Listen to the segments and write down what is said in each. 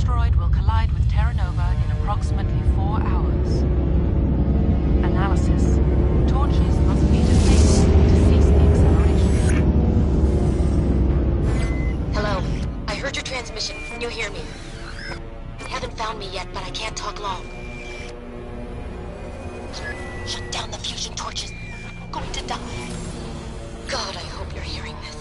asteroid will collide with Terra Nova in approximately 4 hours. Analysis. Torches must be disabled to cease the acceleration. Hello. I heard your transmission. Can you hear me? You haven't found me yet, but I can't talk long. Shut down the fusion torches. I'm going to die. God, I hope you're hearing this.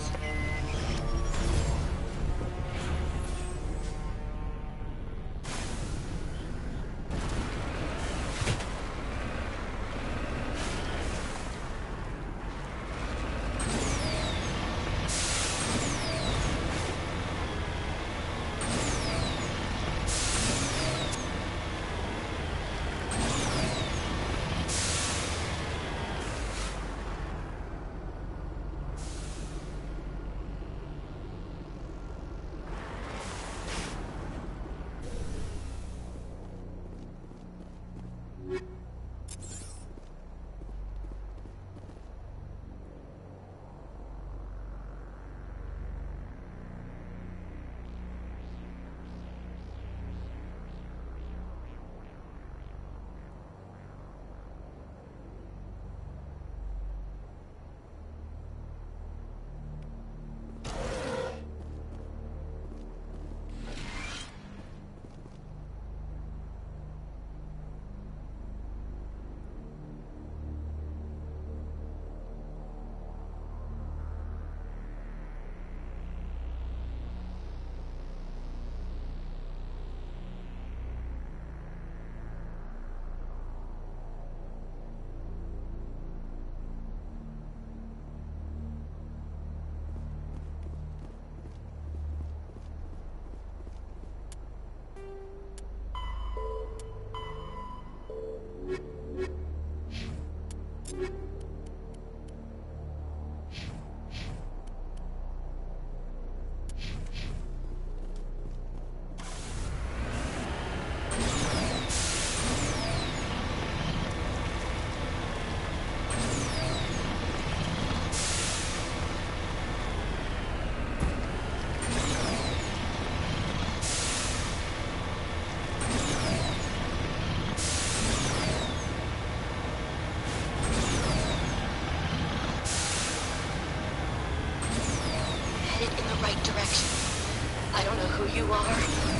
I don't know who you are,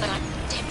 but I'm damn.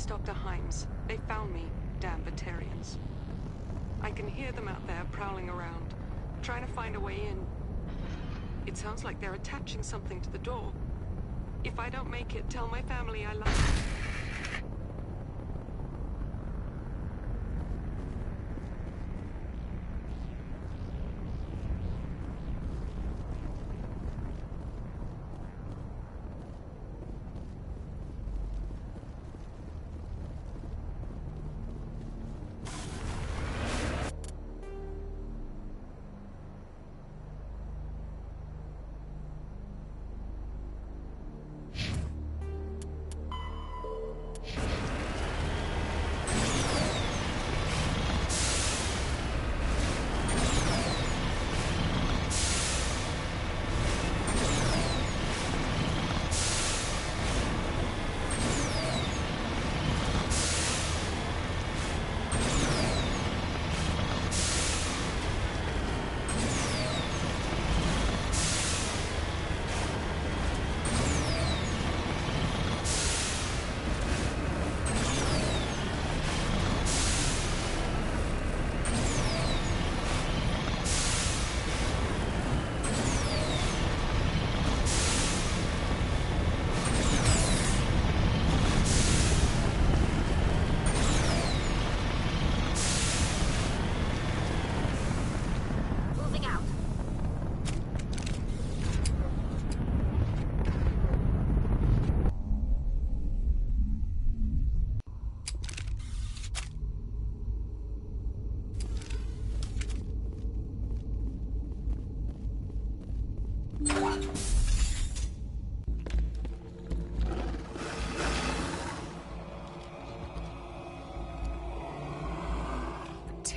Dr. Himes. They found me, damn Batarians. I can hear them out there prowling around, trying to find a way in. It sounds like they're attaching something to the door. If I don't make it, tell my family I love them.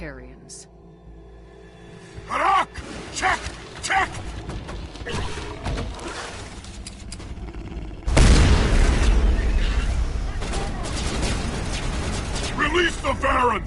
Batarians. Harak! Check! Check! Release the Baron!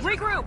Regroup!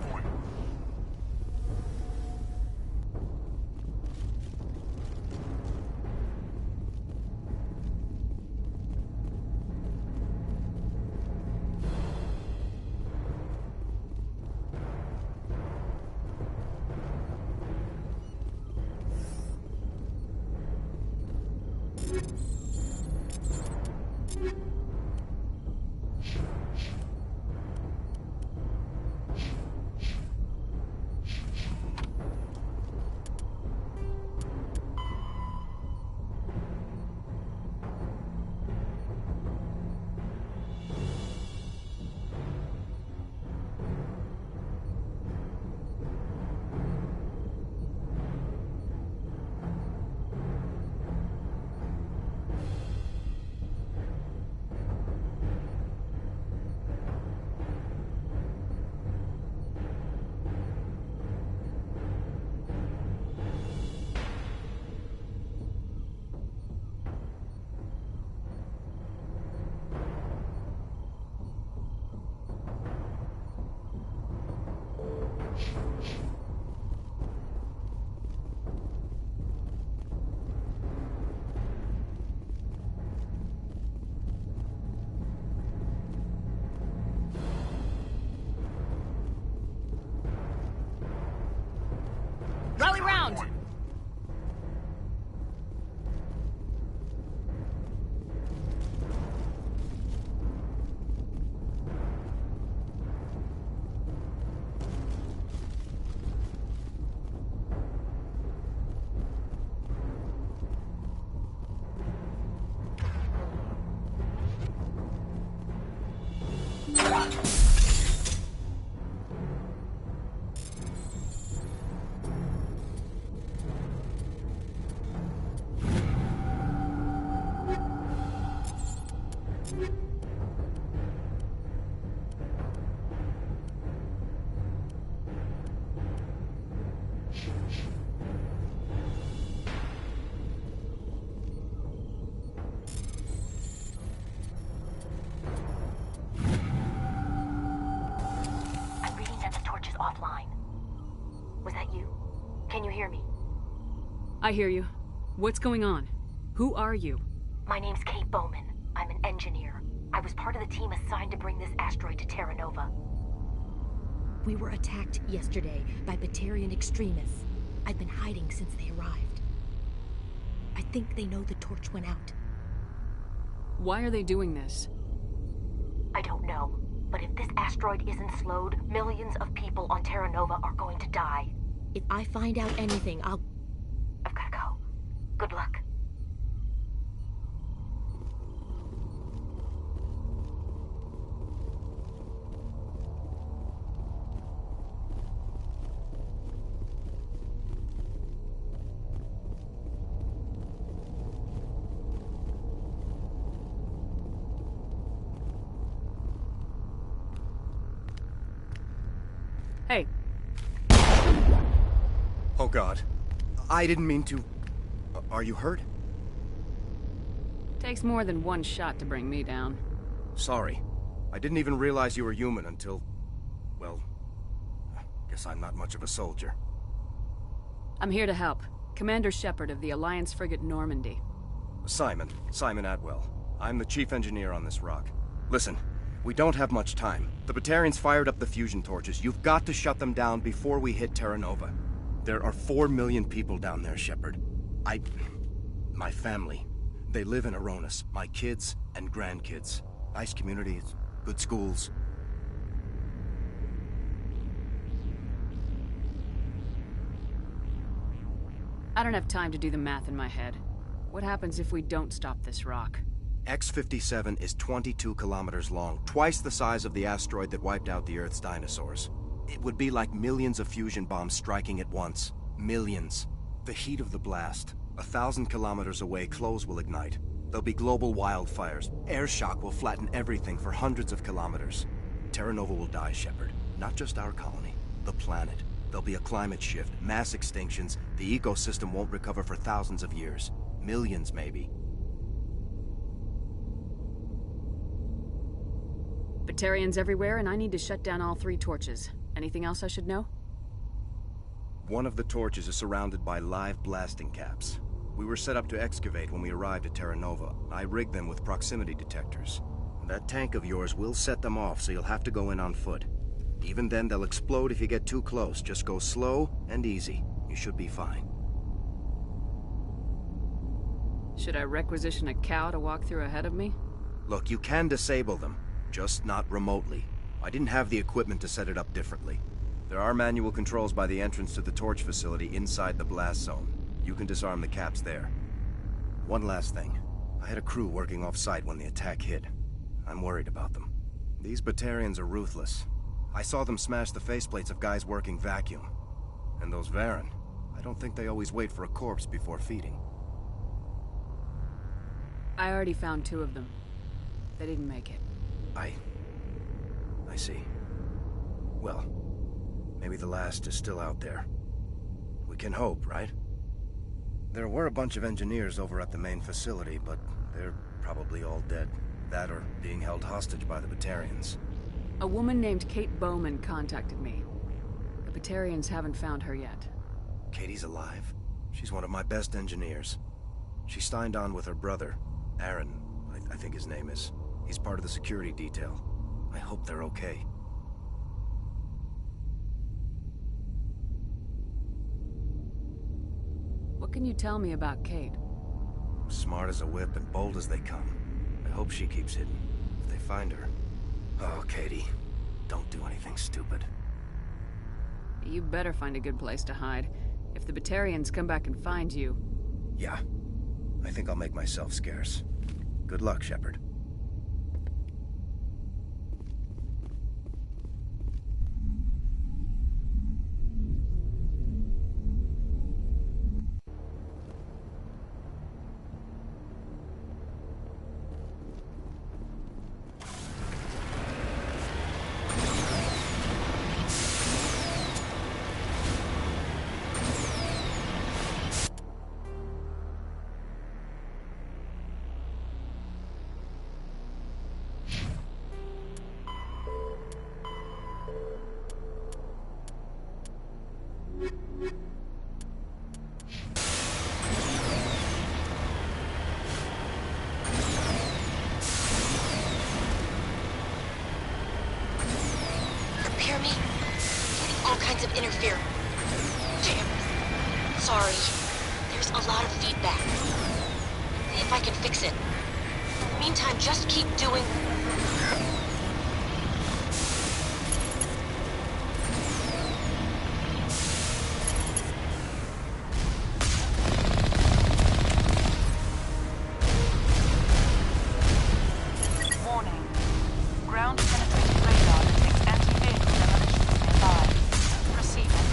Can you hear me? I hear you. What's going on? Who are you? My name's Kate Bowman. I'm an engineer. I was part of the team assigned to bring this asteroid to Terra Nova. We were attacked yesterday by Batarian extremists. I've been hiding since they arrived. I think they know the torch went out. Why are they doing this? I don't know. But if this asteroid isn't slowed, millions of people on Terra Nova are going to die. If I find out anything, I've gotta go. Good luck. Hey, Oh God. I didn't mean to... Are you hurt? takes more than one shot to bring me down. Sorry. I didn't even realize you were human until... Well... Guess I'm not much of a soldier. I'm here to help. Commander Shepard of the Alliance frigate Normandy. Simon Atwell. I'm the chief engineer on this rock. Listen, we don't have much time. The Batarians fired up the fusion torches. You've got to shut them down before we hit Terra Nova. There are 4 million people down there, Shepard. My family. They live in Aronis. My kids and grandkids. Nice communities, good schools. I don't have time to do the math in my head. What happens if we don't stop this rock? X-57 is 22 kilometers long, twice the size of the asteroid that wiped out the Earth's dinosaurs. It would be like millions of fusion bombs striking at once. Millions. The heat of the blast. 1,000 kilometers away, clothes will ignite. There'll be global wildfires. Air shock will flatten everything for hundreds of kilometers. Terra Nova will die, Shepard. Not just our colony. The planet. There'll be a climate shift, mass extinctions. The ecosystem won't recover for thousands of years. Millions, maybe. Batarians everywhere, and I need to shut down all 3 torches. Anything else I should know? One of the torches is surrounded by live blasting caps. We were set up to excavate when we arrived at Terra Nova. I rigged them with proximity detectors. That tank of yours will set them off, so you'll have to go in on foot. Even then, they'll explode if you get too close. Just go slow and easy. You should be fine. Should I requisition a cow to walk through ahead of me? Look, you can disable them, just not remotely. I didn't have the equipment to set it up differently. There are manual controls by the entrance to the torch facility inside the blast zone. You can disarm the caps there. One last thing. I had a crew working off-site when the attack hit. I'm worried about them. These Batarians are ruthless. I saw them smash the faceplates of guys working vacuum. And those Varen, I don't think they always wait for a corpse before feeding. I already found 2 of them. They didn't make it. I see. Well, maybe the last is still out there. We can hope, right? There were a bunch of engineers over at the main facility, but they're probably all dead. That or being held hostage by the Batarians. A woman named Kate Bowman contacted me. The Batarians haven't found her yet. Katie's alive. She's one of my best engineers. She signed on with her brother, Aaron, I think his name is. He's part of the security detail. I hope they're okay. What can you tell me about Kate? Smart as a whip and bold as they come. I hope she keeps hidden. If they find her... Oh, Katie. Don't do anything stupid. You better find a good place to hide. If the Batarians come back and find you... Yeah. I think I'll make myself scarce. Good luck, Shepard. hear me? Getting all kinds of interference. Damn. Sorry. There's a lot of feedback. See if I can fix it. Meantime, just keep doing... Warning. Ground-penetrating radar detects anti-vehicle demolitions nearby. Proceeding.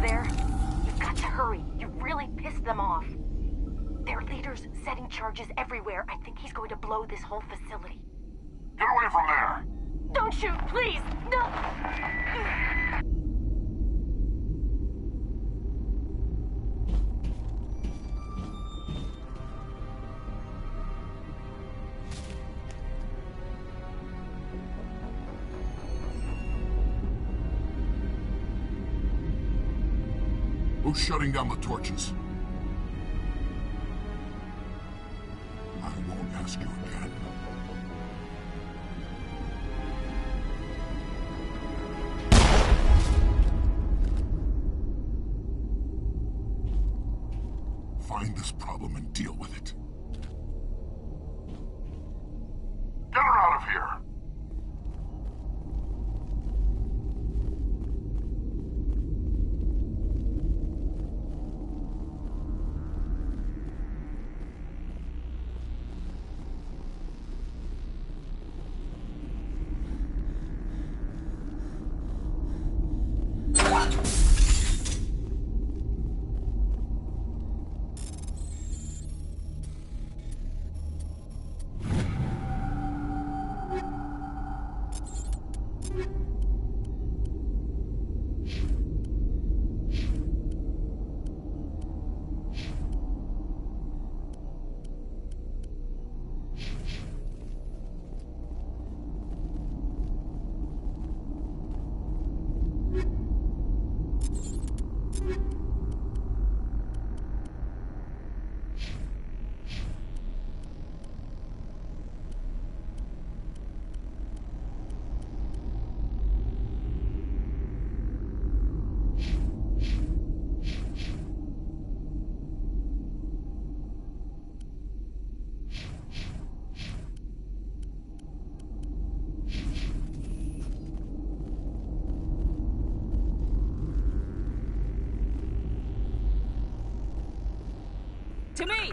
you there? You've got to hurry. You really pissed them off. Their leader's setting charges everywhere. I think he's going to blow this whole facility. Get away from there! Don't shoot, please! No! Who's shutting down the torches? I won't ask you again. Find this problem and deal with it. Get her out of here! To me!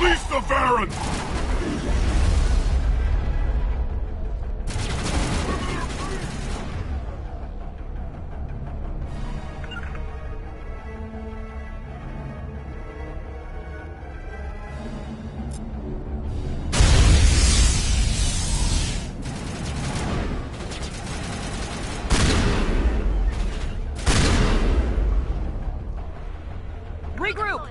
Release the Baron! Regroup!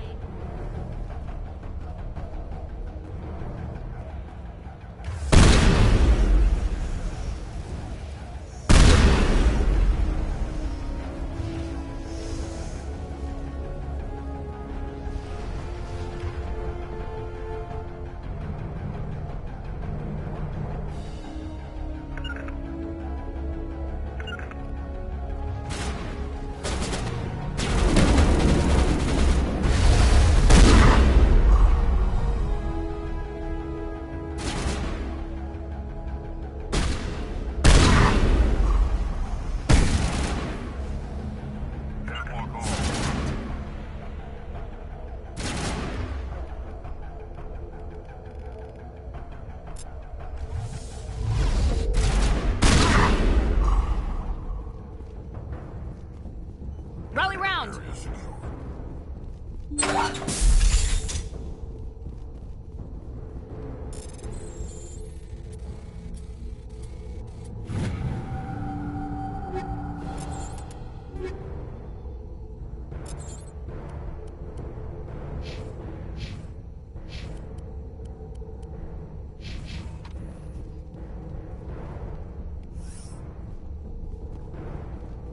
Rally round!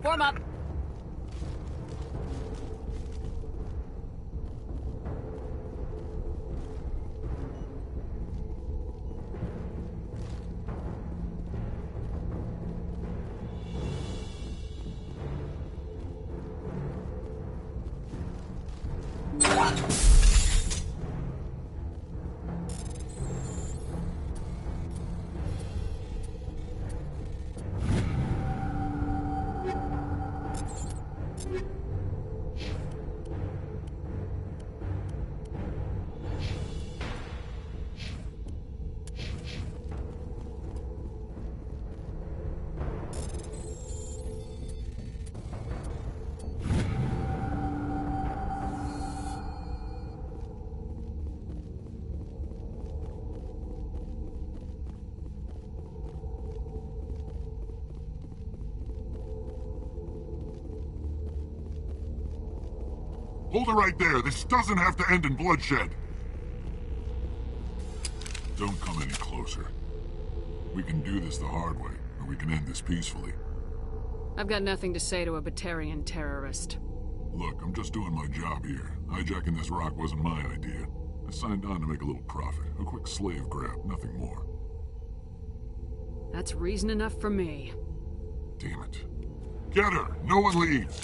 Form up! Hold it right there. This doesn't have to end in bloodshed. Don't come any closer. We can do this the hard way, or we can end this peacefully. I've got nothing to say to a Batarian terrorist. Look, I'm just doing my job here. Hijacking this rock wasn't my idea. I signed on to make a little profit. A quick slave grab, nothing more. That's reason enough for me. Damn it. Get her! No one leaves!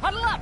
Huddle up!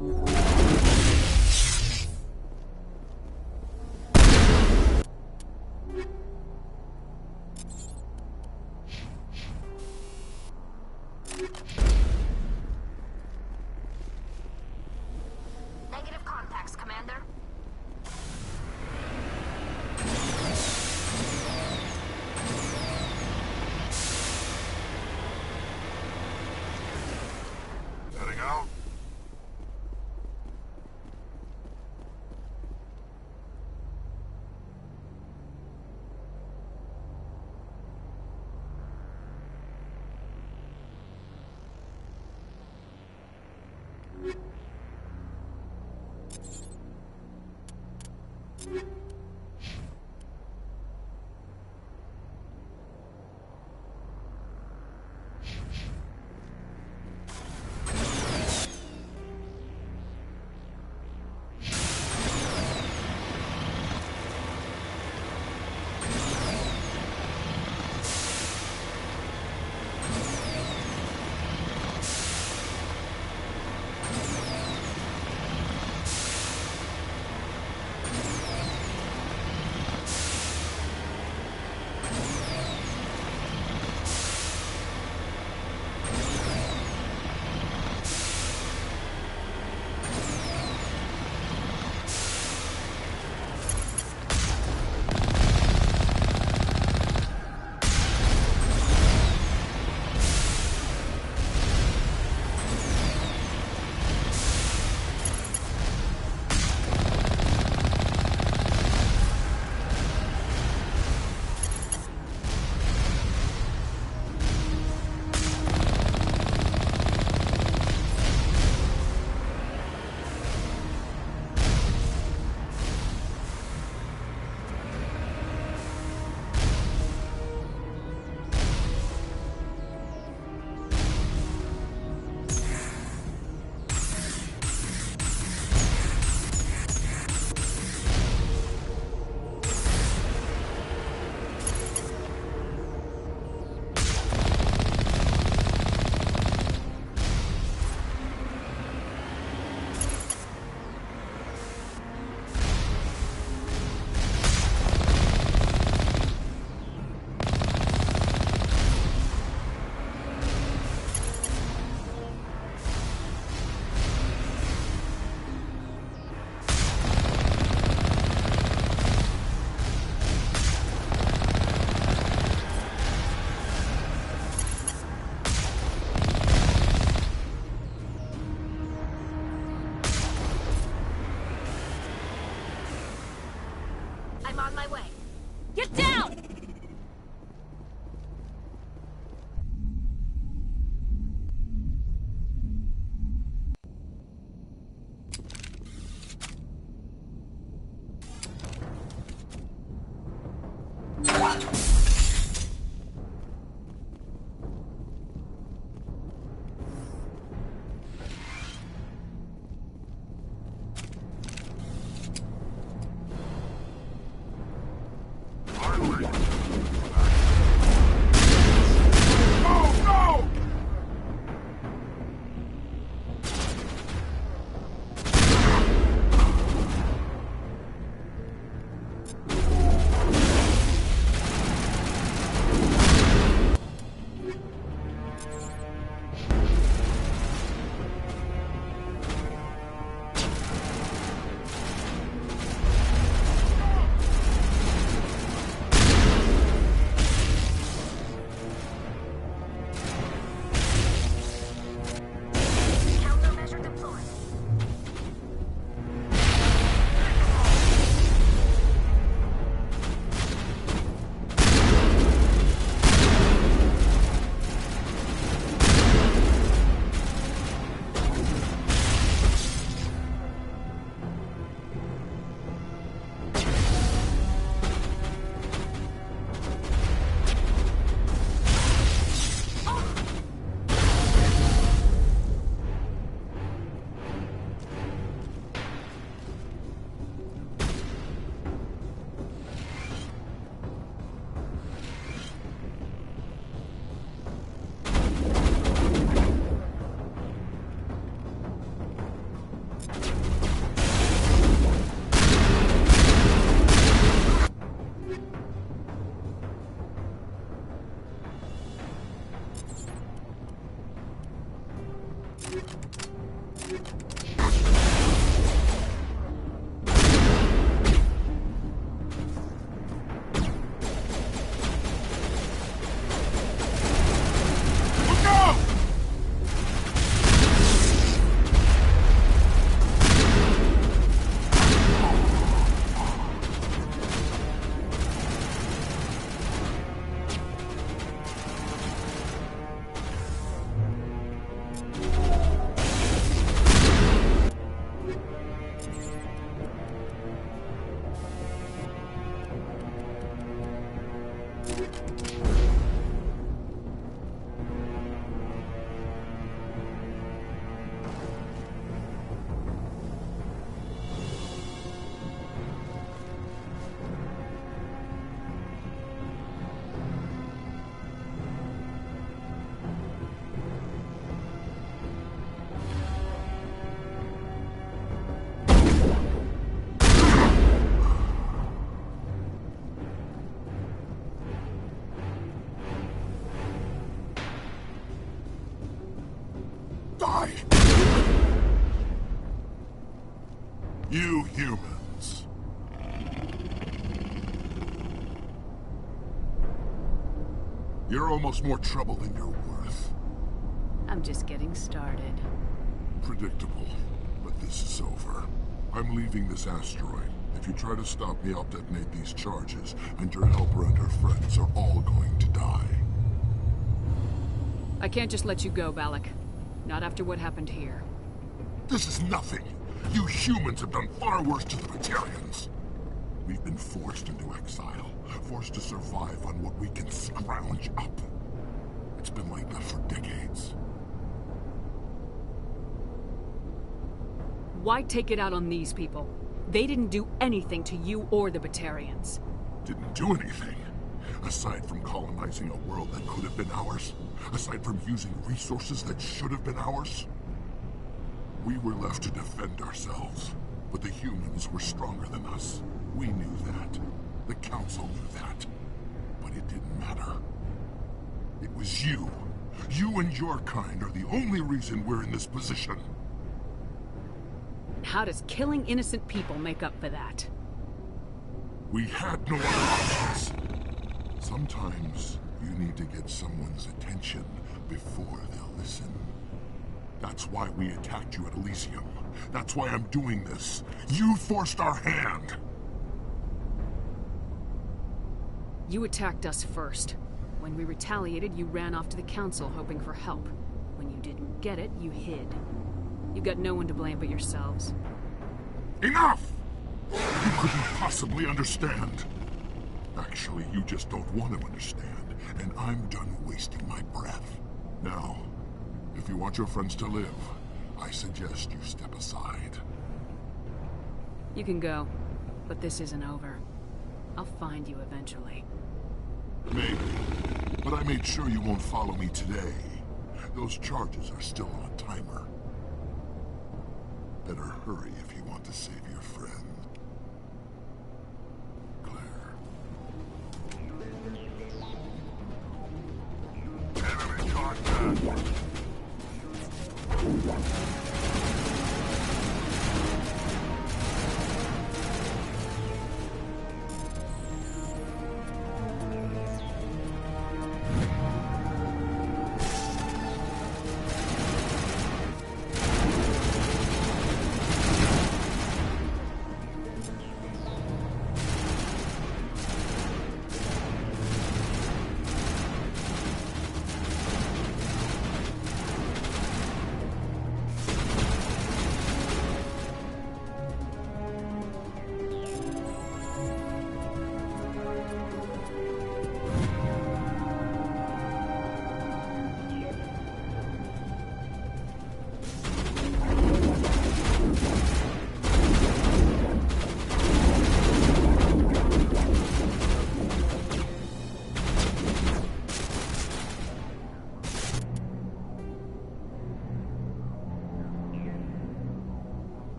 Negative contacts, Commander. Heading out? I'm on my way. Get down! You humans. You're almost more trouble than you're worth. I'm just getting started. Predictable, but this is over. I'm leaving this asteroid. If you try to stop me, I'll detonate these charges, and your helper and her friends are all going to die. I can't just let you go, Balak. Not after what happened here. This is nothing. You humans have done far worse to the Batarians. We've been forced into exile, forced to survive on what we can scrounge up. It's been like that for decades. Why take it out on these people? They didn't do anything to you or the Batarians. Didn't do anything. Aside from colonizing a world that could have been ours. Aside from using resources that should have been ours. We were left to defend ourselves. But the humans were stronger than us. We knew that. The Council knew that. But it didn't matter. It was you. You and your kind are the only reason we're in this position. How does killing innocent people make up for that? We had no other options. Sometimes you need to get someone's attention before they'll listen. That's why we attacked you at Elysium. That's why I'm doing this. You forced our hand. You attacked us first. When we retaliated, you ran off to the Council hoping for help. When you didn't get it, you hid. You've got no one to blame but yourselves. Enough! You couldn't possibly understand. Actually, you just don't want to understand, and I'm done wasting my breath. Now, if you want your friends to live, I suggest you step aside. You can go, but this isn't over. I'll find you eventually. Maybe, but I made sure you won't follow me today. Those charges are still on a timer. Better hurry if you want to save your friend. Claire. Enemy contact!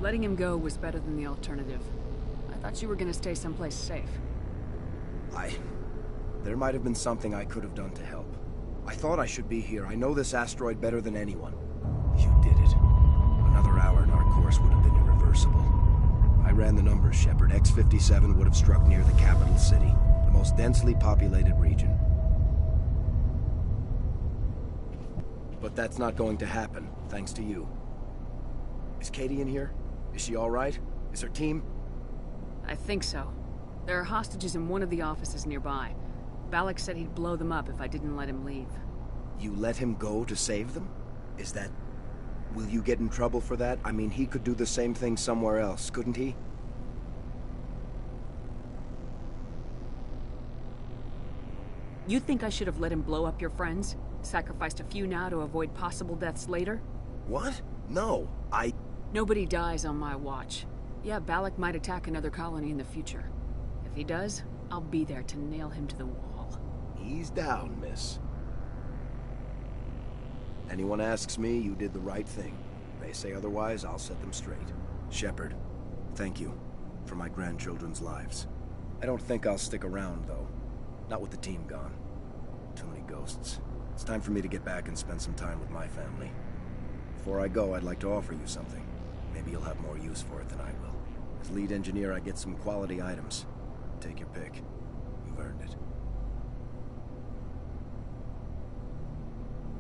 Letting him go was better than the alternative. I thought you were gonna stay someplace safe. There might have been something I could have done to help. I thought I should be here. I know this asteroid better than anyone. You did it. Another hour and our course would have been irreversible. I ran the numbers, Shepard. X-57 would have struck near the capital city, the most densely populated region. But that's not going to happen, thanks to you. Is Katie in here? Is she all right? Is her team? I think so. There are hostages in one of the offices nearby. Balak said he'd blow them up if I didn't let him leave. You let him go to save them? Is that... Will you get in trouble for that? I mean, he could do the same thing somewhere else, couldn't he? You think I should have let him blow up your friends? Sacrificed a few now to avoid possible deaths later? What? No, Nobody dies on my watch. Yeah, Balak might attack another colony in the future. If he does, I'll be there to nail him to the wall. Ease down, miss. Anyone asks me, you did the right thing. They say otherwise, I'll set them straight. Shepard, thank you for my grandchildren's lives. I don't think I'll stick around, though. Not with the team gone. Too many ghosts. It's time for me to get back and spend some time with my family. Before I go, I'd like to offer you something. Maybe you'll have more use for it than I will. As lead engineer, I get some quality items. Take your pick. You've earned it.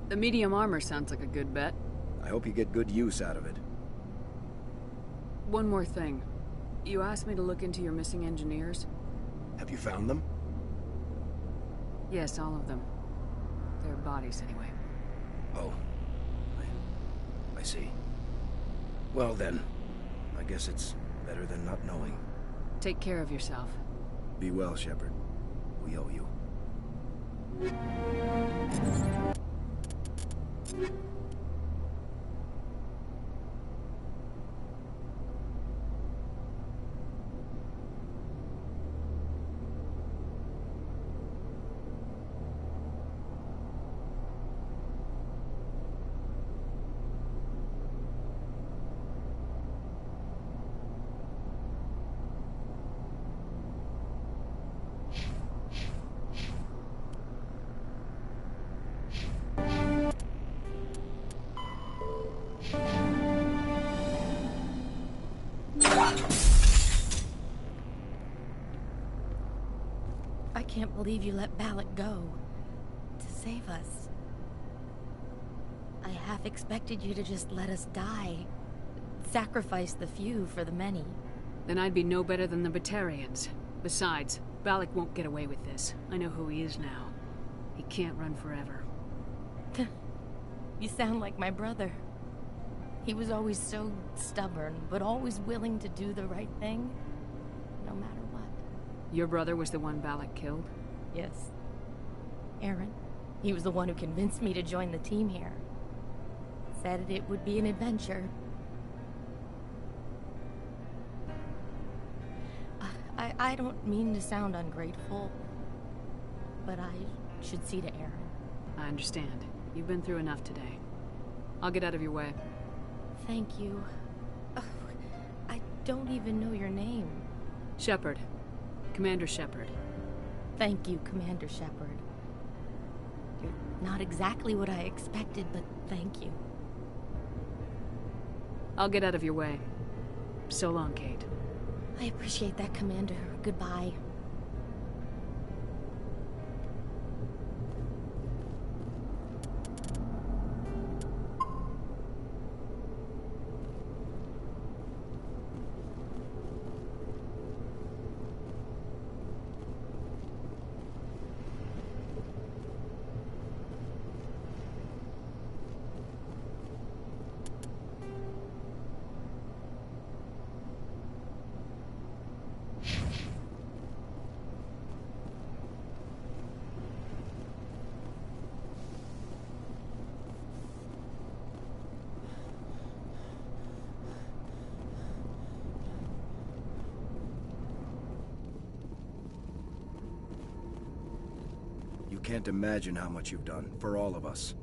The medium armor sounds like a good bet. I hope you get good use out of it. One more thing. You asked me to look into your missing engineers? Have you found them? Yes, all of them. Their bodies, anyway. Oh. I see. Well then, I guess it's better than not knowing. Take care of yourself. Be well, Shepard. We owe you. I can't believe you let Balak go. To save us. I half expected you to just let us die. Sacrifice the few for the many. Then I'd be no better than the Batarians. Besides, Balak won't get away with this. I know who he is now. He can't run forever. You sound like my brother. He was always so stubborn, but always willing to do the right thing, no matter what. Your brother was the one Balak killed? Yes. Aaron. He was the one who convinced me to join the team here. Said it would be an adventure. I don't mean to sound ungrateful, but I should see to Aaron. I understand. You've been through enough today. I'll get out of your way. Thank you. Oh, I don't even know your name. Shepard. Commander Shepard. Thank you, Commander Shepard. You're not exactly what I expected, but thank you. I'll get out of your way. So long, Kate. I appreciate that, Commander. Goodbye. You can't imagine how much you've done, for all of us.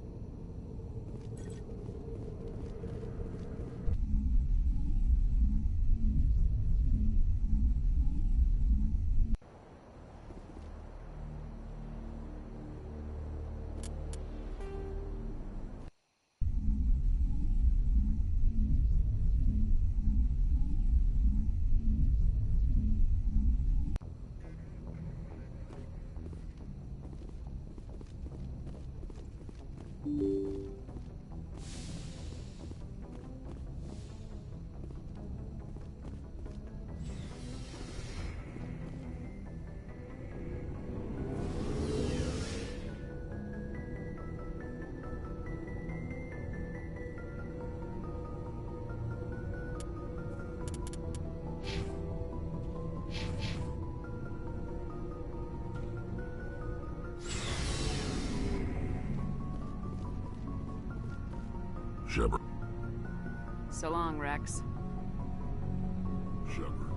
So long, Rex. Shepard.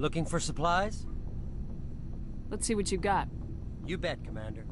Looking for supplies? Let's see what you got. You bet, Commander.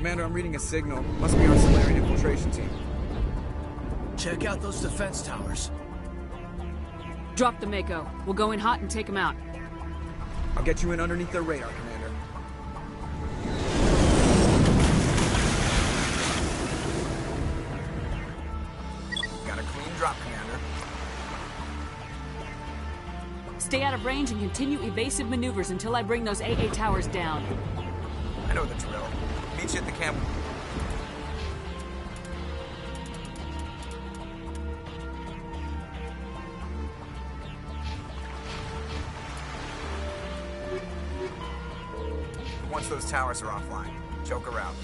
Commander, I'm reading a signal. Must be our Solarian infiltration team. Check out those defense towers. Drop the Mako. We'll go in hot and take them out. I'll get you in underneath their radar, Commander. Got a clean drop, Commander. Stay out of range and continue evasive maneuvers until I bring those AA towers down. I know the drill. Meet you at the camp. Once those towers are offline, choke her out.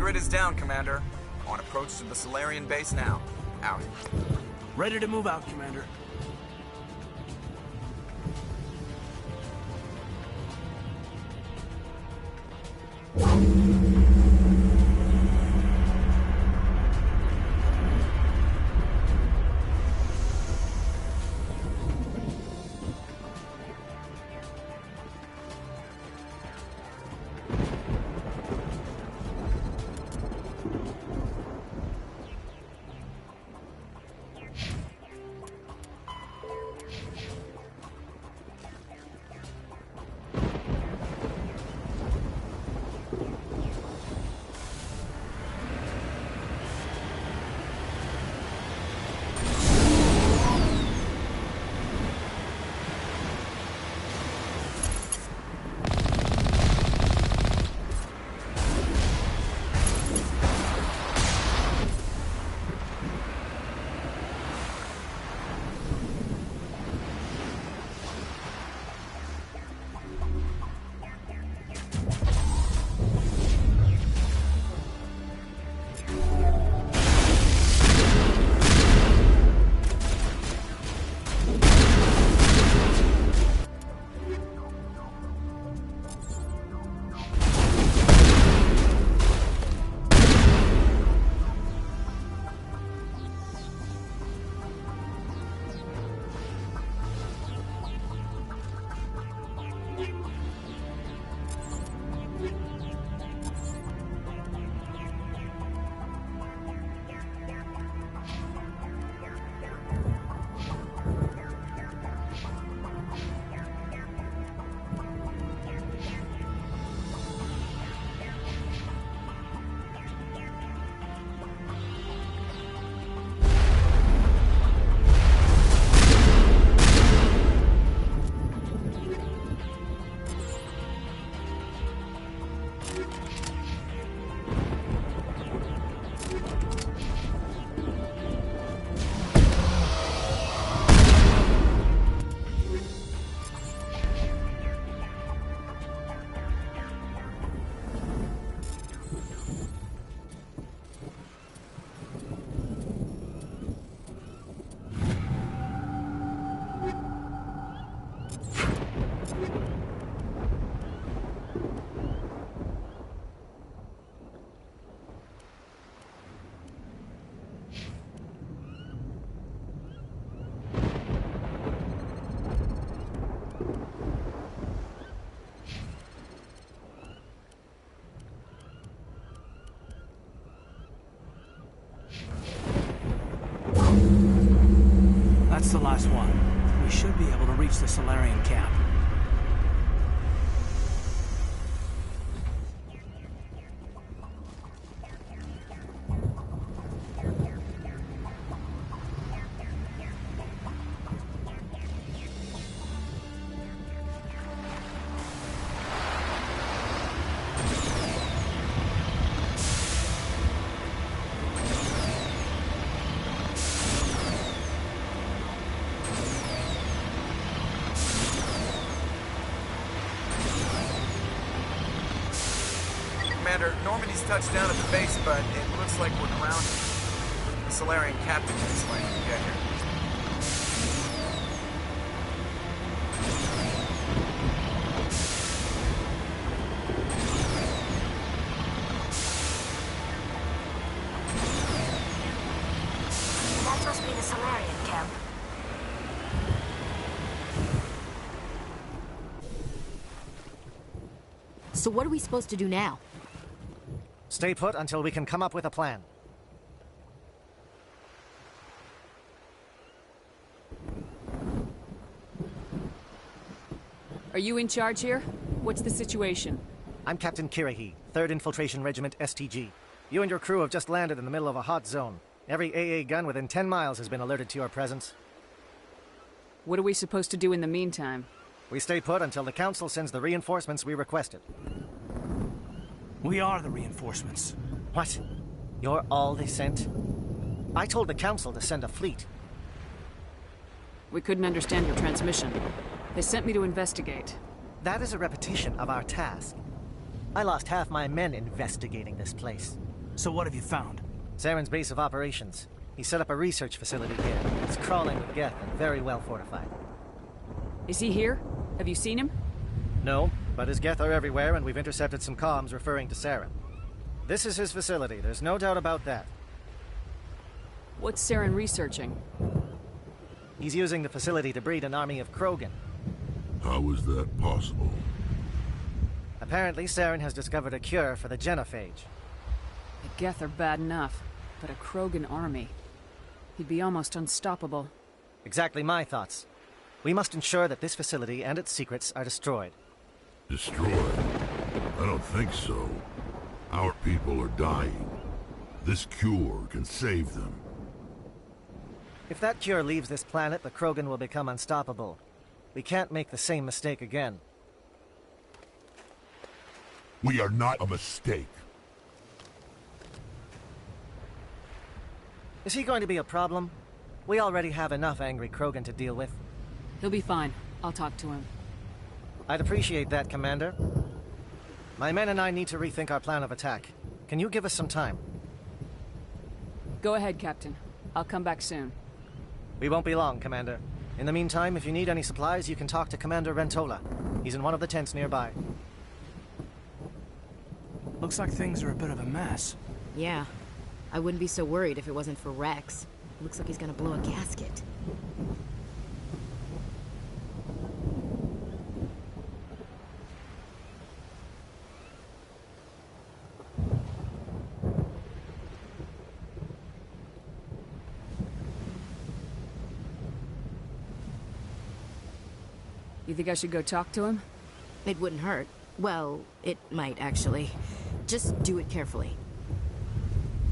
grid is down, Commander. On approach to the Solarian base now. Out. Ready to move out, Commander. last one. We should be able to reach the Solarian camp. Commander, Normandy's touched down at the base, but it looks like we're grounded. The Solarian captain can explain when we get here. That must be the Solarian camp. So what are we supposed to do now? Stay put until we can come up with a plan. Are you in charge here? What's the situation? I'm Captain Kirahi, 3rd Infiltration Regiment STG. You and your crew have just landed in the middle of a hot zone. Every AA gun within 10 miles has been alerted to your presence. What are we supposed to do in the meantime? We stay put until the Council sends the reinforcements we requested. We are the reinforcements. What? You're all they sent? I told the Council to send a fleet. We couldn't understand your transmission. They sent me to investigate. That is a repetition of our task. I lost half my men investigating this place. So what have you found? Saren's base of operations. He set up a research facility here. It's crawling with Geth and very well fortified. Is he here? Have you seen him? No, but his Geth are everywhere, and we've intercepted some comms referring to Saren. This is his facility, there's no doubt about that. What's Saren researching? He's using the facility to breed an army of Krogan. How is that possible? Apparently, Saren has discovered a cure for the genophage. The Geth are bad enough, but a Krogan army. He'd be almost unstoppable. Exactly my thoughts. We must ensure that this facility and its secrets are destroyed. Destroyed? I don't think so. Our people are dying. This cure can save them. If that cure leaves this planet, the Krogan will become unstoppable. We can't make the same mistake again. We are not a mistake. Is he going to be a problem? We already have enough angry Krogan to deal with. He'll be fine. I'll talk to him. I'd appreciate that, Commander. My men and I need to rethink our plan of attack. Can you give us some time? Go ahead, Captain. I'll come back soon. We won't be long, Commander. In the meantime, if you need any supplies, you can talk to Commander Rentola. He's in one of the tents nearby. Looks like things are a bit of a mess. Yeah. I wouldn't be so worried if it wasn't for Rex. Looks like he's gonna blow a gasket. You think I should go talk to him? It wouldn't hurt. Well, it might, actually. Just do it carefully.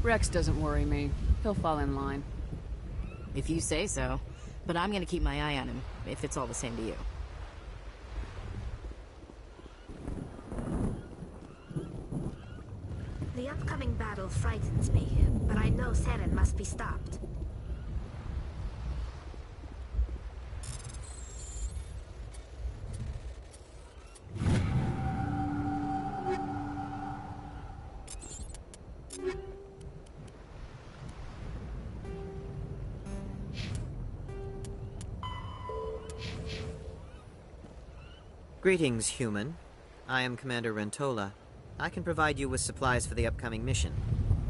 Rex doesn't worry me. He'll fall in line. If you say so. But I'm gonna keep my eye on him, if it's all the same to you. The upcoming battle frightens me, but I know Saren must be stopped. Greetings, human. I am Commander Rentola. I can provide you with supplies for the upcoming mission.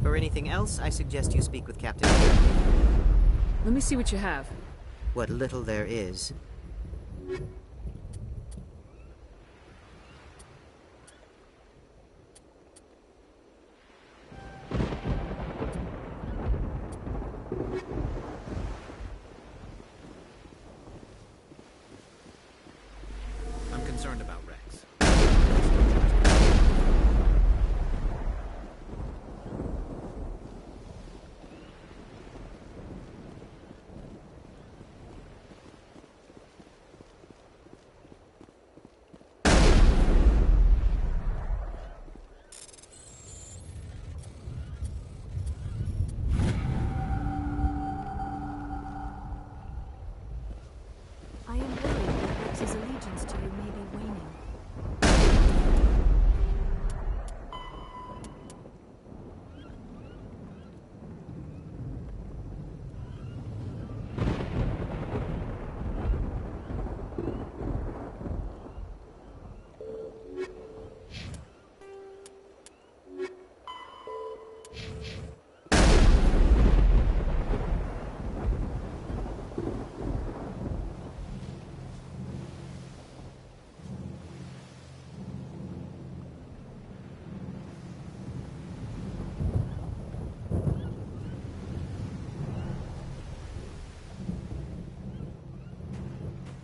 For anything else, I suggest you speak with Captain. Let me see what you have. What little there is. concerned about Rex. I am worried that Rex's allegiance to you may be waning.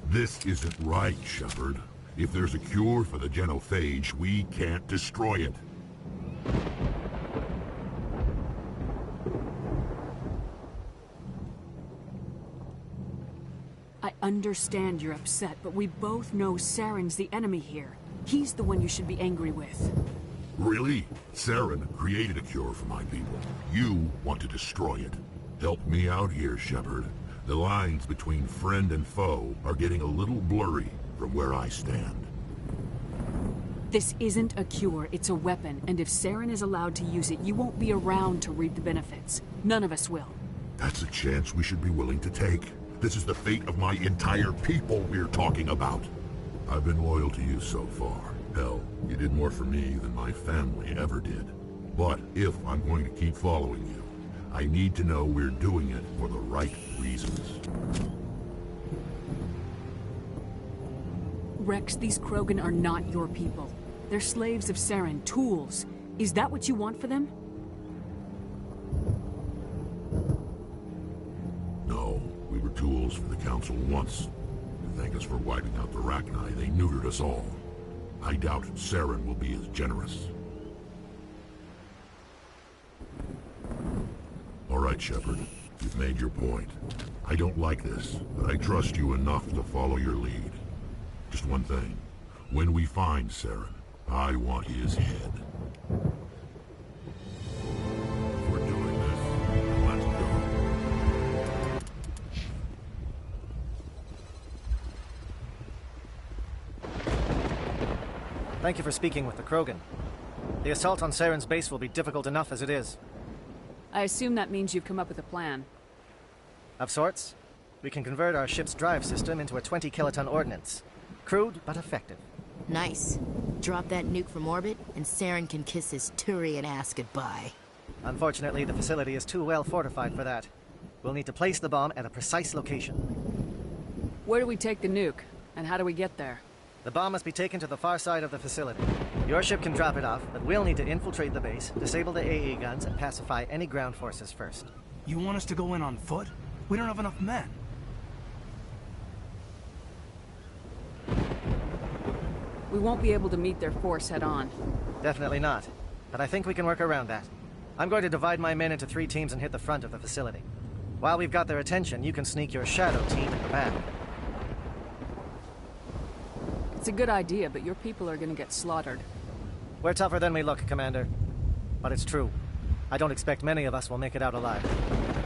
This isn't right, Shepard. If there's a cure for the genophage, we can't destroy it. I understand you're upset, but we both know Saren's the enemy here. He's the one you should be angry with. Really? Saren created a cure for my people. You want to destroy it. Help me out here, Shepard. The lines between friend and foe are getting a little blurry from where I stand. This isn't a cure, it's a weapon, and if Saren is allowed to use it, you won't be around to reap the benefits. None of us will. That's a chance we should be willing to take. This is the fate of my entire people we're talking about. I've been loyal to you so far. Hell, you did more for me than my family ever did. But if I'm going to keep following you, I need to know we're doing it for the right reasons. Rex, these Krogan are not your people. They're slaves of Saren, tools. Is that what you want for them? No, we were tools for the Council once. To thank us for wiping out the Rachni, they neutered us all. I doubt Saren will be as generous. All right, Shepard. You've made your point. I don't like this, but I trust you enough to follow your lead. Just one thing. When we find Saren, I want his head. If we're doing this, let's go. Thank you for speaking with the Krogan. The assault on Saren's base will be difficult enough as it is. I assume that means you've come up with a plan. Of sorts. We can convert our ship's drive system into a 20-kiloton ordnance. Crude, but effective. Nice. Drop that nuke from orbit, and Saren can kiss his Turian ass goodbye. Unfortunately, the facility is too well fortified for that. We'll need to place the bomb at a precise location. Where do we take the nuke? And how do we get there? The bomb must be taken to the far side of the facility. Your ship can drop it off, but we'll need to infiltrate the base, disable the AA guns, and pacify any ground forces first. You want us to go in on foot? We don't have enough men. We won't be able to meet their force head-on. Definitely not. But I think we can work around that. I'm going to divide my men into 3 teams and hit the front of the facility. While we've got their attention, you can sneak your shadow team in the back. It's a good idea, but your people are gonna get slaughtered. We're tougher than we look, Commander. But it's true. I don't expect many of us will make it out alive.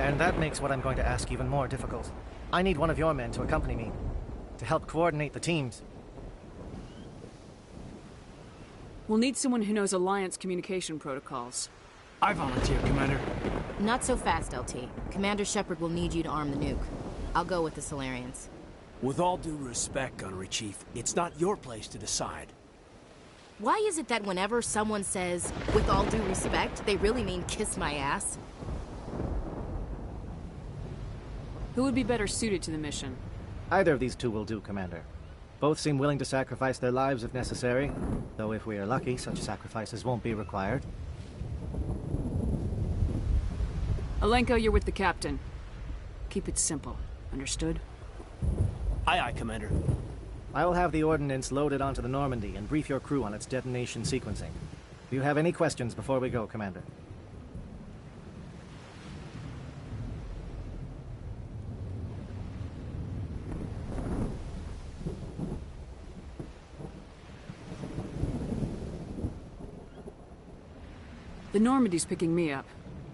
And that makes what I'm going to ask even more difficult. I need one of your men to accompany me, to help coordinate the teams. We'll need someone who knows Alliance communication protocols. I volunteer, Commander. Not so fast, LT. Commander Shepard will need you to arm the nuke. I'll go with the Solarians. With all due respect, Gunnery Chief, it's not your place to decide. Why is it that whenever someone says, with all due respect, they really mean kiss my ass? Who would be better suited to the mission? Either of these 2 will do, Commander. Both seem willing to sacrifice their lives if necessary, though if we are lucky, such sacrifices won't be required. Alenko, you're with the captain. Keep it simple. Understood? Aye, aye, Commander. I will have the ordnance loaded onto the Normandy and brief your crew on its detonation sequencing. Do you have any questions before we go, Commander? The Normandy's picking me up.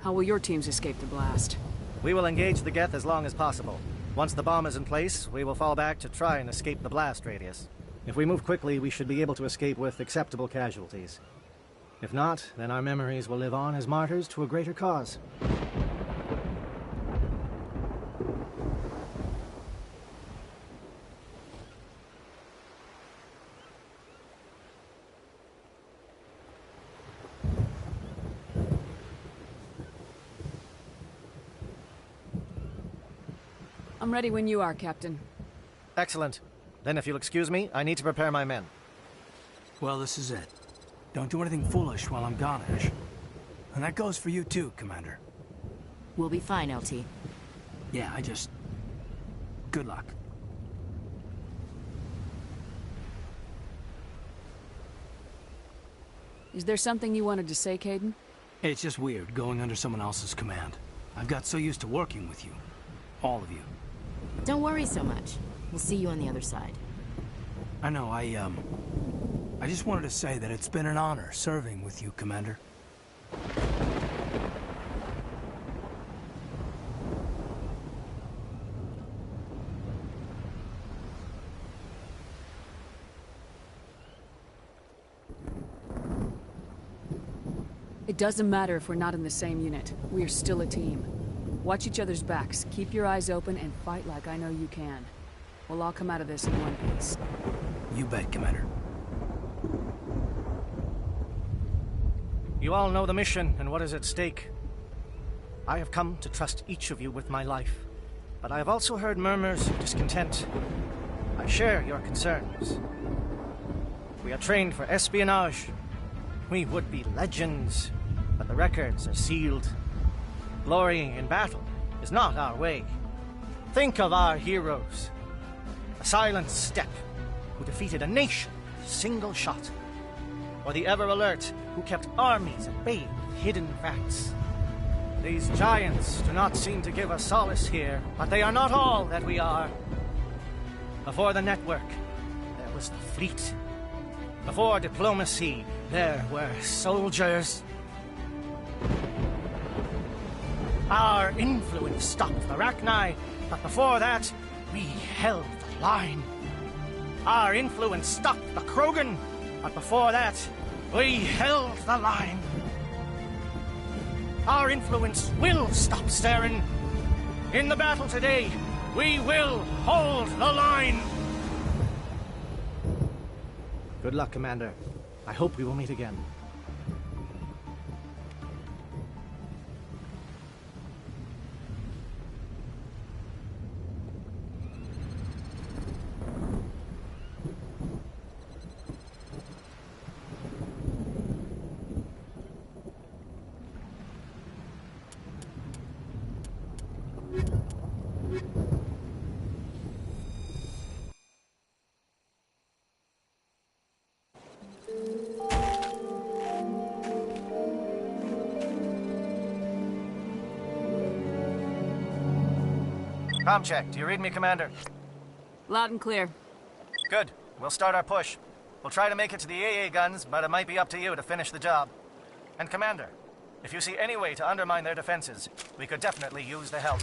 How will your teams escape the blast? We will engage the Geth as long as possible. Once the bomb is in place, we will fall back to try and escape the blast radius. If we move quickly, we should be able to escape with acceptable casualties. If not, then our memories will live on as martyrs to a greater cause. I'm ready when you are, Captain. Excellent. Then if you'll excuse me, I need to prepare my men. Well, this is it. Don't do anything foolish while I'm gone, Ash. And that goes for you too, Commander. We'll be fine, LT. Yeah, good luck. Is there something you wanted to say, Caden? It's just weird, going under someone else's command. I've got so used to working with you. All of you. Don't worry so much. We'll see you on the other side. I know, I just wanted to say that it's been an honor serving with you, Commander. It doesn't matter if we're not in the same unit. We are still a team. Watch each other's backs, keep your eyes open, and fight like I know you can. We'll all come out of this in one piece. You bet, Commander. You all know the mission and what is at stake. I have come to trust each of you with my life, but I have also heard murmurs of discontent. I share your concerns. We are trained for espionage. We would be legends, but the records are sealed. Glory in battle is not our way. Think of our heroes. The silent step who defeated a nation with a single shot. Or the ever-alert who kept armies at bay with hidden facts. These giants do not seem to give us solace here, but they are not all that we are. Before the network, there was the fleet. Before diplomacy, there were soldiers. Our influence stopped the Rachni, but before that, we held the line. Our influence stopped the Krogan, but before that, we held the line. Our influence will stop Saren. In the battle today, we will hold the line. Good luck, Commander. I hope we will meet again. Com check. Do you read me, Commander? Loud and clear. Good. We'll start our push. We'll try to make it to the AA guns, but it might be up to you to finish the job. And Commander, if you see any way to undermine their defenses, we could definitely use the help.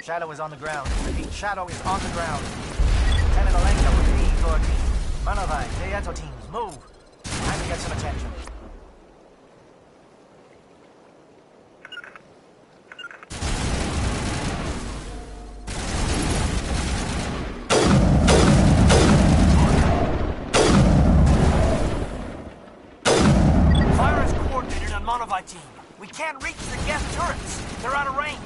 Shadow is on the ground. Repeat, Shadow is on the ground. Lieutenant Olenka with me, for team. Manovai, Deato teams, move. Time to get some attention. Fire is coordinated on Manovai team. We can't reach the gas turrets. They're out of range.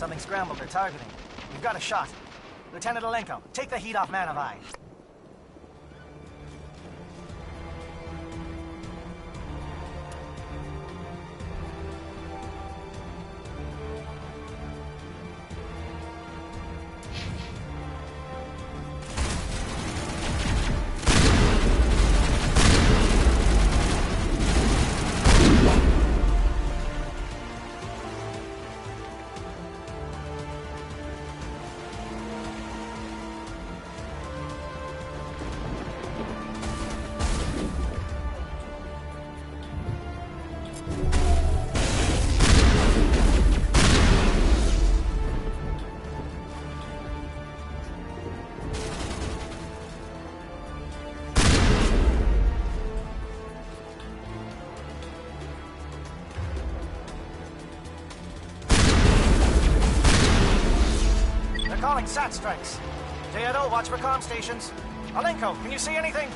Something scrambled their targeting. We've got a shot. Lieutenant Alenko, take the heat off Manavai. Calling SAT strikes. J.N.O., watch for comm stations. Alenko, can you see anything?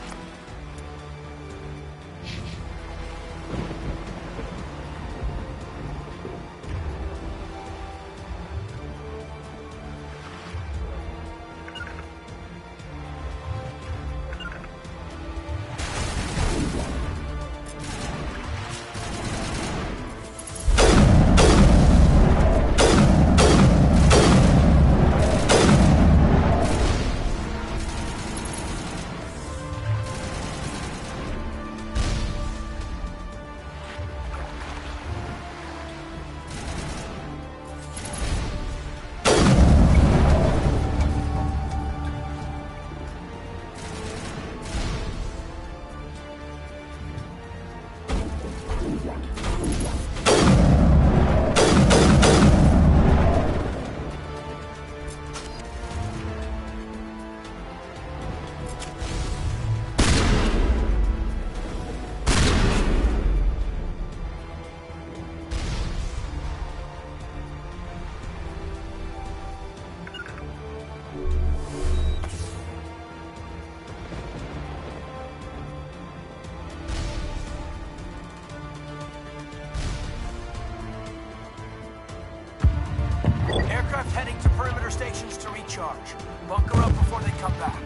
Aircraft heading to perimeter stations to recharge. Bunker up before they come back.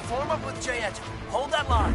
Form up with Jessup. Hold that line.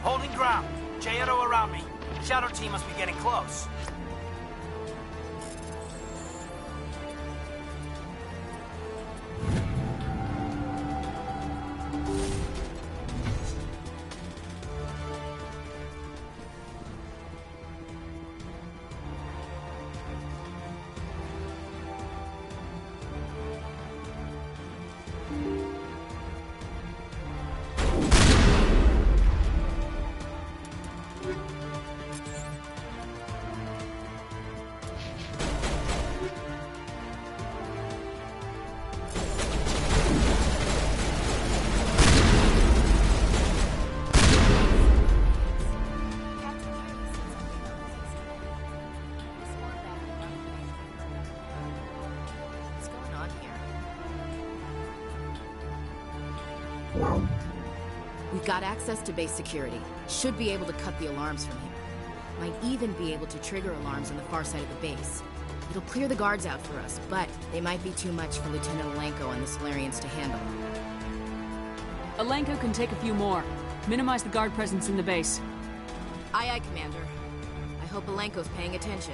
Holding ground. Jessup around me. Shadow team must be getting close. We've got access to base security. Should be able to cut the alarms from here. Might even be able to trigger alarms on the far side of the base. It'll clear the guards out for us, but they might be too much for Lieutenant Alenko and the Solarians to handle. Alenko can take a few more. Minimize the guard presence in the base. Aye, aye, Commander. I hope Alenko's paying attention.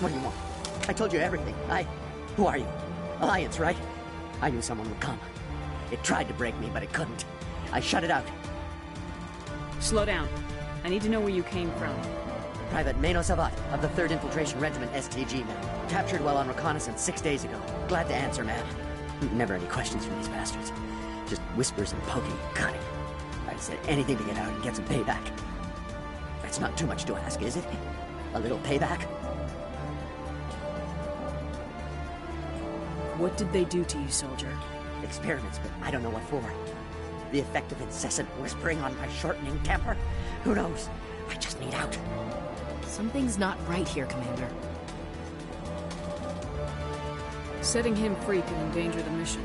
What do you want? I told you everything. Who are you? Alliance, right? I knew someone would come. It tried to break me, but it couldn't. I shut it out. Slow down. I need to know where you came from. Private Mano Savat of the 3rd Infiltration Regiment STG, man. Captured while on reconnaissance 6 days ago. Glad to answer, man. Never any questions from these bastards. Just whispers and poking and cutting. I'd say anything to get out and get some payback. That's not too much to ask, is it? A little payback? What did they do to you, soldier? Experiments, but I don't know what for. The effect of incessant whispering on my shortening temper? Who knows? I just need out. Something's not right here, Commander. Setting him free can endanger the mission.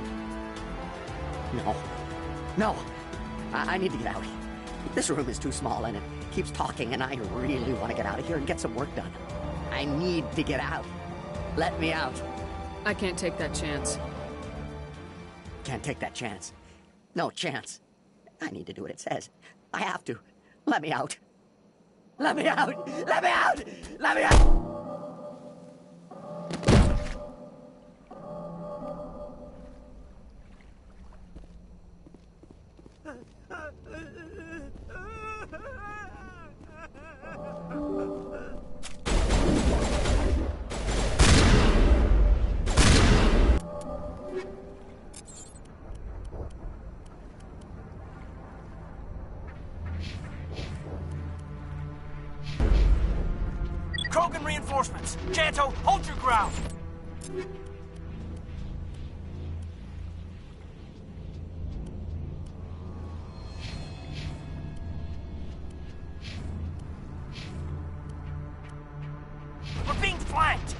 No. I need to get out. This room is too small and it keeps talking and I really want to get out of here and get some work done. I need to get out. Let me out. I can't take that chance. Can't take that chance. No chance. I need to do what it says. I have to. Let me out. Let me out! Let me out! Let me out! Krogan reinforcements! Janto, hold your ground! We're being flanked!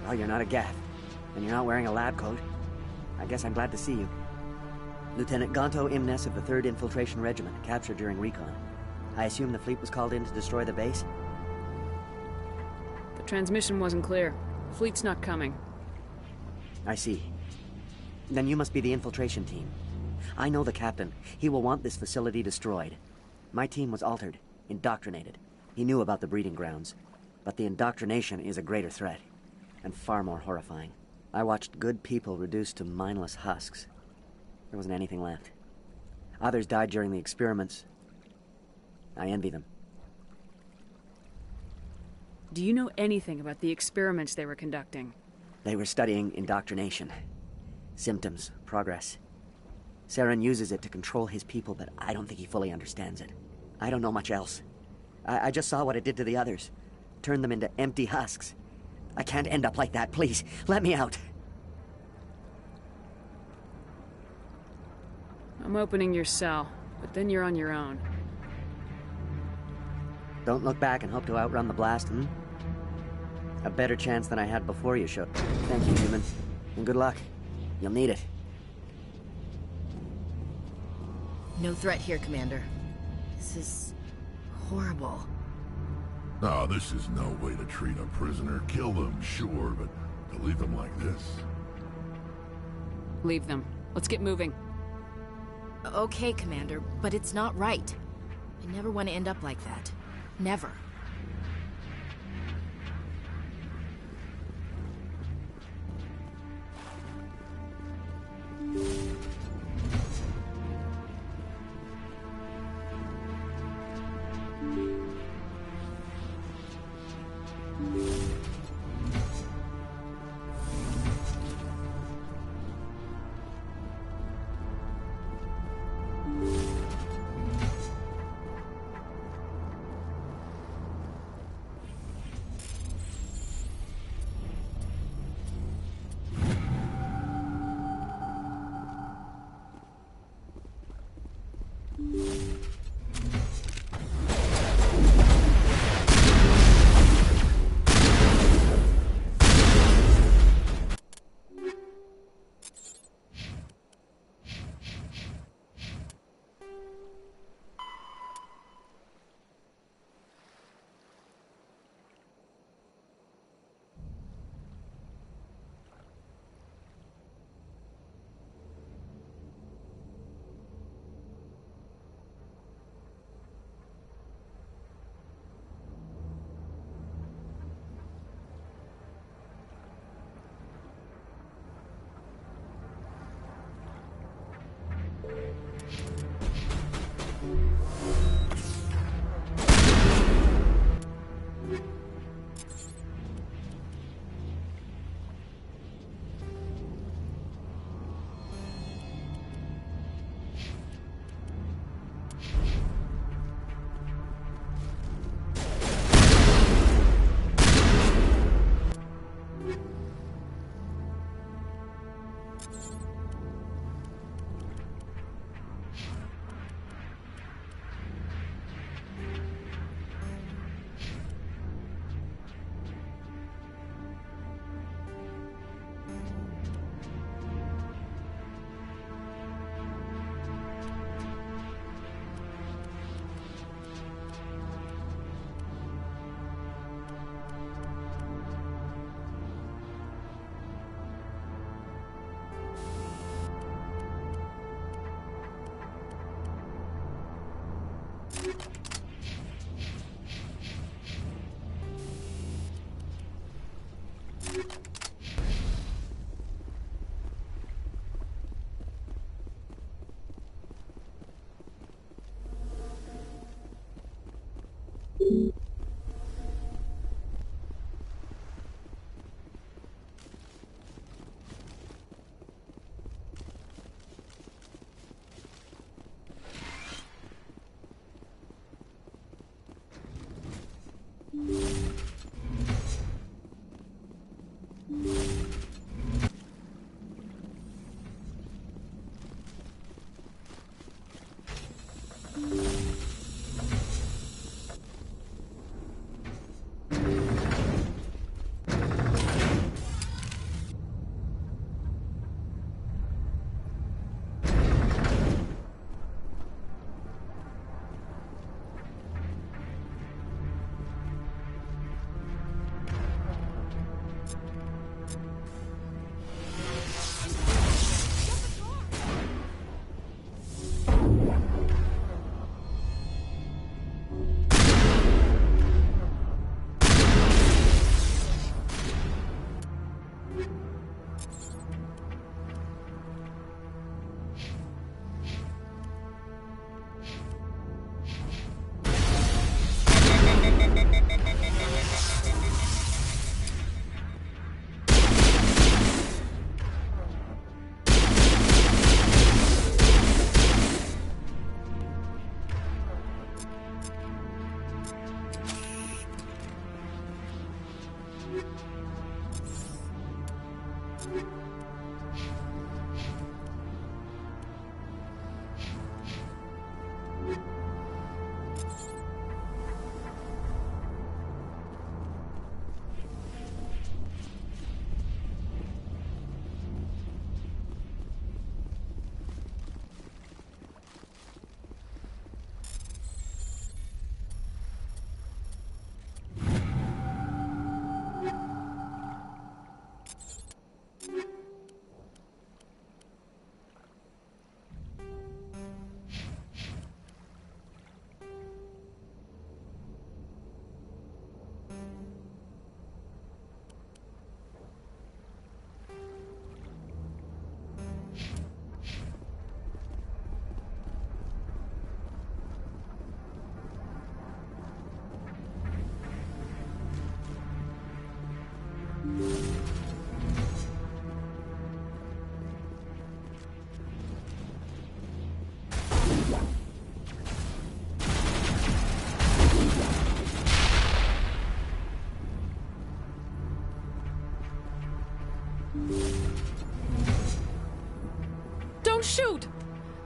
Well, you're not a Gath, and you're not wearing a lab coat. I guess I'm glad to see you. Lieutenant Gonto Imnes of the 3rd Infiltration Regiment, captured during recon. I assume the fleet was called in to destroy the base? The transmission wasn't clear. Fleet's not coming. I see. Then you must be the infiltration team. I know the captain. He will want this facility destroyed. My team was altered, indoctrinated. He knew about the breeding grounds. But the indoctrination is a greater threat, and far more horrifying. I watched good people reduced to mindless husks. There wasn't anything left. Others died during the experiments. I envy them. Do you know anything about the experiments they were conducting? They were studying indoctrination. Symptoms, progress. Saren uses it to control his people, but I don't think he fully understands it. I don't know much else. I just saw what it did to the others. Turned them into empty husks. I can't end up like that, please. Let me out. I'm opening your cell, but then you're on your own. Don't look back and hope to outrun the blast, hmm? A better chance than I had before you showed. Thank you, human. And good luck. You'll need it. No threat here, Commander. This is horrible. No, this is no way to treat a prisoner. Kill them, sure, but to leave them like this... Leave them. Let's get moving. Okay, Commander, but it's not right. I never want to end up like that. Never.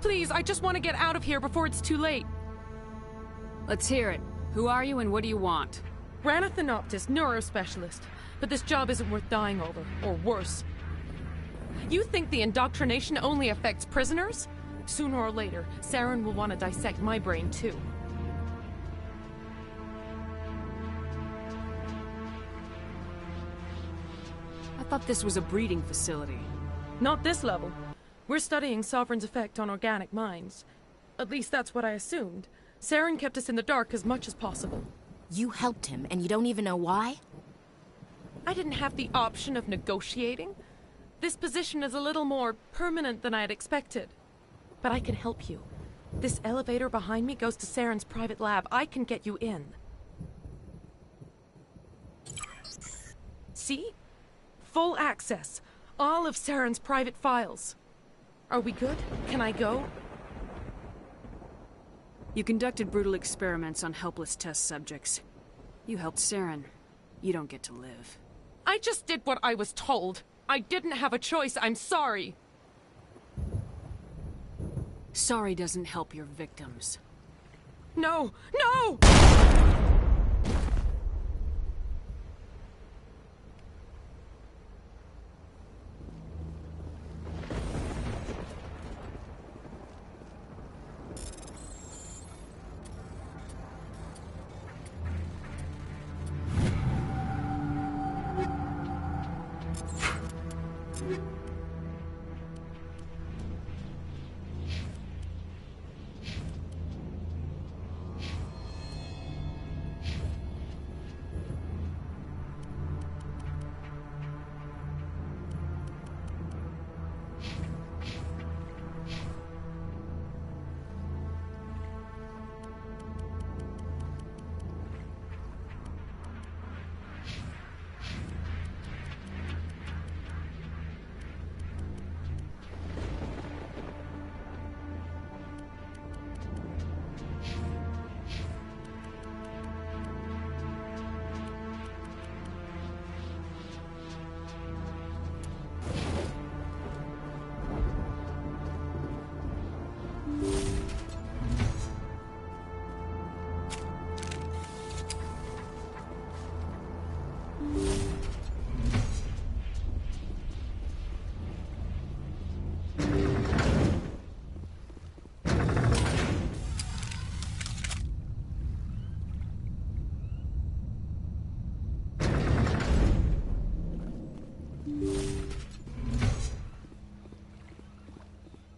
Please, I just want to get out of here before it's too late. Let's hear it. Who are you and what do you want? Ranathanoptis, neurospecialist. But this job isn't worth dying over, or worse. You think the indoctrination only affects prisoners? Sooner or later, Saren will want to dissect my brain too. I thought this was a breeding facility. Not this level. We're studying Sovereign's effect on organic minds. At least that's what I assumed. Saren kept us in the dark as much as possible. You helped him, and you don't even know why? I didn't have the option of negotiating. This position is a little more permanent than I had expected. But I can help you. This elevator behind me goes to Saren's private lab. I can get you in. See? Full access. All of Saren's private files. Are we good? Can I go? You conducted brutal experiments on helpless test subjects. You helped Saren. You don't get to live. I just did what I was told. I didn't have a choice. I'm sorry. Sorry doesn't help your victims. No! No!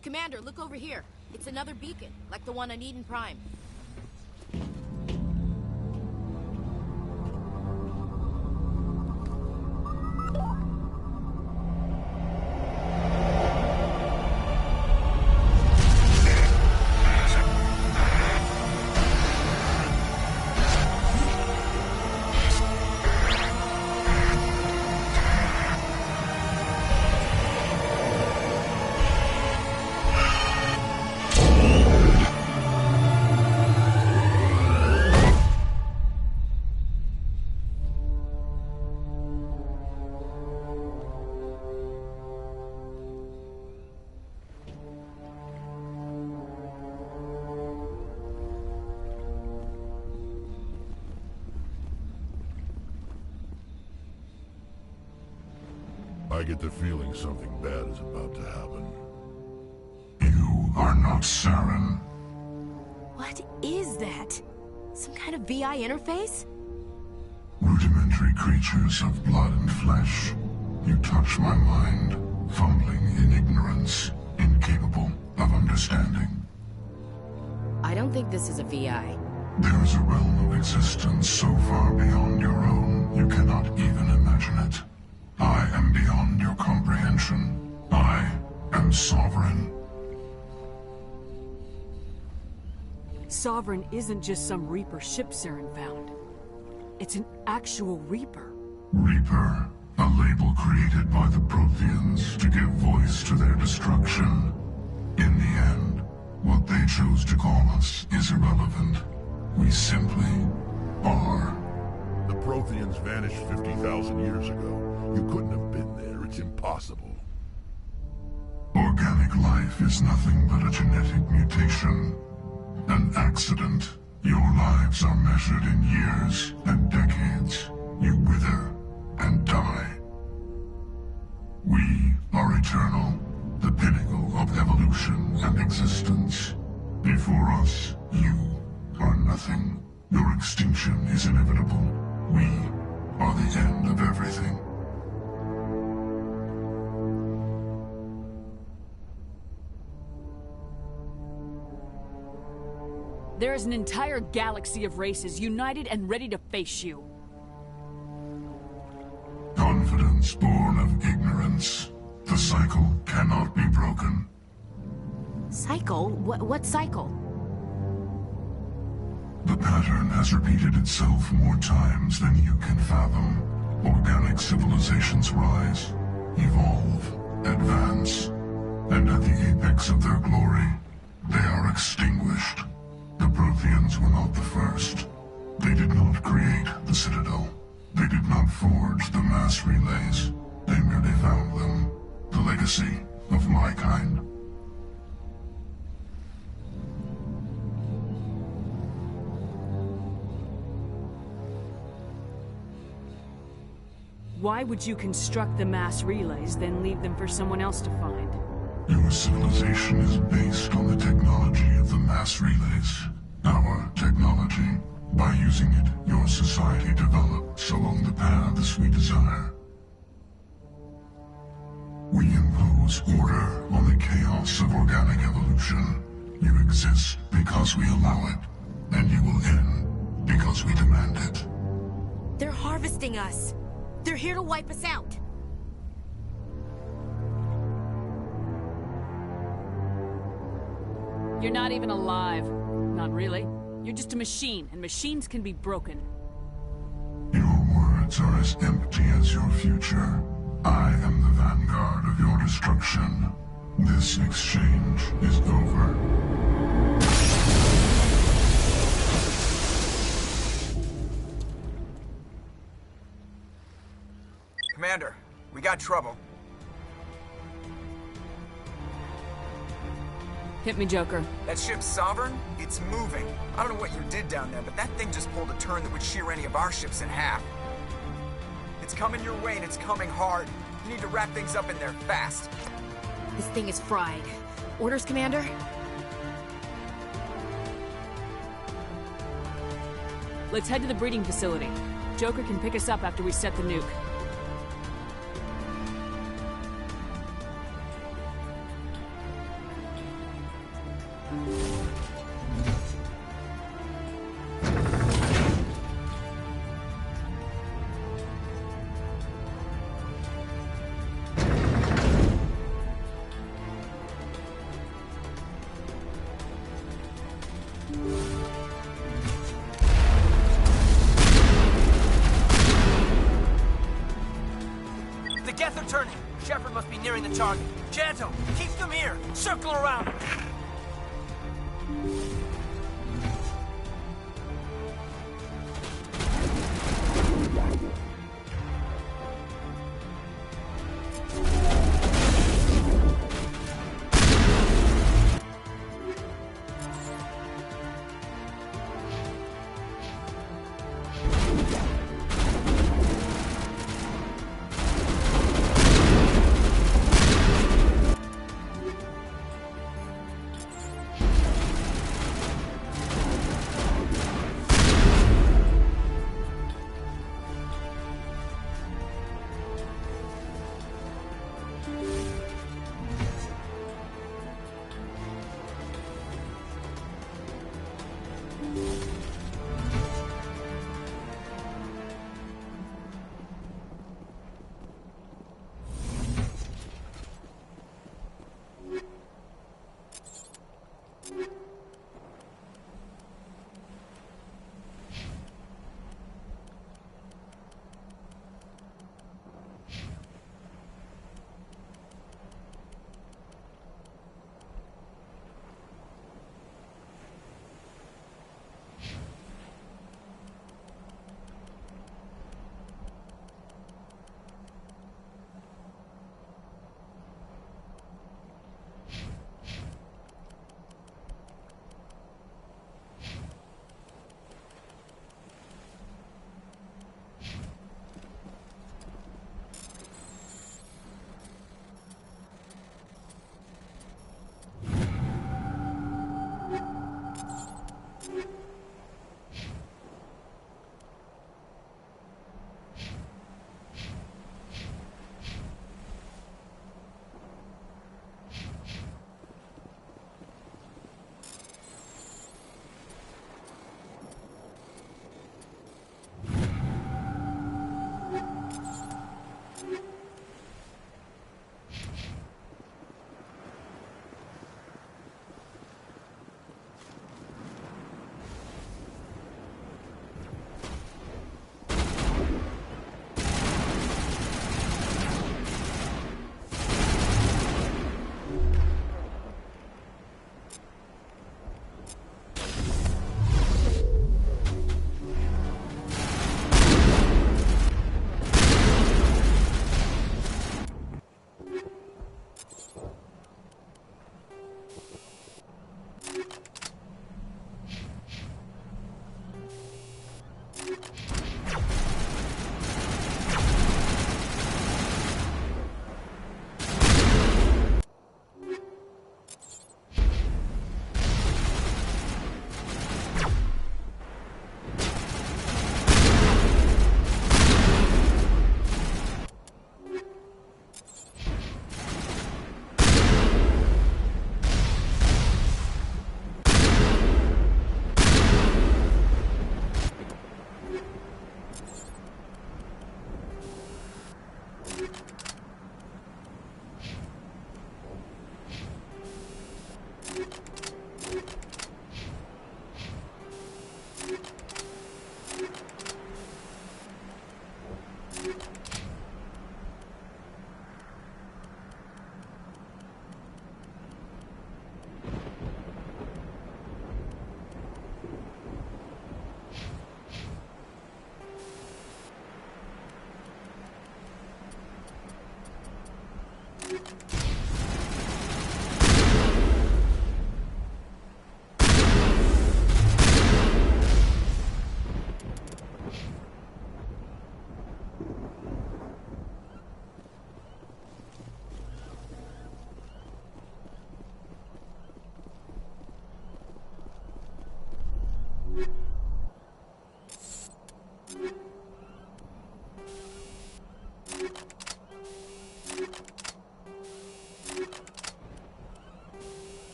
Commander, look over here. It's another beacon, like the one on Eden Prime. I get the feeling something bad is about to happen. You are not Saren. What is that? Some kind of VI interface? Rudimentary creatures of blood and flesh. You touch my mind, fumbling in ignorance, incapable of understanding. I don't think this is a VI. There is a realm of existence so far beyond your own, you cannot even imagine it. I am beyond your comprehension. I am Sovereign. Sovereign isn't just some Reaper ship Saren found. It's an actual Reaper. Reaper, a label created by the Protheans to give voice to their destruction. In the end, what they chose to call us is irrelevant. We simply are. The Protheans vanished 50,000 years ago. You couldn't have been there. It's impossible. Organic Organic life is nothing but a genetic mutation. An accident. Your lives are measured in years and decades. You wither and die. We are eternal, the pinnacle of evolution and existence. Before us, you are nothing. Your extinction is inevitable. We are the end of everything. There is an entire galaxy of races united and ready to face you. Confidence born of ignorance. The cycle cannot be broken. Cycle? What cycle? The pattern has repeated itself more times than you can fathom. Organic civilizations rise, evolve, advance, and at the apex of their glory, they are extinguished. The Protheans were not the first. They did not create the Citadel. They did not forge the mass relays. They merely found them. The legacy of my kind. Why would you construct the mass relays, then leave them for someone else to find? Your civilization is based on the technology of the mass relays. Our technology. By using it, your society develops along the paths we desire. We impose order on the chaos of organic evolution. You exist because we allow it, and you will end because we demand it. They're harvesting us. They're here to wipe us out. You're not even alive. Not really. You're just a machine, and machines can be broken. Your words are as empty as your future. I am the vanguard of your destruction. This exchange is over. Commander, we got trouble. Hit me, Joker. That ship's Sovereign? It's moving. I don't know what you did down there, but that thing just pulled a turn that would shear any of our ships in half. It's coming your way, and it's coming hard. You need to wrap things up in there fast. This thing is fried. Orders, Commander? Let's head to the breeding facility. Joker can pick us up after we set the nuke. The Geth are turning. Shepard must be nearing the target. Janto, keep them here. Circle around.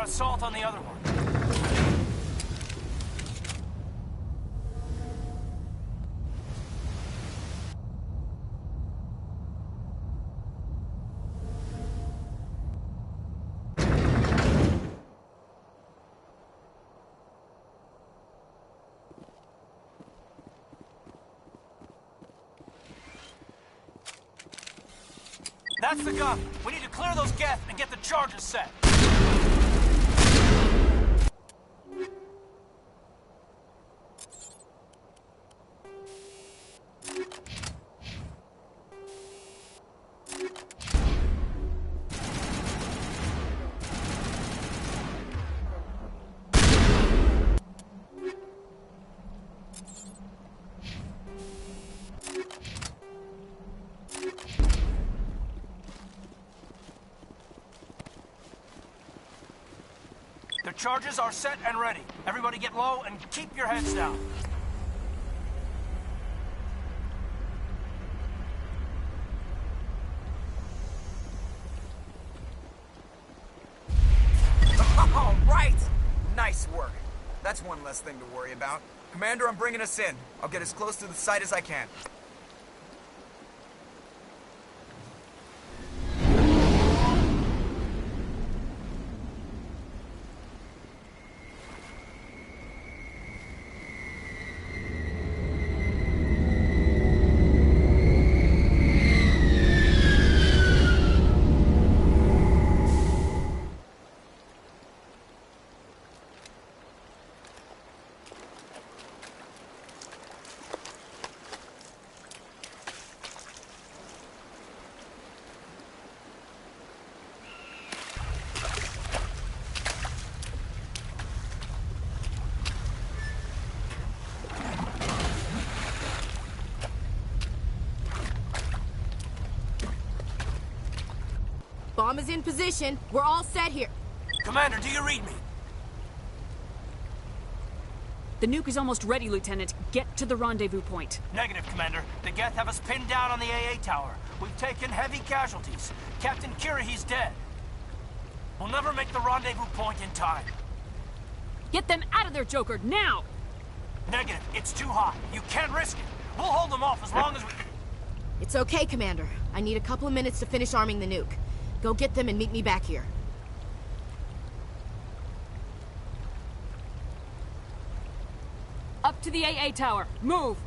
our assault on the other one. That's the gun. We need to clear those geth and get the charges set. The charges are set and ready. Everybody get low and keep your heads down. All right! Nice work. That's one less thing to worry about. Commander, I'm bringing us in. I'll get as close to the site as I can. Bomb is in position. We're all set here. Commander, do you read me? The nuke is almost ready, Lieutenant. Get to the rendezvous point. Negative, Commander. The geth have us pinned down on the AA tower. We've taken heavy casualties. Captain Kirahi's dead. We'll never make the rendezvous point in time. Get them out of there, Joker, now! Negative. It's too hot. You can't risk it. We'll hold them off as long as we... It's okay, Commander. I need a couple of minutes to finish arming the nuke. Go get them and meet me back here. Up to the AA tower. Move!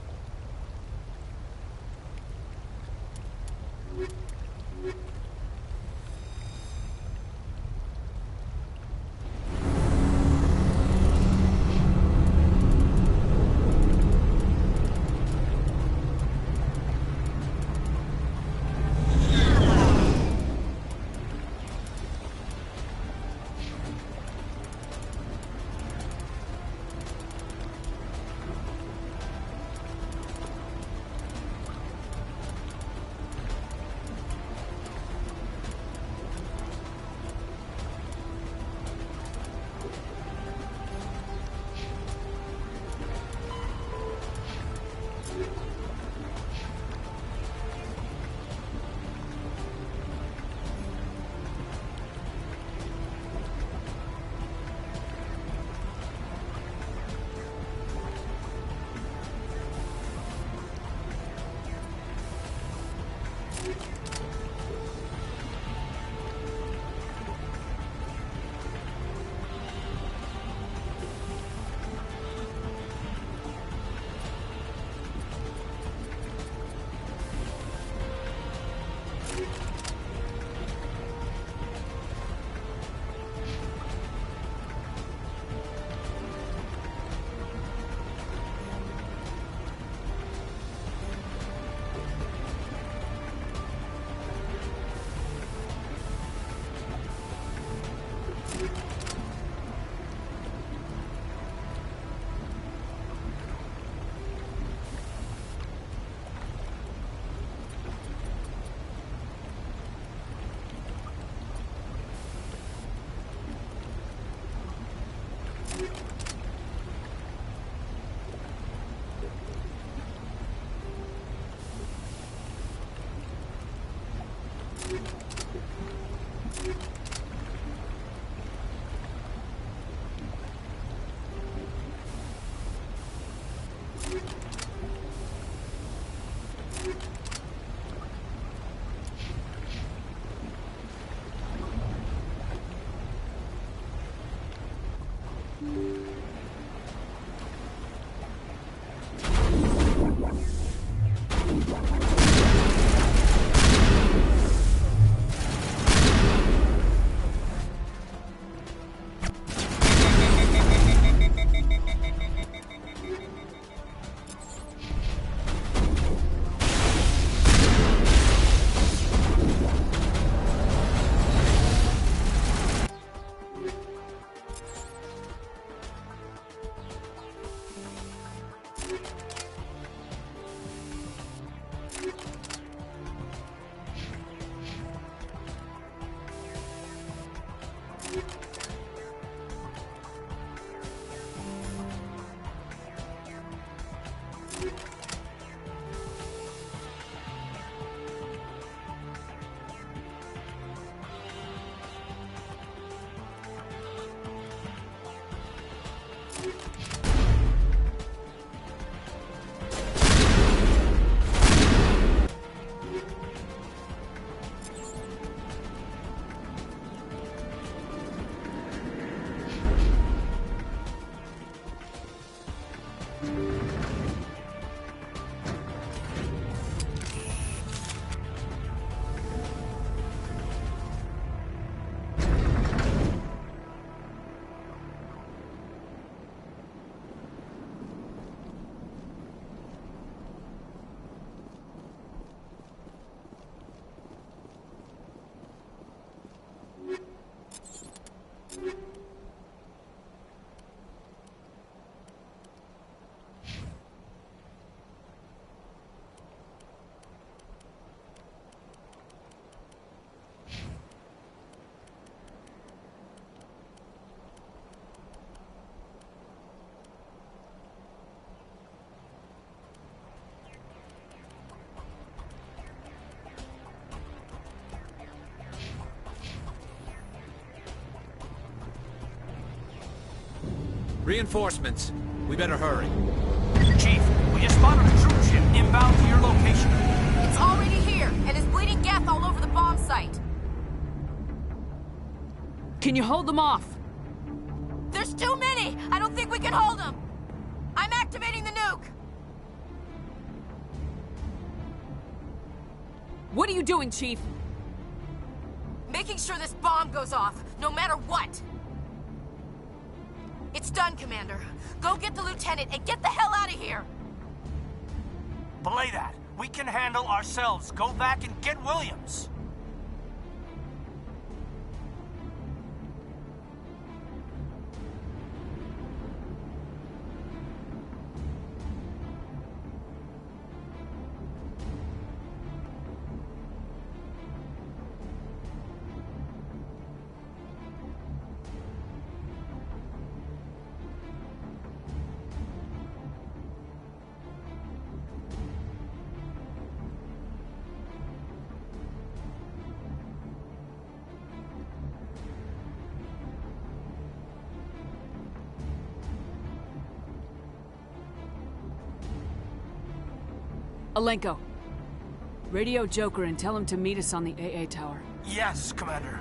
Reinforcements. We better hurry. Chief, we just spotted a troop ship inbound to your location. It's already here, and is bleeding Geth all over the bomb site. Can you hold them off? There's too many! I don't think we can hold them! I'm activating the nuke! What are you doing, Chief? Making sure this bomb goes off, no matter what! It's done, Commander. Go get the lieutenant and get the hell out of here! Belay that. We can handle ourselves. Go back and get Williams. Alenko. Radio Joker and tell him to meet us on the AA tower. Yes, Commander.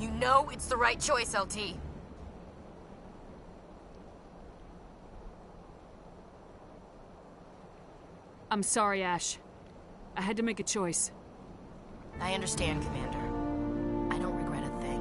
You know it's the right choice, LT. I'm sorry, Ash. I had to make a choice. I understand, Commander. I don't regret a thing.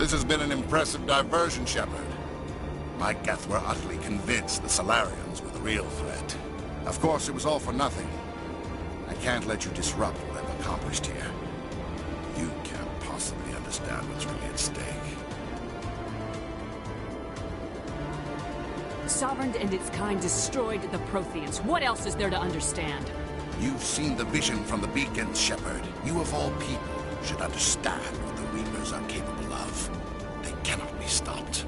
This has been an impressive diversion, Shepard. My Geth were utterly convinced the Solarians were the real threat. Of course, it was all for nothing. I can't let you disrupt what I've accomplished here. You can't possibly understand what's really at stake. Sovereign and its kind destroyed the Protheans. What else is there to understand? You've seen the vision from the beacons, Shepard. You of all people should understand what the Reapers are capable of. They cannot be stopped.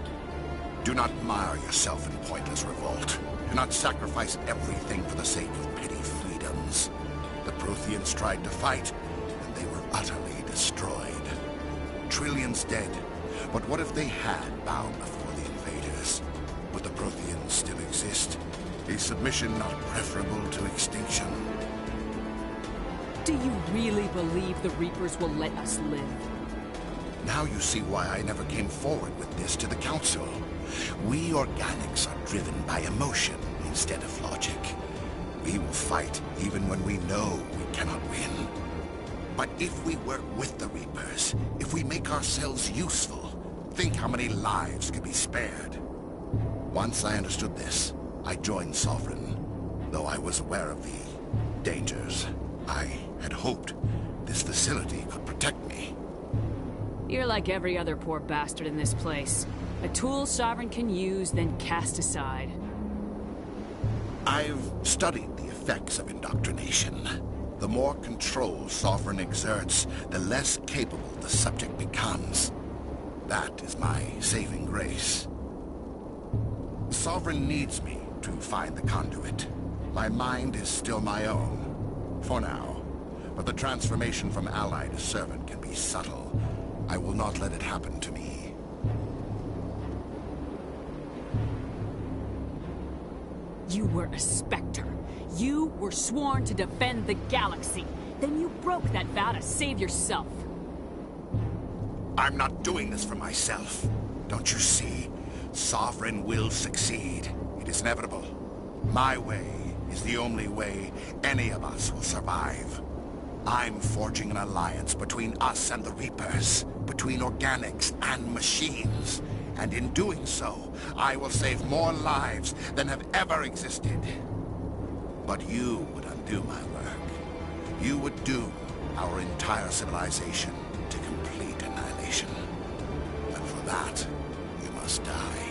Do not mire yourself in pointless revolt. Do not sacrifice everything for the sake of petty freedoms. The Protheans tried to fight, and they were utterly destroyed. Trillions dead. But what if they had bowed before the invaders? Would the Protheans still exist? Is submission not preferable to extinction? Do you really believe the Reapers will let us live? Now you see why I never came forward with this to the Council. We organics are driven by emotion instead of logic. We will fight even when we know we cannot win. But if we work with the Reapers, if we make ourselves useful, think how many lives could be spared. Once I understood this, I joined Sovereign, though I was aware of the dangers. I had hoped this facility could protect me. You're like every other poor bastard in this place. A tool Sovereign can use, then cast aside. I've studied the effects of indoctrination. The more control Sovereign exerts, the less capable the subject becomes. That is my saving grace. Sovereign needs me to find the conduit. My mind is still my own, for now. But the transformation from ally to servant can be subtle. I will not let it happen to me. You were a Spectre. You were sworn to defend the galaxy. Then you broke that vow to save yourself. I'm not doing this for myself. Don't you see? Sovereign will succeed. It is inevitable. My way is the only way any of us will survive. I'm forging an alliance between us and the Reapers, between organics and machines. And in doing so, I will save more lives than have ever existed. But you would undo my work. You would doom our entire civilization to complete annihilation. And for that, you must die.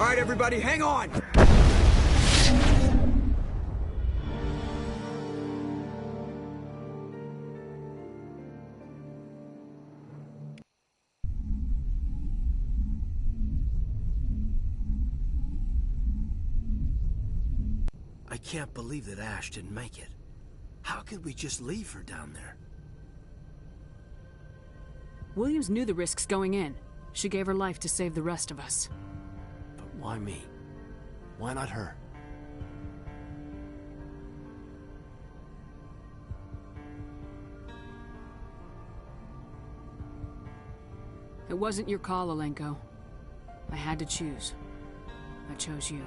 All right, everybody, hang on! I can't believe that Ash didn't make it. How could we just leave her down there? Williams knew the risks going in. She gave her life to save the rest of us. But why me? Why not her? It wasn't your call, Alenko. I had to choose. I chose you.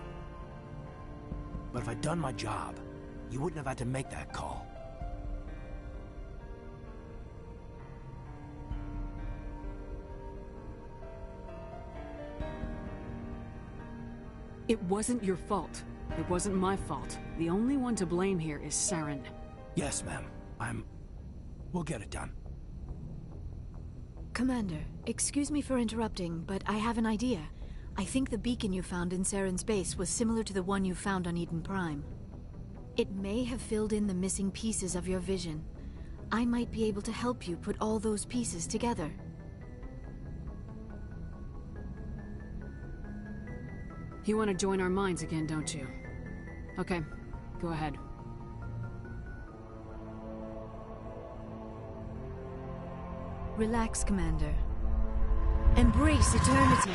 But if I'd done my job, you wouldn't have had to make that call. It wasn't your fault. It wasn't my fault. The only one to blame here is Saren. Yes, ma'am. We'll get it done. Commander, excuse me for interrupting, but I have an idea. I think the beacon you found in Saren's base was similar to the one you found on Eden Prime. It may have filled in the missing pieces of your vision. I might be able to help you put all those pieces together. You want to join our minds again, don't you? Okay, go ahead. Relax, Commander. Embrace eternity.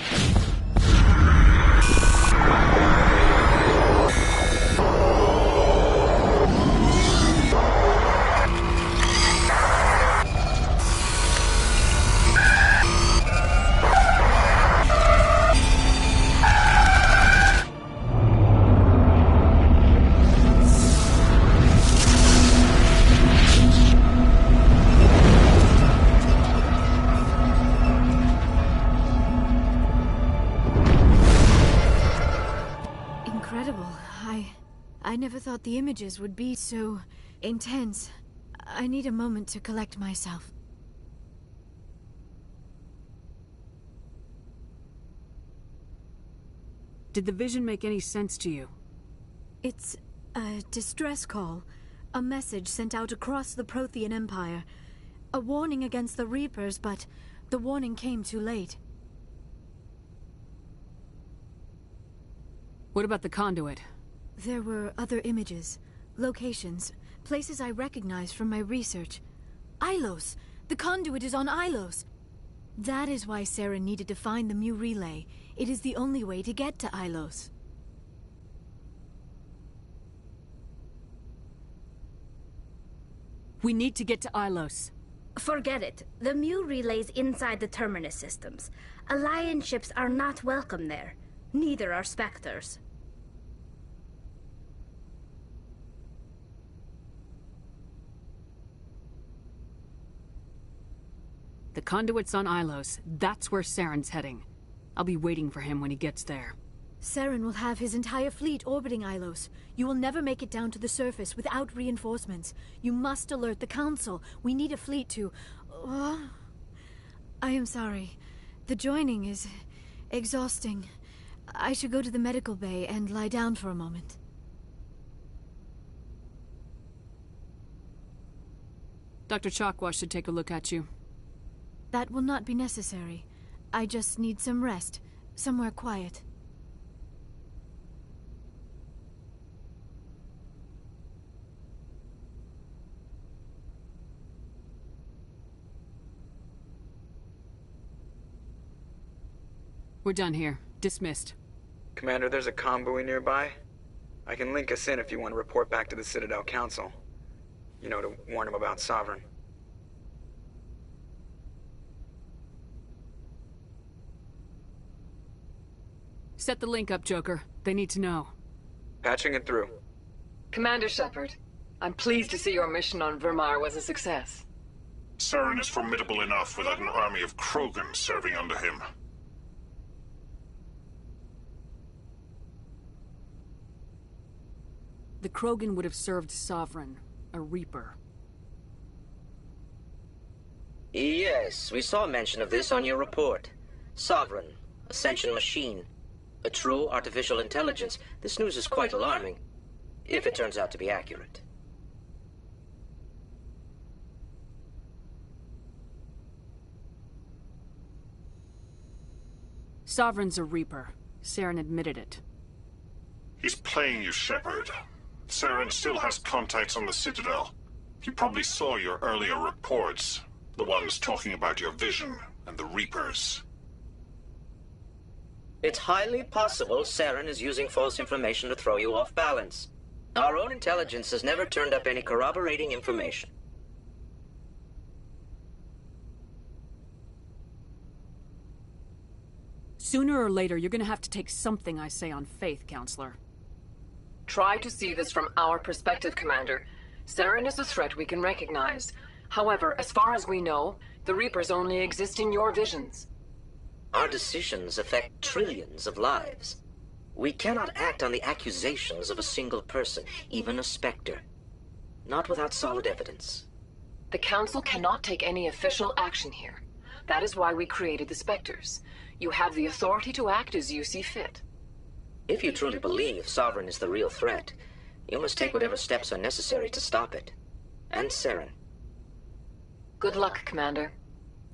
I never thought the images would be so intense. I need a moment to collect myself. Did the vision make any sense to you? It's a distress call. A message sent out across the Prothean Empire. A warning against the Reapers, but the warning came too late. What about the conduit? There were other images, locations, places I recognized from my research. Ilos! The conduit is on Ilos! That is why Saren needed to find the Mu relay. It is the only way to get to Ilos. We need to get to Ilos. Forget it. The Mu relay's inside the Terminus systems. Alliance ships are not welcome there. Neither are Spectres. The conduit's on Ilos. That's where Saren's heading. I'll be waiting for him when he gets there. Saren will have his entire fleet orbiting Ilos. You will never make it down to the surface without reinforcements. You must alert the Council. We need a fleet to... I am sorry. The joining is exhausting. I should go to the medical bay and lie down for a moment. Dr. Chakwa should take a look at you. That will not be necessary. I just need some rest. Somewhere quiet. We're done here. Dismissed. Commander, there's a convoy nearby. I can link us in if you want to report back to the Citadel Council. You know, to warn them about Sovereign. Set the link up, Joker. They need to know. Patching it through. Commander Shepard, I'm pleased to see your mission on Vermar was a success. Saren is formidable enough without an army of Krogan serving under him. The Krogan would have served Sovereign, a Reaper. Yes, we saw mention of this on your report. Sovereign, Ascension machine. A true artificial intelligence. This news is quite alarming, if it turns out to be accurate. Sovereign's a Reaper. Saren admitted it. He's playing you, Shepard. Saren still has contacts on the Citadel. He probably saw your earlier reports. The ones talking about your vision and the Reapers. It's highly possible Saren is using false information to throw you off balance. Our own intelligence has never turned up any corroborating information. Sooner or later, you're gonna have to take something I say on faith, Counselor. Try to see this from our perspective, Commander. Saren is a threat we can recognize. However, as far as we know, the Reapers only exist in your visions. Our decisions affect trillions of lives. We cannot act on the accusations of a single person, even a Spectre. Not without solid evidence. The Council cannot take any official action here. That is why we created the Spectres. You have the authority to act as you see fit. If you truly believe Sovereign is the real threat, you must take whatever steps are necessary to stop it. And Saren. Good luck, Commander.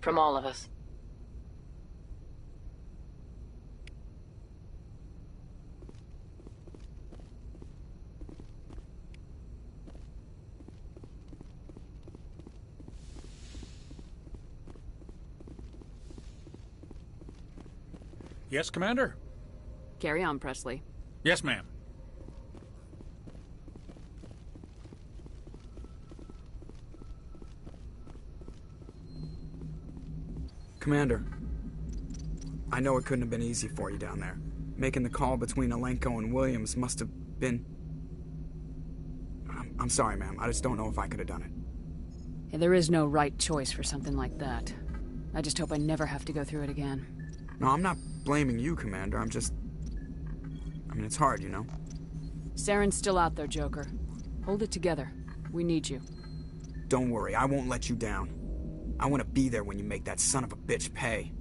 From all of us. Yes, Commander? Carry on, Presley. Yes, ma'am. Commander, I know it couldn't have been easy for you down there. Making the call between Alenko and Williams must have been... I'm sorry, ma'am. I just don't know if I could have done it. Yeah, there is no right choice for something like that. I just hope I never have to go through it again. No, I'm not blaming you, Commander. I'm just... I mean, it's hard, you know? Saren's still out there, Joker. Hold it together. We need you. Don't worry, I won't let you down. I want to be there when you make that son of a bitch pay.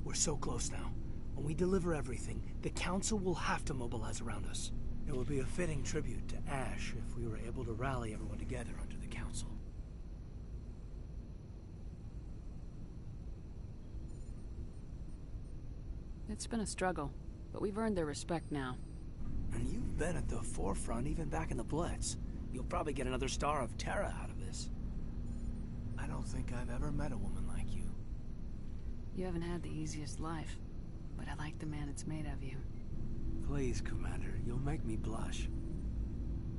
We're so close now. When we deliver everything, the Council will have to mobilize around us. It would be a fitting tribute to Ash if we were able to rally everyone together under the Council. It's been a struggle, but we've earned their respect now. And you've been at the forefront even back in the Blitz. You'll probably get another Star of Terra out of this. I don't think I've ever met a woman like you. You haven't had the easiest life, but I like the man it's made of you. Please, Commander, you'll make me blush.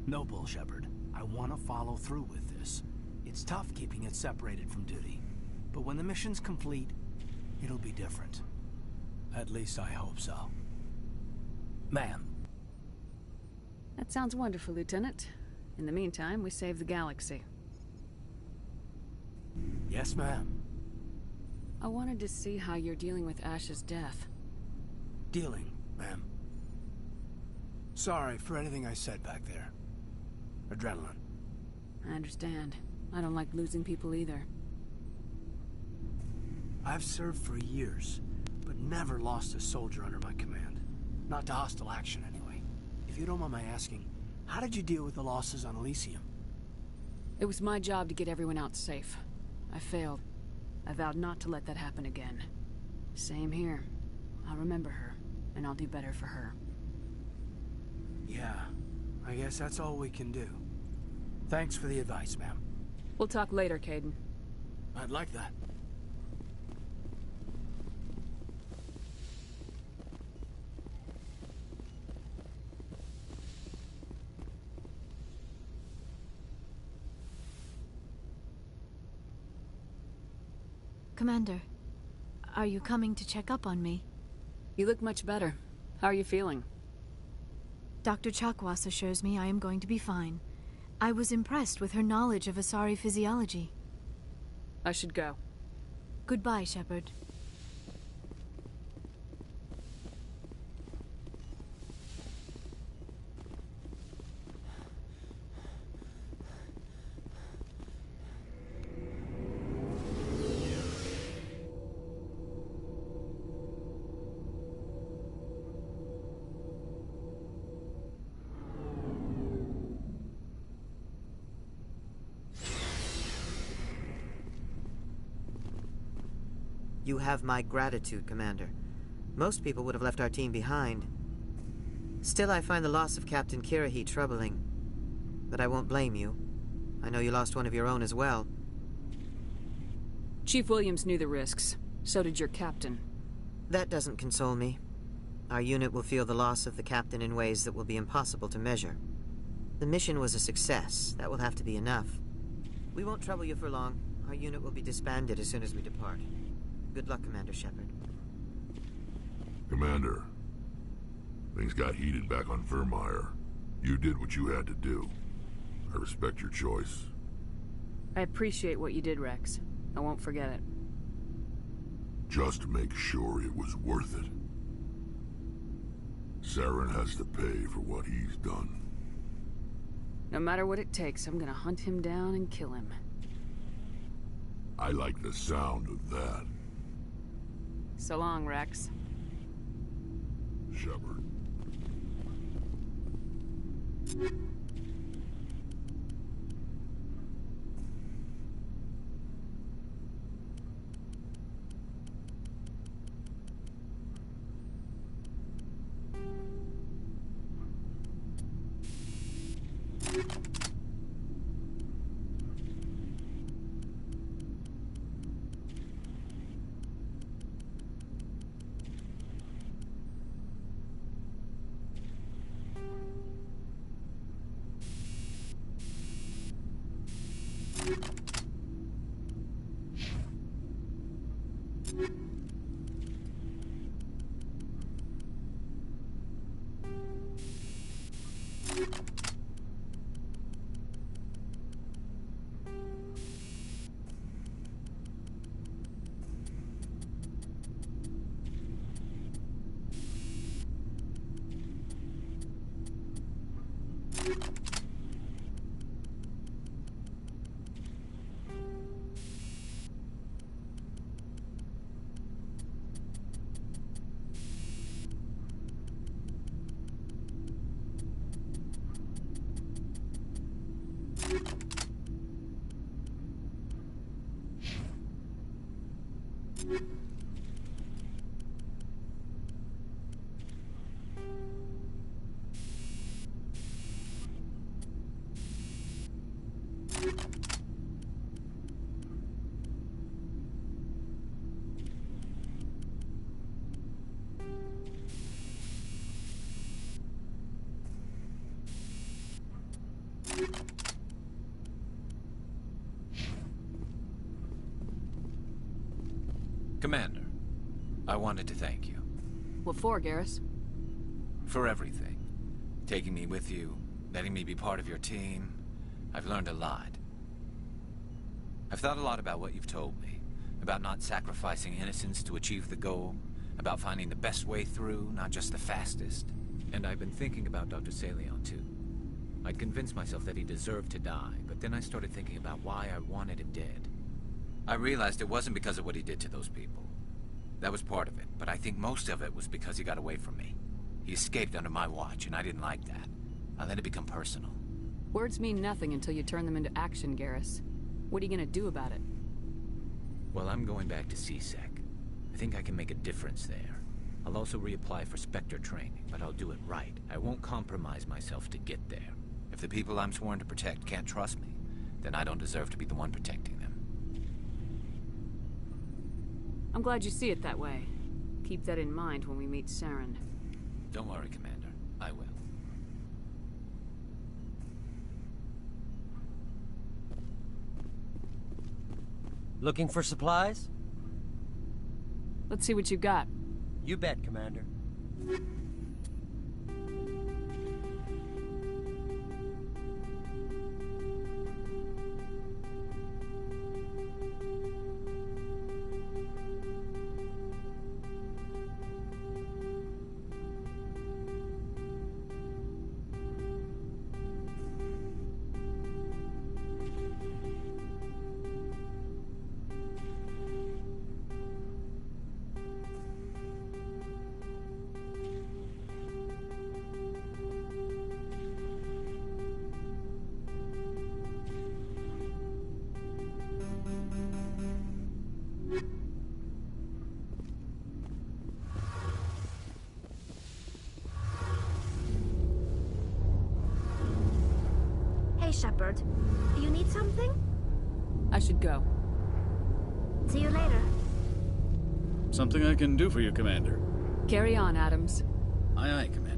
No bull, Shepard. I want to follow through with this. It's tough keeping it separated from duty. But when the mission's complete, it'll be different. At least I hope so. Ma'am. That sounds wonderful, Lieutenant. In the meantime, we save the galaxy. Yes, ma'am. I wanted to see how you're dealing with Ash's death. Dealing, ma'am. Sorry for anything I said back there. Adrenaline. I understand. I don't like losing people either. I've served for years, but never lost a soldier under my command. Not to hostile action, anyway. If you don't mind my asking, how did you deal with the losses on Elysium? It was my job to get everyone out safe. I failed. I vowed not to let that happen again. Same here. I'll remember her, and I'll do better for her. Yeah, I guess that's all we can do. Thanks for the advice, ma'am. We'll talk later, Caden. I'd like that. Commander, are you coming to check up on me? You look much better. How are you feeling? Dr. Chakwas assures me I am going to be fine. I was impressed with her knowledge of Asari physiology. I should go. Goodbye, Shepard. You have my gratitude, Commander. Most people would have left our team behind. Still, I find the loss of Captain Kirrahe troubling. But I won't blame you. I know you lost one of your own as well. Chief Williams knew the risks. So did your captain. That doesn't console me. Our unit will feel the loss of the captain in ways that will be impossible to measure. The mission was a success. That will have to be enough. We won't trouble you for long. Our unit will be disbanded as soon as we depart. Good luck, Commander Shepard. Commander, things got heated back on Vermeer. You did what you had to do. I respect your choice. I appreciate what you did, Rex. I won't forget it. Just make sure it was worth it. Saren has to pay for what he's done. No matter what it takes, I'm gonna hunt him down and kill him. I like the sound of that. So long, Rex. Shepard. Commander, I wanted to thank you. What for, Garrus? For everything. Taking me with you, letting me be part of your team. I've learned a lot. I've thought a lot about what you've told me. About not sacrificing innocence to achieve the goal. About finding the best way through, not just the fastest. And I've been thinking about Dr. Saleon, too. I'd convinced myself that he deserved to die, but then I started thinking about why I wanted him dead. I realized it wasn't because of what he did to those people. That was part of it, but I think most of it was because he got away from me. He escaped under my watch, and I didn't like that. I let it become personal. Words mean nothing until you turn them into action, Garrus. What are you gonna do about it? Well, I'm going back to CSEC. I think I can make a difference there. I'll also reapply for Spectre training, but I'll do it right. I won't compromise myself to get there. If the people I'm sworn to protect can't trust me, then I don't deserve to be the one protecting them. I'm glad you see it that way. Keep that in mind when we meet Saren. Don't worry, Commander. I will. Looking for supplies? Let's see what you got. You bet, Commander. Shepard. You need something? I should go. See you later. Something I can do for you, Commander. Carry on, Adams. Aye, aye, Commander.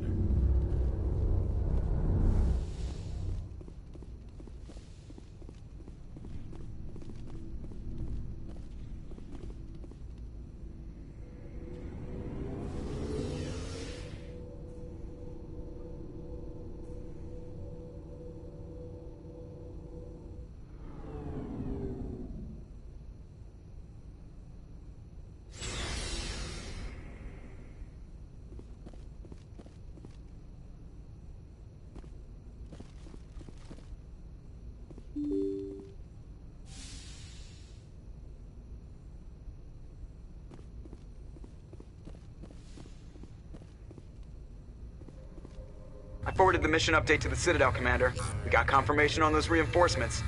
I forwarded the mission update to the Citadel, Commander. We got confirmation on those reinforcements.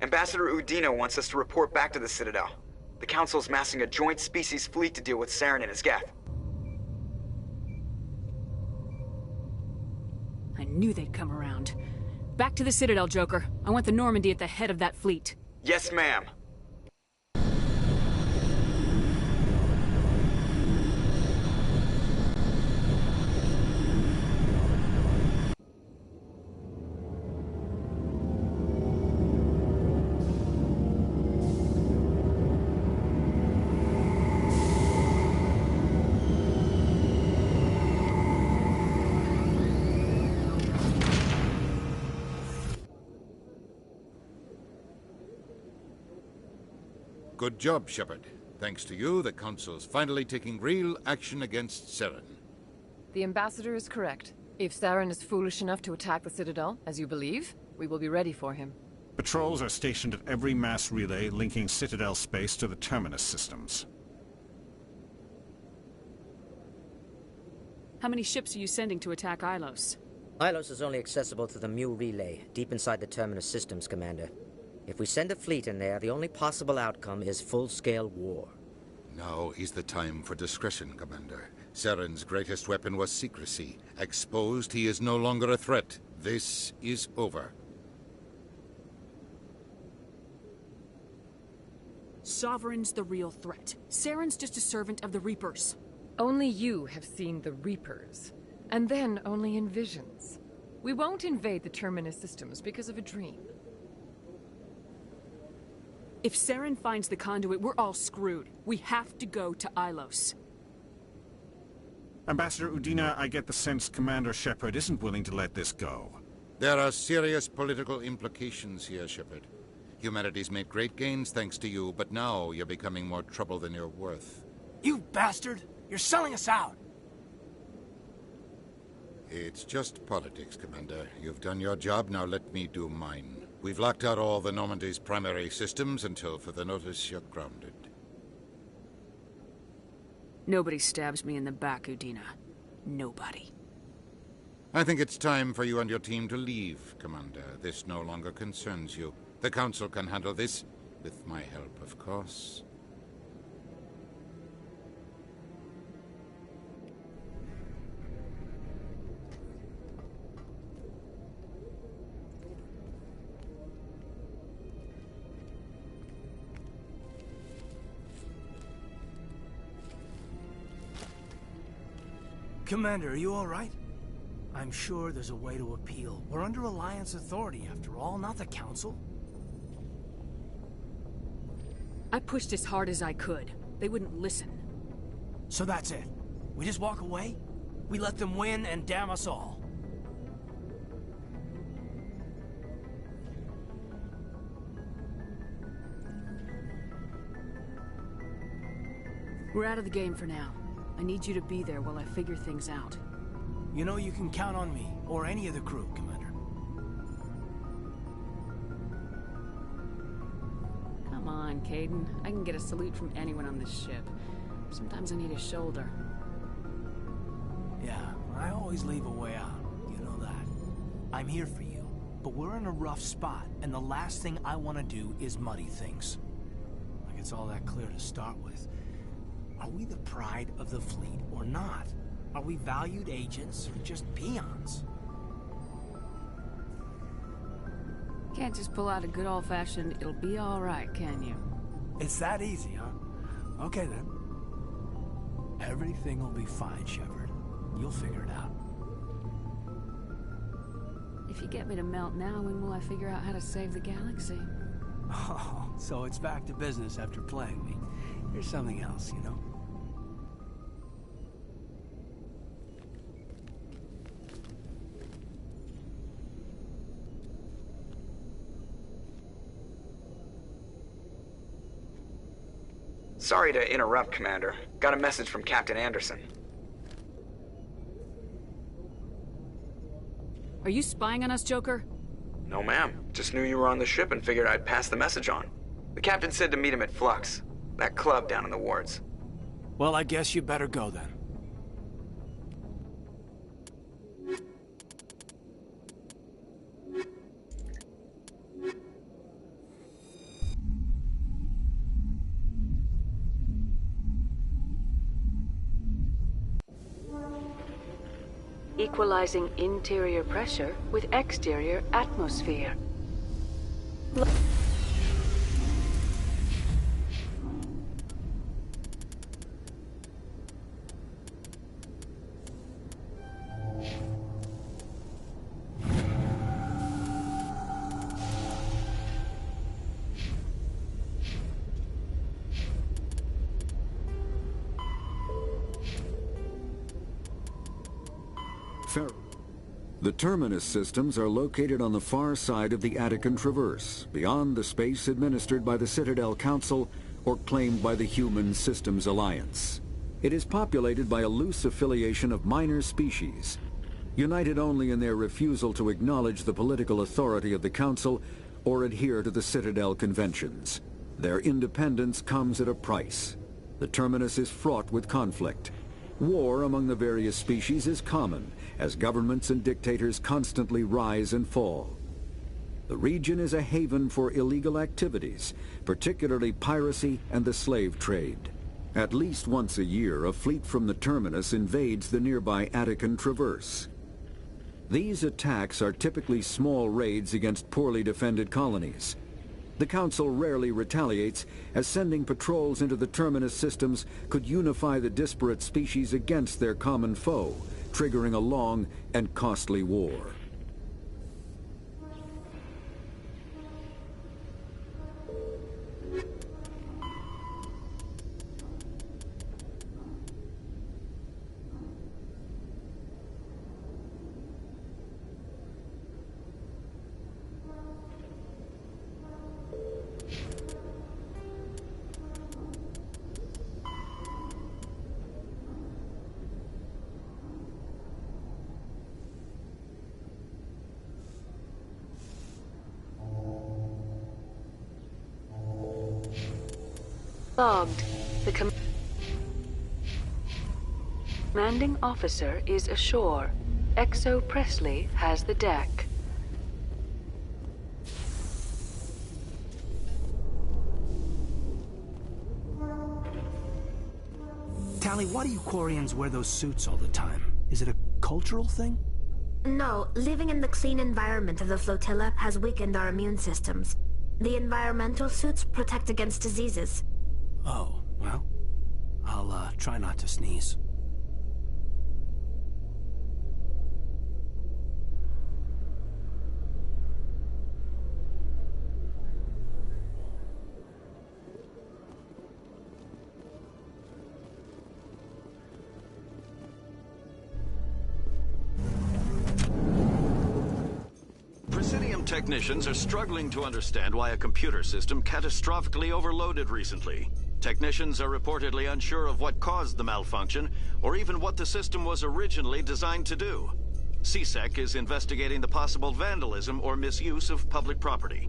Ambassador Udina wants us to report back to the Citadel. The Council's massing a joint species fleet to deal with Saren and his Geth. I knew they'd come around. Back to the Citadel, Joker. I want the Normandy at the head of that fleet. Yes, ma'am. Good job, Shepard. Thanks to you, the Council's finally taking real action against Saren. The Ambassador is correct. If Saren is foolish enough to attack the Citadel, as you believe, we will be ready for him. Patrols are stationed at every mass relay linking Citadel space to the Terminus systems. How many ships are you sending to attack Ilos? Ilos is only accessible through the Mu relay, deep inside the Terminus systems, Commander. If we send a fleet in there, the only possible outcome is full-scale war. Now is the time for discretion, Commander. Saren's greatest weapon was secrecy. Exposed, he is no longer a threat. This is over. Sovereign's the real threat. Saren's just a servant of the Reapers. Only you have seen the Reapers, and then only in visions. We won't invade the Terminus systems because of a dream. If Saren finds the conduit, we're all screwed. We have to go to Ilos. Ambassador Udina, I get the sense Commander Shepard isn't willing to let this go. There are serious political implications here, Shepard. Humanity's made great gains thanks to you, but now you're becoming more trouble than you're worth. You bastard! You're selling us out! It's just politics, Commander. You've done your job, now let me do mine. We've locked out all the Normandy's primary systems until further notice you're grounded. Nobody stabs me in the back, Udina. Nobody. I think it's time for you and your team to leave, Commander. This no longer concerns you. The Council can handle this, with my help, of course. Commander, are you all right? I'm sure there's a way to appeal. We're under Alliance authority, after all, not the Council. I pushed as hard as I could. They wouldn't listen. So that's it? We just walk away? We let them win and damn us all? We're out of the game for now. I need you to be there while I figure things out. You know you can count on me, or any of the crew, Commander. Come on, Caden. I can get a salute from anyone on this ship. Sometimes I need a shoulder. Yeah, I always leave a way out. You know that. I'm here for you, but we're in a rough spot, and the last thing I want to do is muddy things. Like it's all that clear to start with. Are we the pride of the fleet or not? Are we valued agents or just peons? Can't just pull out a good old-fashioned, it'll be alright, can you? It's that easy, huh? Okay, then. Everything will be fine, Shepard. You'll figure it out. If you get me to melt now, when will I figure out how to save the galaxy? Oh, so it's back to business after playing me. Here's something else, you know? Sorry to interrupt, Commander. Got a message from Captain Anderson. Are you spying on us, Joker? No, ma'am. Just knew you were on the ship and figured I'd pass the message on. The captain said to meet him at Flux, that club down in the wards. Well, I guess you better go then. Equalizing interior pressure with exterior atmosphere. The Terminus systems are located on the far side of the Attican Traverse, beyond the space administered by the Citadel Council or claimed by the Human Systems Alliance. It is populated by a loose affiliation of minor species, united only in their refusal to acknowledge the political authority of the Council or adhere to the Citadel Conventions. Their independence comes at a price. The Terminus is fraught with conflict. War among the various species is common, as governments and dictators constantly rise and fall. The region is a haven for illegal activities, particularly piracy and the slave trade. At least once a year, a fleet from the Terminus invades the nearby Attican Traverse. These attacks are typically small raids against poorly defended colonies. The Council rarely retaliates, as sending patrols into the Terminus systems could unify the disparate species against their common foe, triggering a long and costly war. Logged. The commanding officer is ashore. Exo Presley has the deck. Tali, why do you Quarians wear those suits all the time? Is it a cultural thing? No, living in the clean environment of the flotilla has weakened our immune systems. The environmental suits protect against diseases. Oh, well, I'll try not to sneeze. Presidium technicians are struggling to understand why a computer system catastrophically overloaded recently. Technicians are reportedly unsure of what caused the malfunction, or even what the system was originally designed to do. CSEC is investigating the possible vandalism or misuse of public property.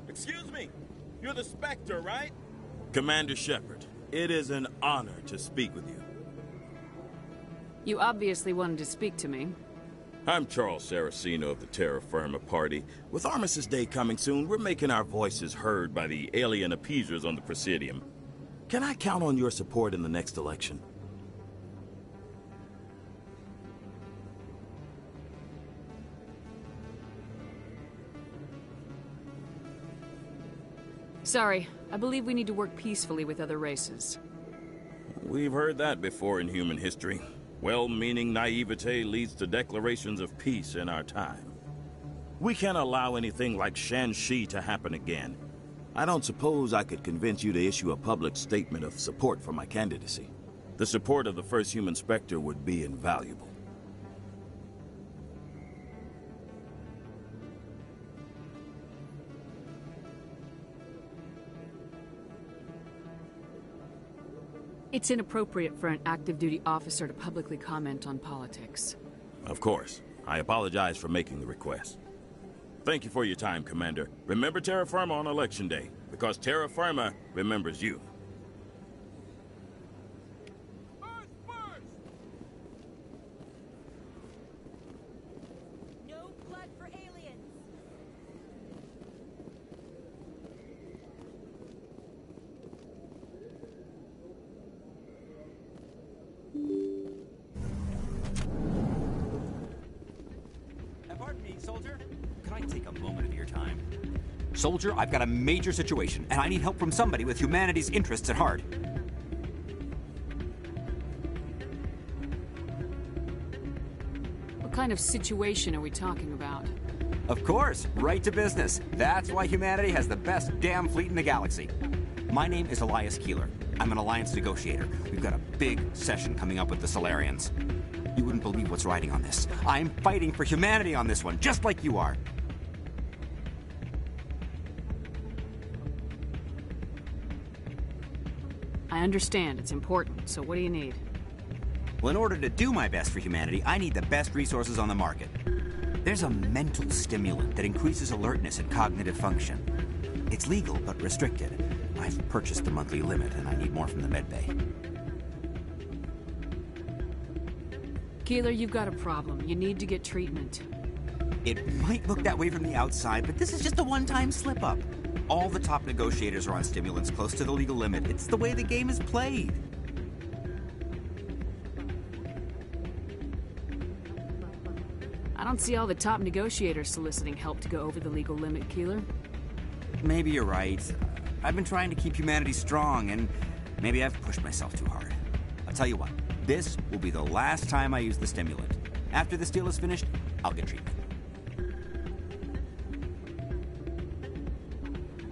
Excuse me, you're the Spectre, right? Commander Shepard. It is an honor to speak with you. You obviously wanted to speak to me. I'm Charles Saraceno of the Terra Firma Party. With Armistice Day coming soon, we're making our voices heard by the alien appeasers on the Presidium. Can I count on your support in the next election? Sorry, I believe we need to work peacefully with other races. We've heard that before in human history. Well-meaning naivete leads to declarations of peace in our time. We can't allow anything like Shanxi to happen again. I don't suppose I could convince you to issue a public statement of support for my candidacy. The support of the first human Spectre would be invaluable. It's inappropriate for an active duty officer to publicly comment on politics. Of course. I apologize for making the request. Thank you for your time, Commander. Remember Terra Firma on Election Day, because Terra Firma remembers you. No blood for aliens. Pardon me, soldier. Can I take a moment of your time? Soldier, I've got a major situation, and I need help from somebody with humanity's interests at heart. What kind of situation are we talking about? Of course, right to business. That's why humanity has the best damn fleet in the galaxy. My name is Elias Keeler. I'm an alliance negotiator. We've got a big session coming up with the Solarians. You wouldn't believe what's riding on this. I'm fighting for humanity on this one, just like you are. I understand, it's important, so what do you need? Well, in order to do my best for humanity, I need the best resources on the market. There's a mental stimulant that increases alertness and cognitive function. It's legal, but restricted. I've purchased the monthly limit, and I need more from the medbay. Keeler, you've got a problem. You need to get treatment. It might look that way from the outside, but this is just a one-time slip-up. All the top negotiators are on stimulants close to the legal limit. It's the way the game is played. I don't see all the top negotiators soliciting help to go over the legal limit, Keeler. Maybe you're right. I've been trying to keep humanity strong, and maybe I've pushed myself too hard. I'll tell you what. This will be the last time I use the stimulant. After this deal is finished, I'll get treatment.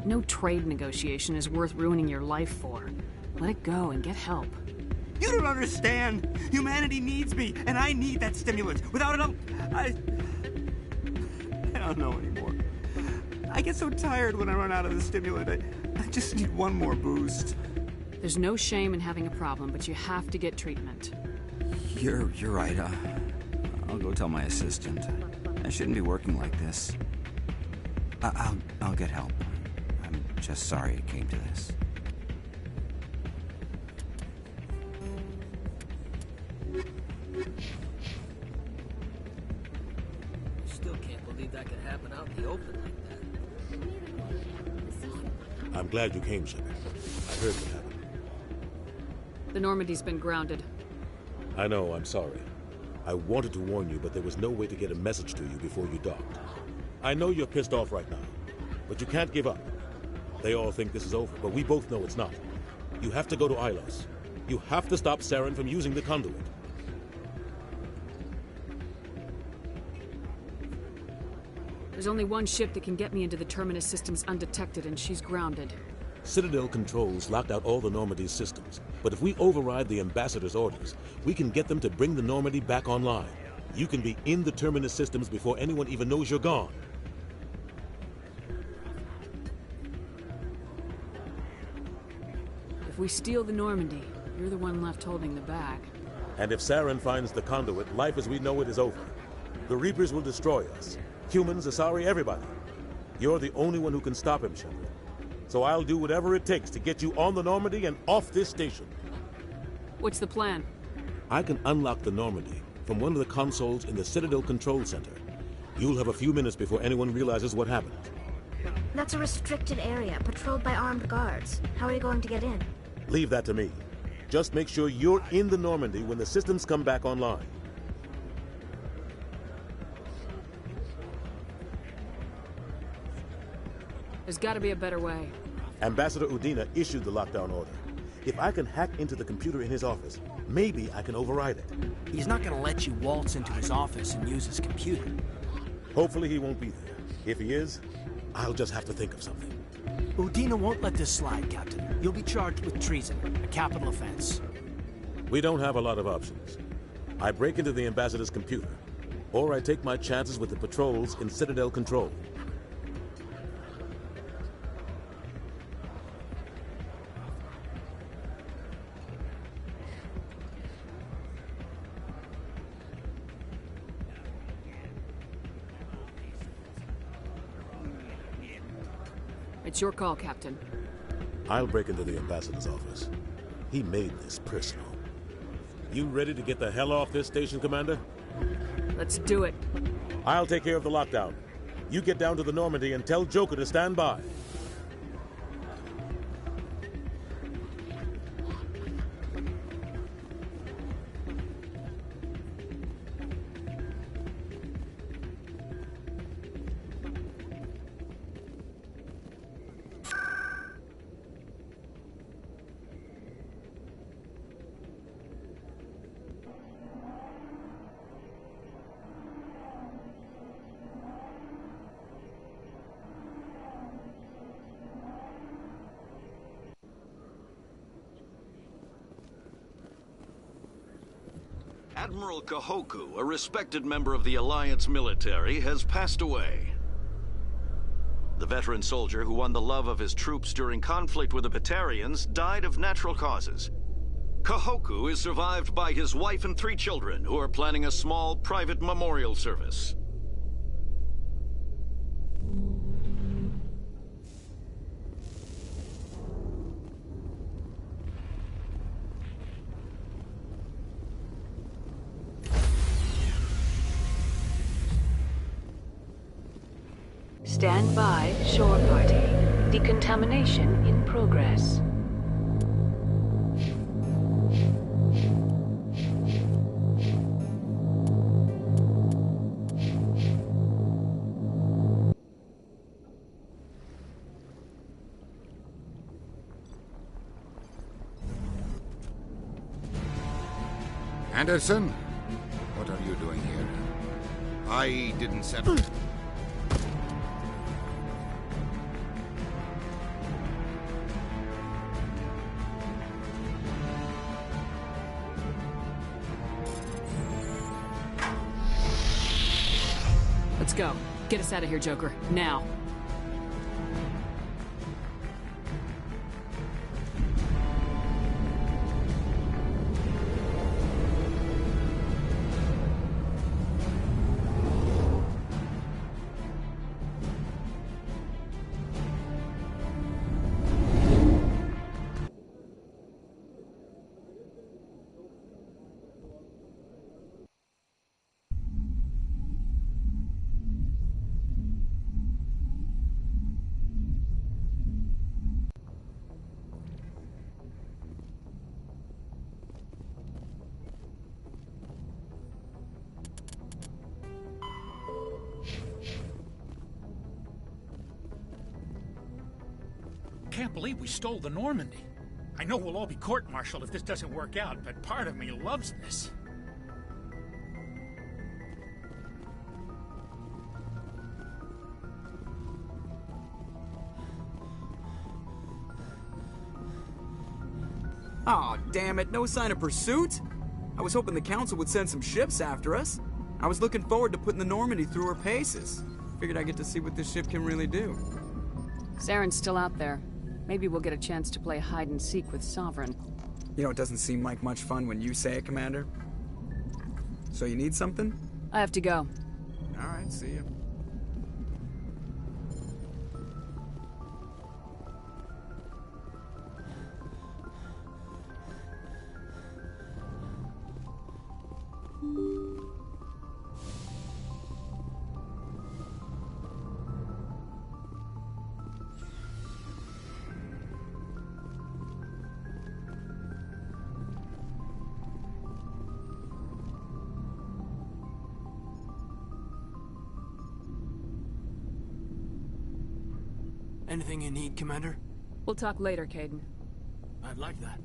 No trade negotiation is worth ruining your life for. Let it go and get help. You don't understand! Humanity needs me, and I need that stimulant. Without it, I don't know anymore. I get so tired when I run out of the stimulant. I just need one more boost. There's no shame in having a problem, but you have to get treatment. You're right. I'll go tell my assistant. I shouldn't be working like this. I'll get help. I'm just sorry it came to this. Still can't believe that could happen out in the open like that. I'm glad you came, Shepard. I heard what happened. The Normandy's been grounded. I know, I'm sorry. I wanted to warn you, but there was no way to get a message to you before you docked. I know you're pissed off right now, but you can't give up. They all think this is over, but we both know it's not. You have to go to Ilos. You have to stop Saren from using the conduit. There's only one ship that can get me into the Terminus systems undetected, and she's grounded. Citadel controls locked out all the Normandy's systems, but if we override the Ambassador's orders, we can get them to bring the Normandy back online. You can be in the Terminus systems before anyone even knows you're gone. If we steal the Normandy, you're the one left holding the bag. And if Saren finds the conduit, life as we know it is over. The Reapers will destroy us. Humans, Asari, everybody. You're the only one who can stop him, Shepard. So I'll do whatever it takes to get you on the Normandy and off this station. What's the plan? I can unlock the Normandy from one of the consoles in the Citadel Control Center. You'll have a few minutes before anyone realizes what happened. That's a restricted area, patrolled by armed guards. How are you going to get in? Leave that to me. Just make sure you're in the Normandy when the systems come back online. There's gotta be a better way. Ambassador Udina issued the lockdown order. If I can hack into the computer in his office, maybe I can override it. He's not gonna let you waltz into his office and use his computer. Hopefully he won't be there. If he is, I'll just have to think of something. Udina won't let this slide, Captain. You'll be charged with treason, a capital offense. We don't have a lot of options. I break into the ambassador's computer, or I take my chances with the patrols in Citadel Control. It's your call, Captain. I'll break into the ambassador's office. He made this personal. You ready to get the hell off this station, Commander? Let's do it. I'll take care of the lockdown. You get down to the Normandy and tell Joker to stand by. Admiral Kahoku, a respected member of the Alliance military, has passed away. The veteran soldier who won the love of his troops during conflict with the Batarians died of natural causes. Kahoku is survived by his wife and 3 children, who are planning a small private memorial service. Stand by, shore party. Decontamination in progress. Anderson, what are you doing here? I didn't settle. Let's go. Get us out of here, Joker. Now. I can't believe we stole the Normandy. I know we'll all be court-martialed if this doesn't work out, but part of me loves this. Aw, damn it, no sign of pursuit? I was hoping the Council would send some ships after us. I was looking forward to putting the Normandy through her paces. Figured I'd get to see what this ship can really do. Saren's still out there. Maybe we'll get a chance to play hide-and-seek with Sovereign. You know, it doesn't seem like much fun when you say it, Commander. So you need something? I have to go. Alright, see ya. Anything you need, Commander? We'll talk later, Caden. I'd like that.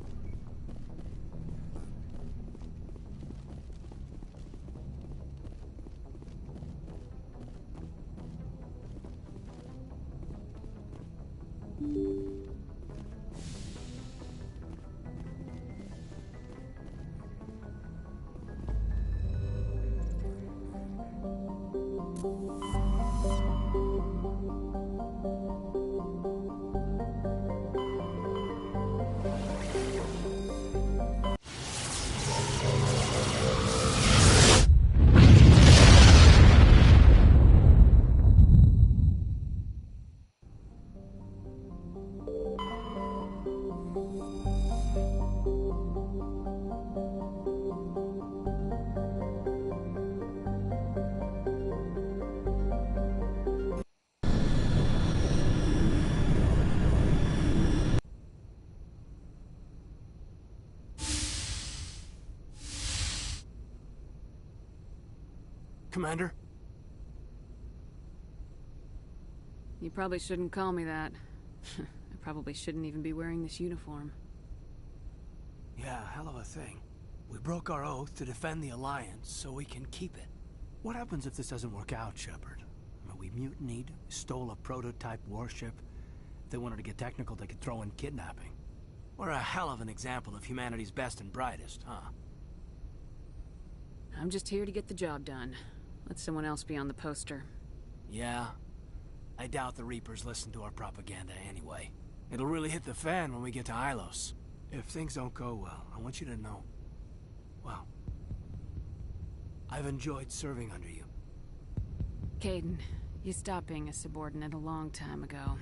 Commander? You probably shouldn't call me that. I probably shouldn't even be wearing this uniform. Yeah, hell of a thing. We broke our oath to defend the Alliance, so we can keep it. What happens if this doesn't work out, Shepard? I mean, we mutinied, stole a prototype warship. If they wanted to get technical, they could throw in kidnapping. We're a hell of an example of humanity's best and brightest, huh? I'm just here to get the job done. Let someone else be on the poster. Yeah. I doubt the Reapers listen to our propaganda anyway. It'll really hit the fan when we get to Ilos. If things don't go well, I want you to know, well, I've enjoyed serving under you. Caden, you stopped being a subordinate a long time ago.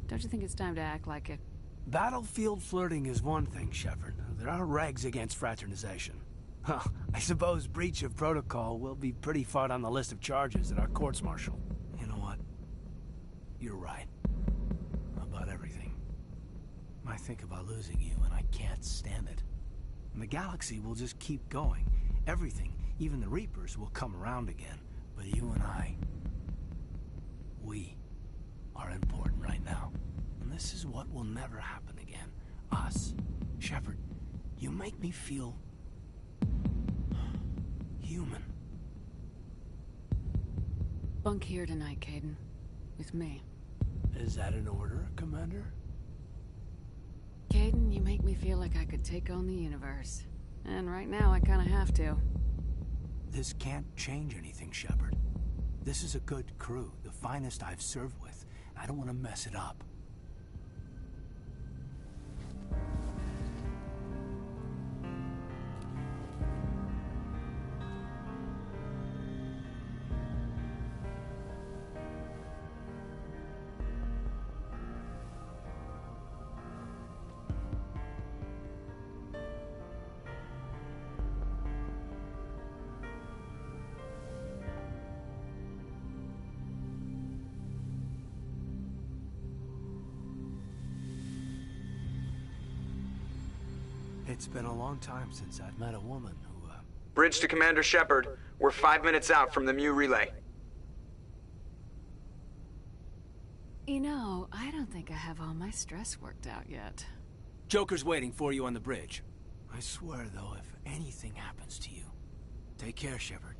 Don't you think it's time to act like it? Battlefield flirting is one thing, Shepard. There are regs against fraternization. Well, I suppose breach of protocol will be pretty far on the list of charges at our courts-martial. You know what? You're right. About everything. I think about losing you, and I can't stand it. And the galaxy will just keep going. Everything, even the Reapers, will come around again. But you and I, we are important right now. And this is what will never happen again. Us. Shepard, you make me feel human. Bunk here tonight, Caden. With me. Is that an order, Commander? Caden, you make me feel like I could take on the universe. And right now, I kinda have to. This can't change anything, Shepard. This is a good crew, the finest I've served with. I don't want to mess it up. It's been a long time since I've met a woman who, Bridge to Commander Shepard. We're 5 minutes out from the Mu relay. You know, I don't think I have all my stress worked out yet. Joker's waiting for you on the bridge. I swear, though, if anything happens to you, take care, Shepard.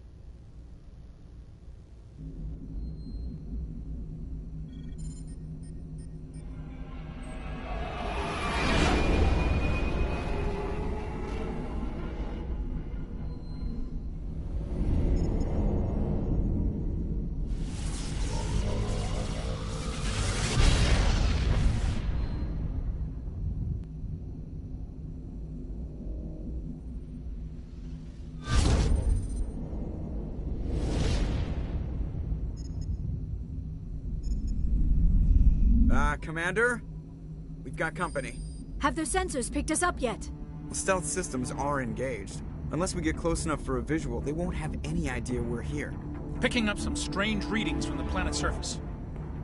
Commander? We've got company. Have their sensors picked us up yet? The stealth systems are engaged. Unless we get close enough for a visual, they won't have any idea we're here. Picking up some strange readings from the planet's surface.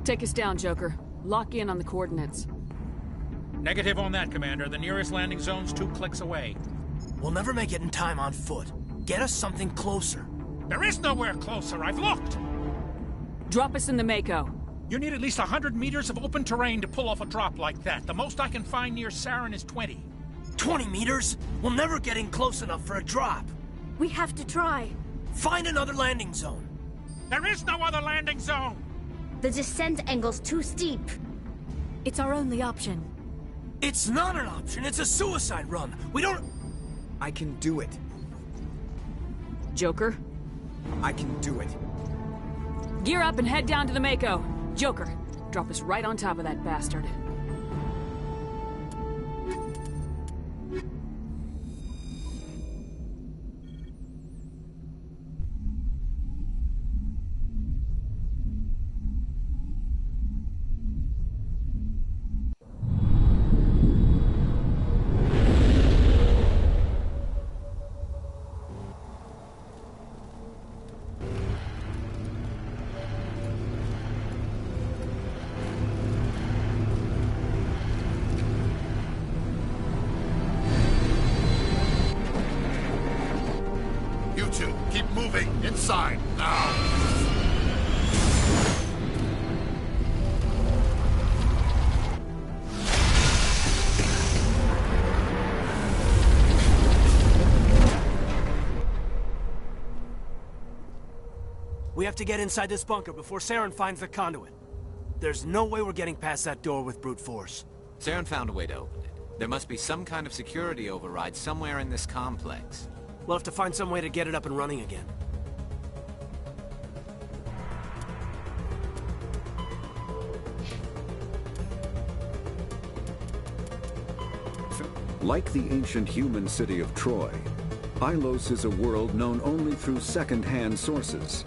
Take us down, Joker. Lock in on the coordinates. Negative on that, Commander. The nearest landing zone's 2 clicks away. We'll never make it in time on foot. Get us something closer. There is nowhere closer. I've looked. Drop us in the Mako. You need at least 100 meters of open terrain to pull off a drop like that. The most I can find near Saren is 20. 20 meters? We'll never get in close enough for a drop. We have to try. Find another landing zone. There is no other landing zone! The descent angle's too steep. It's our only option. It's not an option, it's a suicide run. We don't... I can do it. Joker? I can do it. Gear up and head down to the Mako. Joker, drop us right on top of that bastard. Keep moving inside now. We have to get inside this bunker before Saren finds the conduit. There's no way we're getting past that door with brute force. Saren found a way to open it. There must be some kind of security override somewhere in this complex. We'll have to find some way to get it up and running again. Like the ancient human city of Troy, Ilos is a world known only through second-hand sources.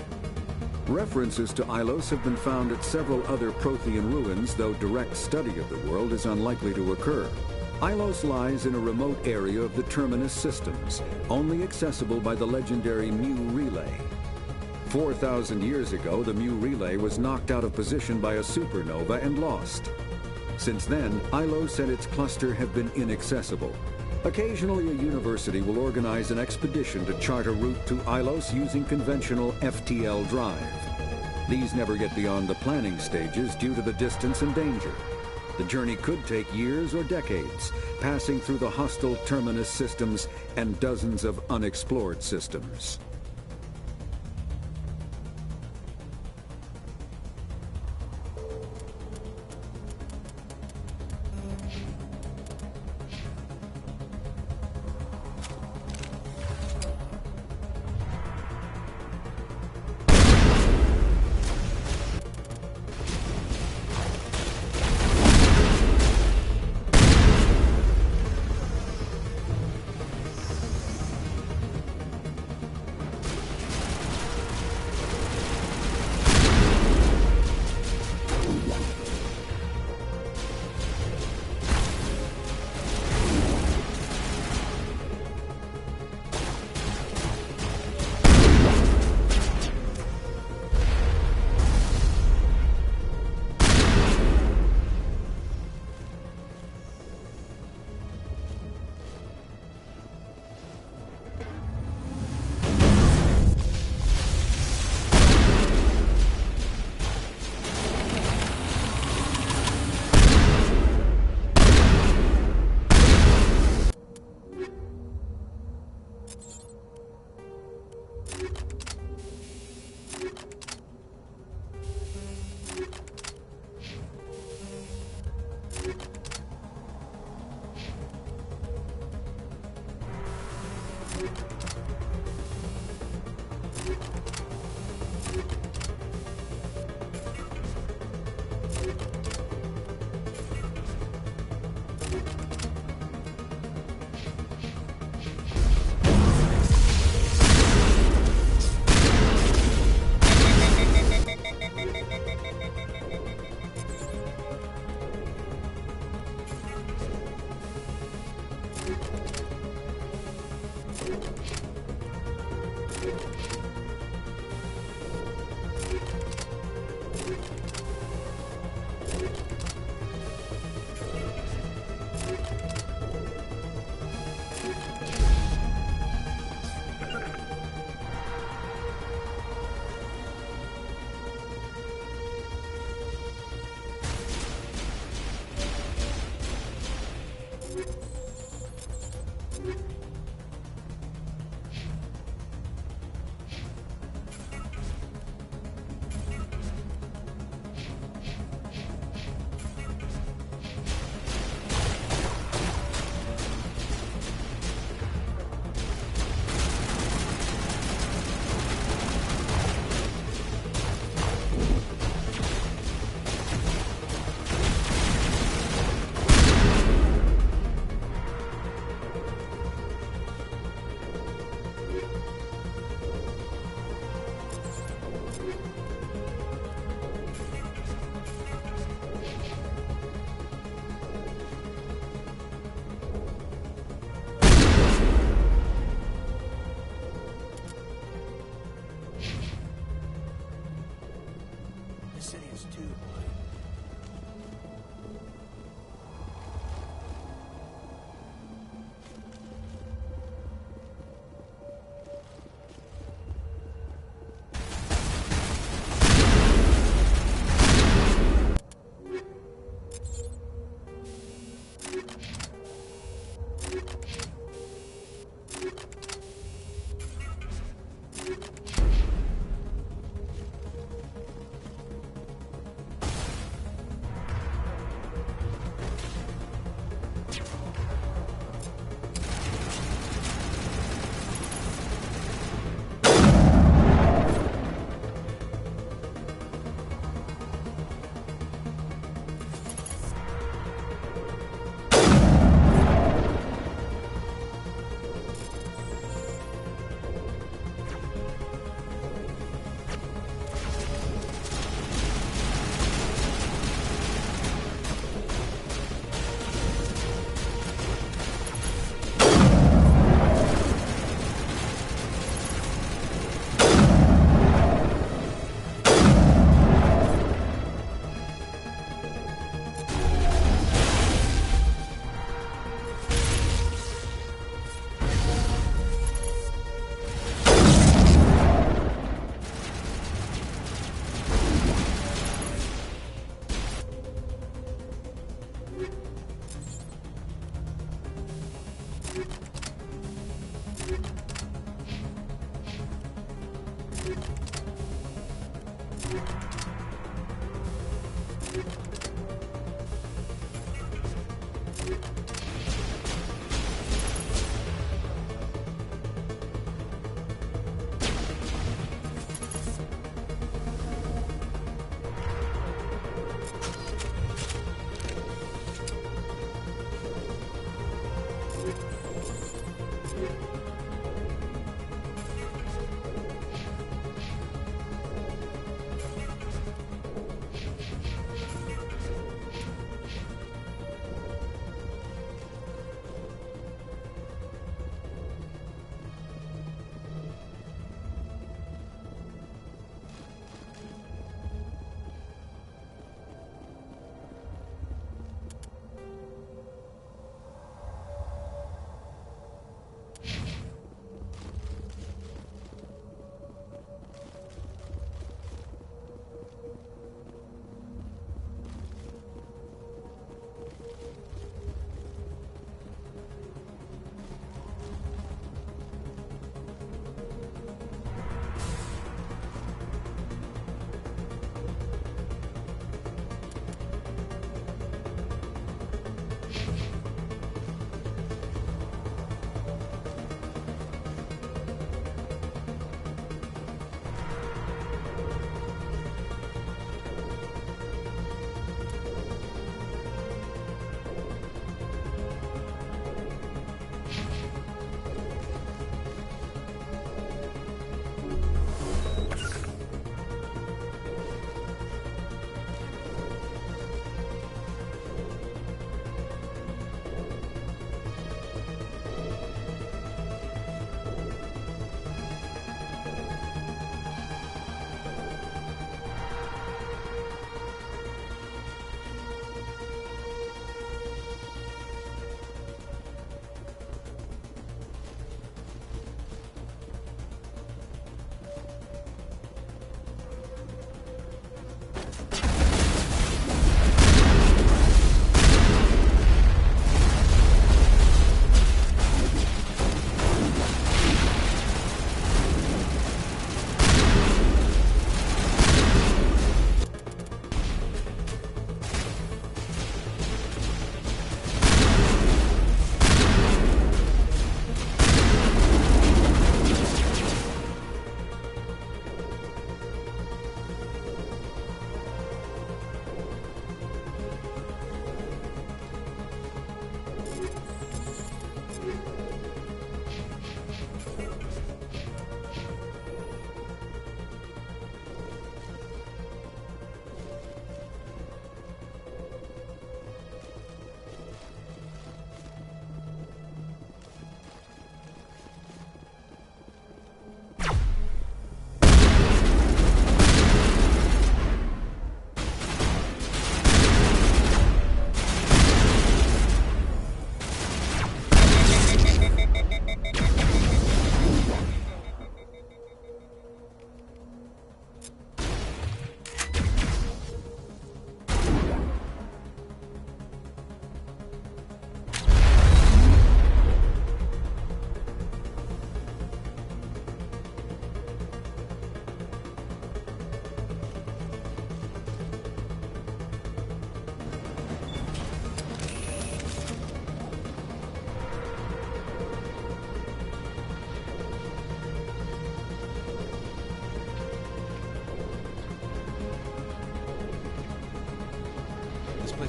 References to Ilos have been found at several other Prothean ruins, though direct study of the world is unlikely to occur. Ilos lies in a remote area of the Terminus systems, only accessible by the legendary Mu Relay. 4,000 years ago, the Mu Relay was knocked out of position by a supernova and lost. Since then, Ilos and its cluster have been inaccessible. Occasionally, a university will organize an expedition to chart a route to Ilos using conventional FTL drive. These never get beyond the planning stages due to the distance and danger. The journey could take years or decades, passing through the hostile Terminus systems and dozens of unexplored systems. The city is too.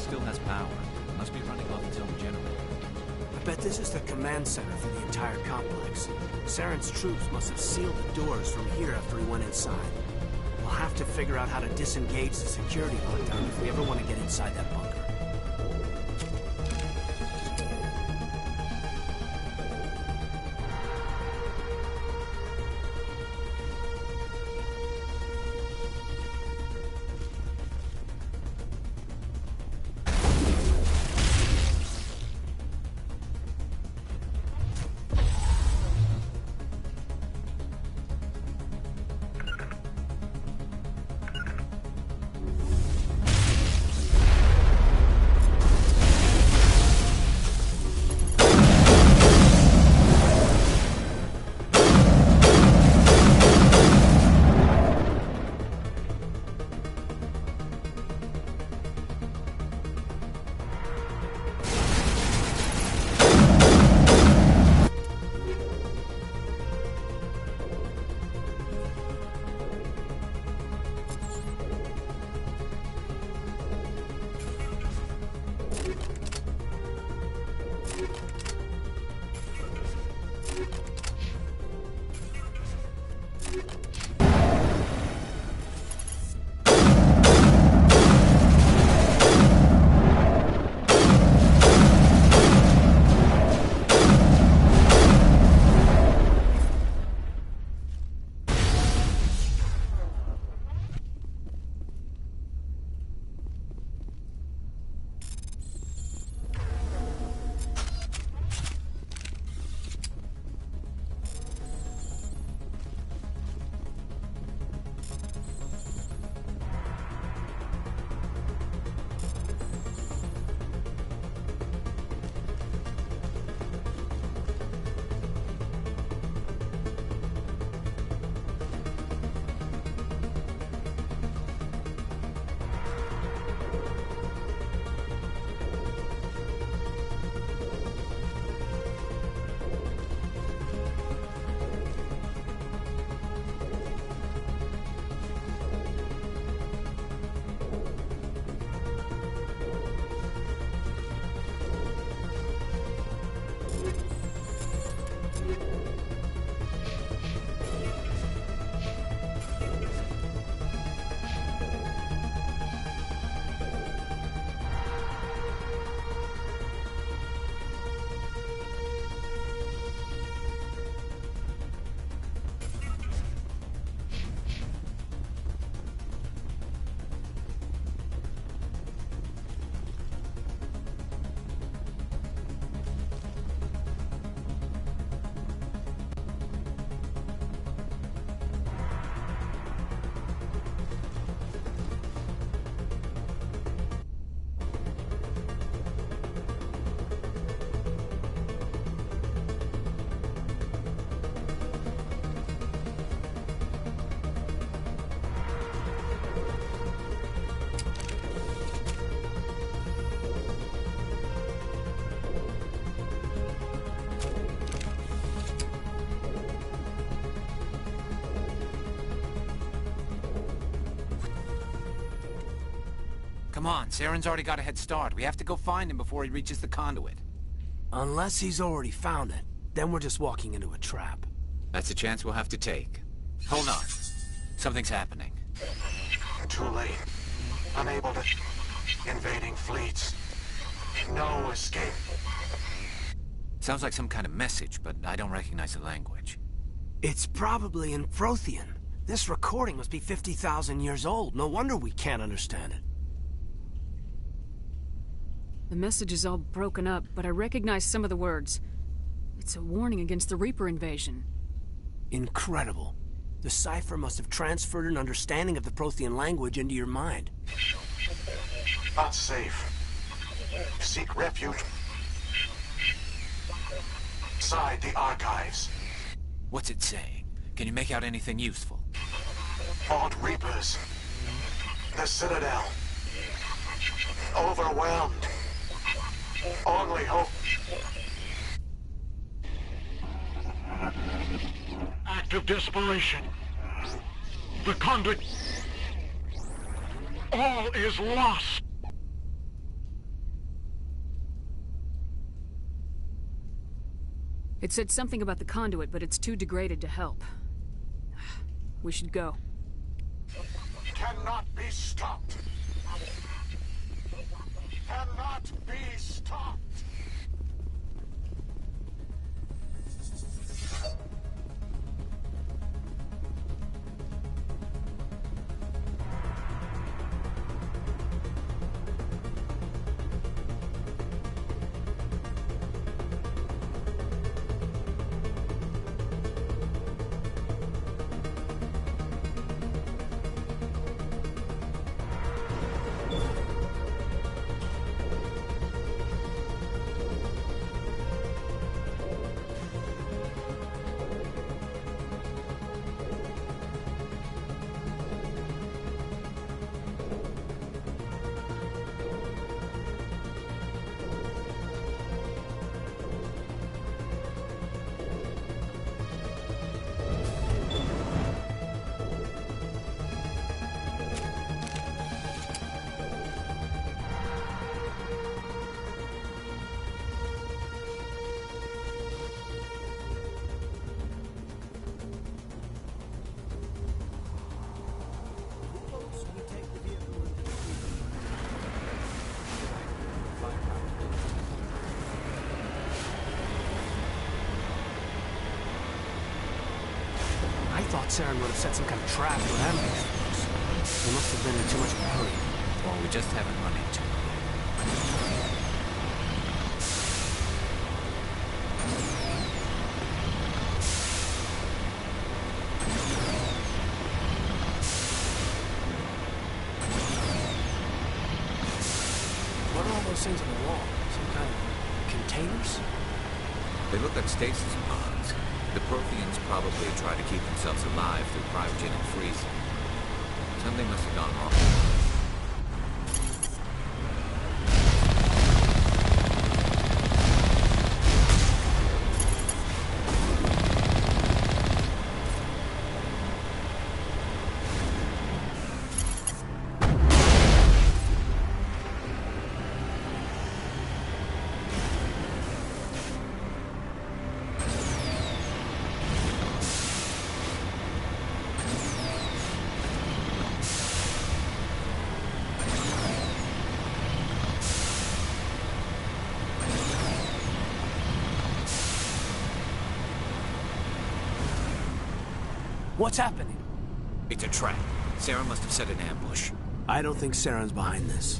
still has power. It must be running off its own generator. I bet this is the command center for the entire complex. Saren's troops must have sealed the doors from here after he went inside. We'll have to figure out how to disengage the security lockdown if we ever want to get inside that bunker. Come on, Saren's already got a head start. We have to go find him before he reaches the conduit. Unless he's already found it, then we're just walking into a trap. That's a chance we'll have to take. Hold on. Something's happening. Too late. Unable to... Invading fleets. No escape. Sounds like some kind of message, but I don't recognize the language. It's probably in Prothean. This recording must be 50,000 years old. No wonder we can't understand it. The message is all broken up, but I recognize some of the words. It's a warning against the Reaper invasion. Incredible. The cipher must have transferred an understanding of the Prothean language into your mind. Unsafe. Seek refuge. Inside the archives. What's it saying? Can you make out anything useful? Fought Reapers. The Citadel. Overwhelmed. Only hope. Act of desperation. The conduit. All is lost. It said something about the conduit, but it's too degraded to help. We should go. Cannot be stopped. Cannot be stopped. I thought Saren would have set some kind of trap to ambush us. They must have been in too much of a hurry. Or we just haven't run into it. What are all those things on the wall? Some kind of containers? They look like stasis pods. The Protheans probably try to keep themselves alive through cryogenic freezing. Something must have gone wrong. What's happening? It's a trap. Saren must have set an ambush. I don't think Saren's behind this.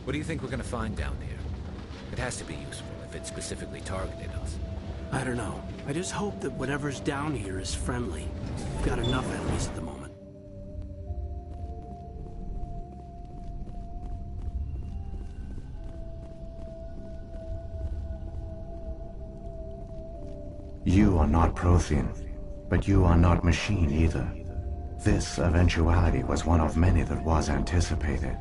What do you think we're gonna find down here? It has to be useful if it specifically targeted us. I don't know. I just hope that whatever's down here is friendly. We've got enough enemies at the moment. You are not Prothean, but you are not machine either. This eventuality was one of many that was anticipated.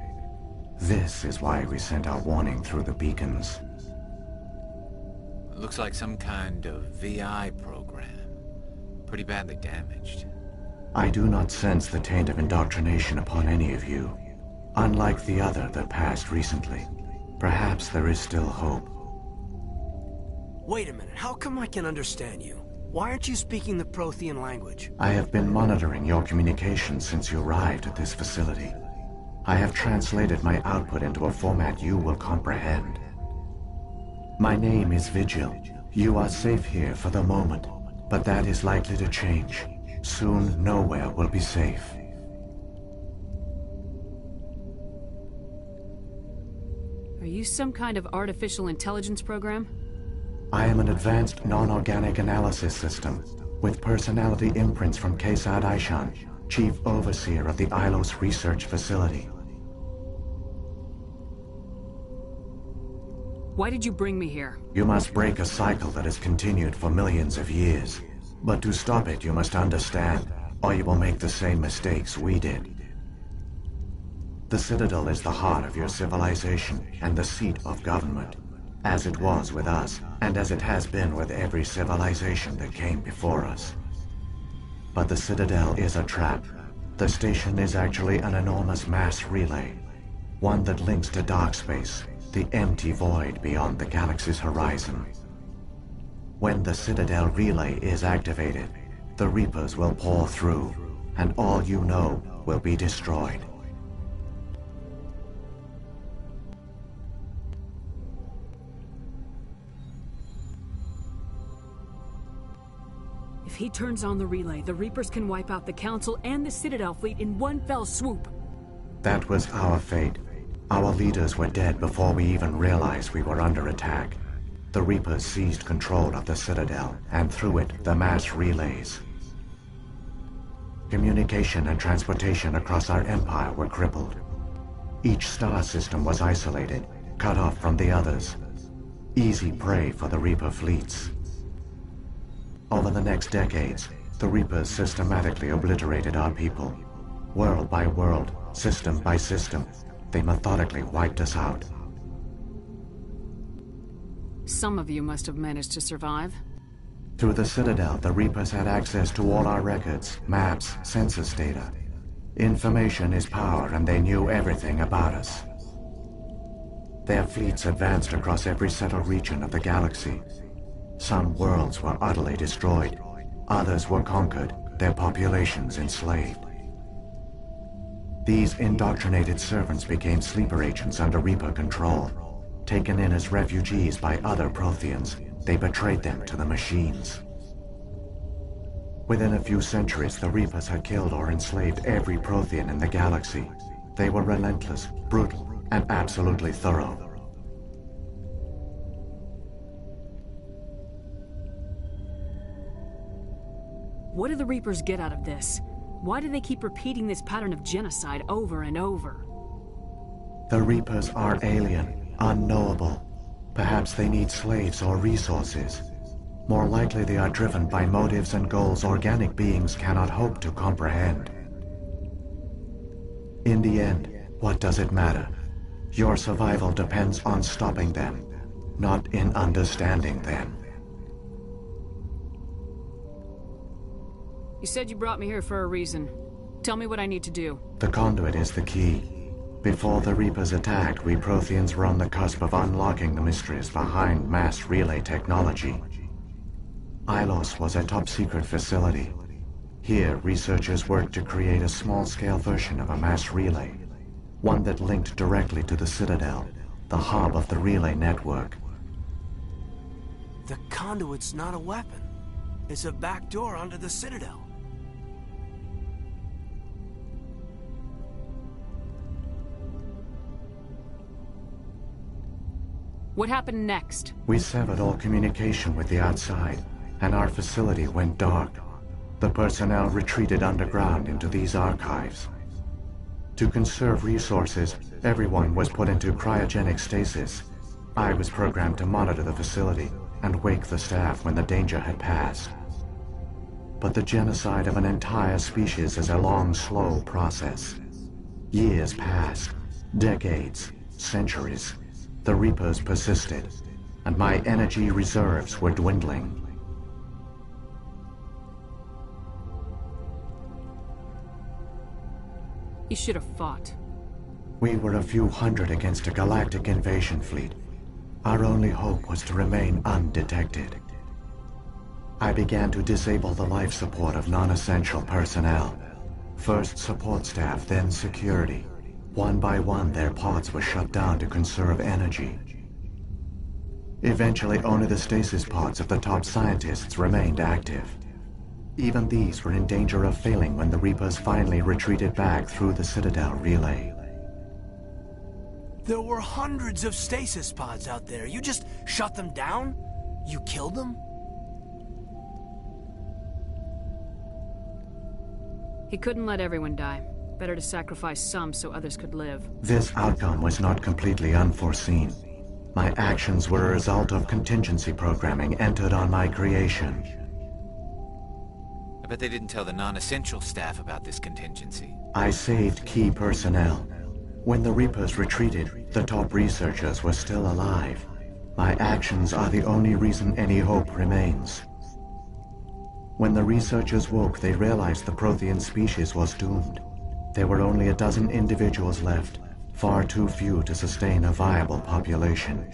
This is why we sent our warning through the beacons. It looks like some kind of VI program. Pretty badly damaged. I do not sense the taint of indoctrination upon any of you. Unlike the other that passed recently. Perhaps there is still hope. Wait a minute, how come I can understand you? Why aren't you speaking the Prothean language? I have been monitoring your communications since you arrived at this facility. I have translated my output into a format you will comprehend. My name is Vigil. You are safe here for the moment, but that is likely to change. Soon, nowhere will be safe. Are you some kind of artificial intelligence program? I am an advanced non-organic analysis system, with personality imprints from Kesad Aishan, Chief Overseer of the Ilos Research Facility. Why did you bring me here? You must break a cycle that has continued for millions of years. But to stop it, you must understand, or you will make the same mistakes we did. The Citadel is the heart of your civilization and the seat of government, as it was with us, and as it has been with every civilization that came before us. But the Citadel is a trap. The station is actually an enormous mass relay, one that links to dark space, the empty void beyond the galaxy's horizon. When the Citadel relay is activated, the Reapers will pour through, and all you know will be destroyed. If he turns on the relay, the Reapers can wipe out the Council and the Citadel fleet in one fell swoop. That was our fate. Our leaders were dead before we even realized we were under attack. The Reapers seized control of the Citadel, and through it, the mass relays. Communication and transportation across our empire were crippled. Each star system was isolated, cut off from the others. Easy prey for the Reaper fleets. Over the next decades, the Reapers systematically obliterated our people. World by world, system by system, they methodically wiped us out. Some of you must have managed to survive. Through the Citadel, the Reapers had access to all our records, maps, census data. Information is power, and they knew everything about us. Their fleets advanced across every settled region of the galaxy. Some worlds were utterly destroyed. Others were conquered, their populations enslaved. These indoctrinated servants became sleeper agents under Reaper control. Taken in as refugees by other Protheans, they betrayed them to the machines. Within a few centuries, the Reapers had killed or enslaved every Prothean in the galaxy. They were relentless, brutal, and absolutely thorough. What do the Reapers get out of this? Why do they keep repeating this pattern of genocide over and over? The Reapers are alien, unknowable. Perhaps they need slaves or resources. More likely they are driven by motives and goals organic beings cannot hope to comprehend. In the end, what does it matter? Your survival depends on stopping them, not in understanding them. You said you brought me here for a reason. Tell me what I need to do. The conduit is the key. Before the Reapers attacked, we Protheans were on the cusp of unlocking the mysteries behind mass relay technology. Ilos was a top-secret facility. Here, researchers worked to create a small-scale version of a mass relay, one that linked directly to the Citadel, the hub of the relay network. The conduit's not a weapon. It's a backdoor onto the Citadel. What happened next? We severed all communication with the outside, and our facility went dark. The personnel retreated underground into these archives. To conserve resources, everyone was put into cryogenic stasis. I was programmed to monitor the facility and wake the staff when the danger had passed. But the genocide of an entire species is a long, slow process. Years passed, decades, centuries. The Reapers persisted, and my energy reserves were dwindling. You should have fought. We were a few hundred against a galactic invasion fleet. Our only hope was to remain undetected. I began to disable the life support of non-essential personnel. First support staff, then security. One by one, their pods were shut down to conserve energy. Eventually, only the stasis pods of the top scientists remained active. Even these were in danger of failing when the Reapers finally retreated back through the Citadel relay. There were hundreds of stasis pods out there. You just shut them down? You killed them? He couldn't let everyone die. Better to sacrifice some so others could live. This outcome was not completely unforeseen. My actions were a result of contingency programming entered on my creation. I bet they didn't tell the non-essential staff about this contingency. I saved key personnel. When the Reapers retreated, the top researchers were still alive. My actions are the only reason any hope remains. When the researchers woke, they realized the Prothean species was doomed. There were only a dozen individuals left, far too few to sustain a viable population.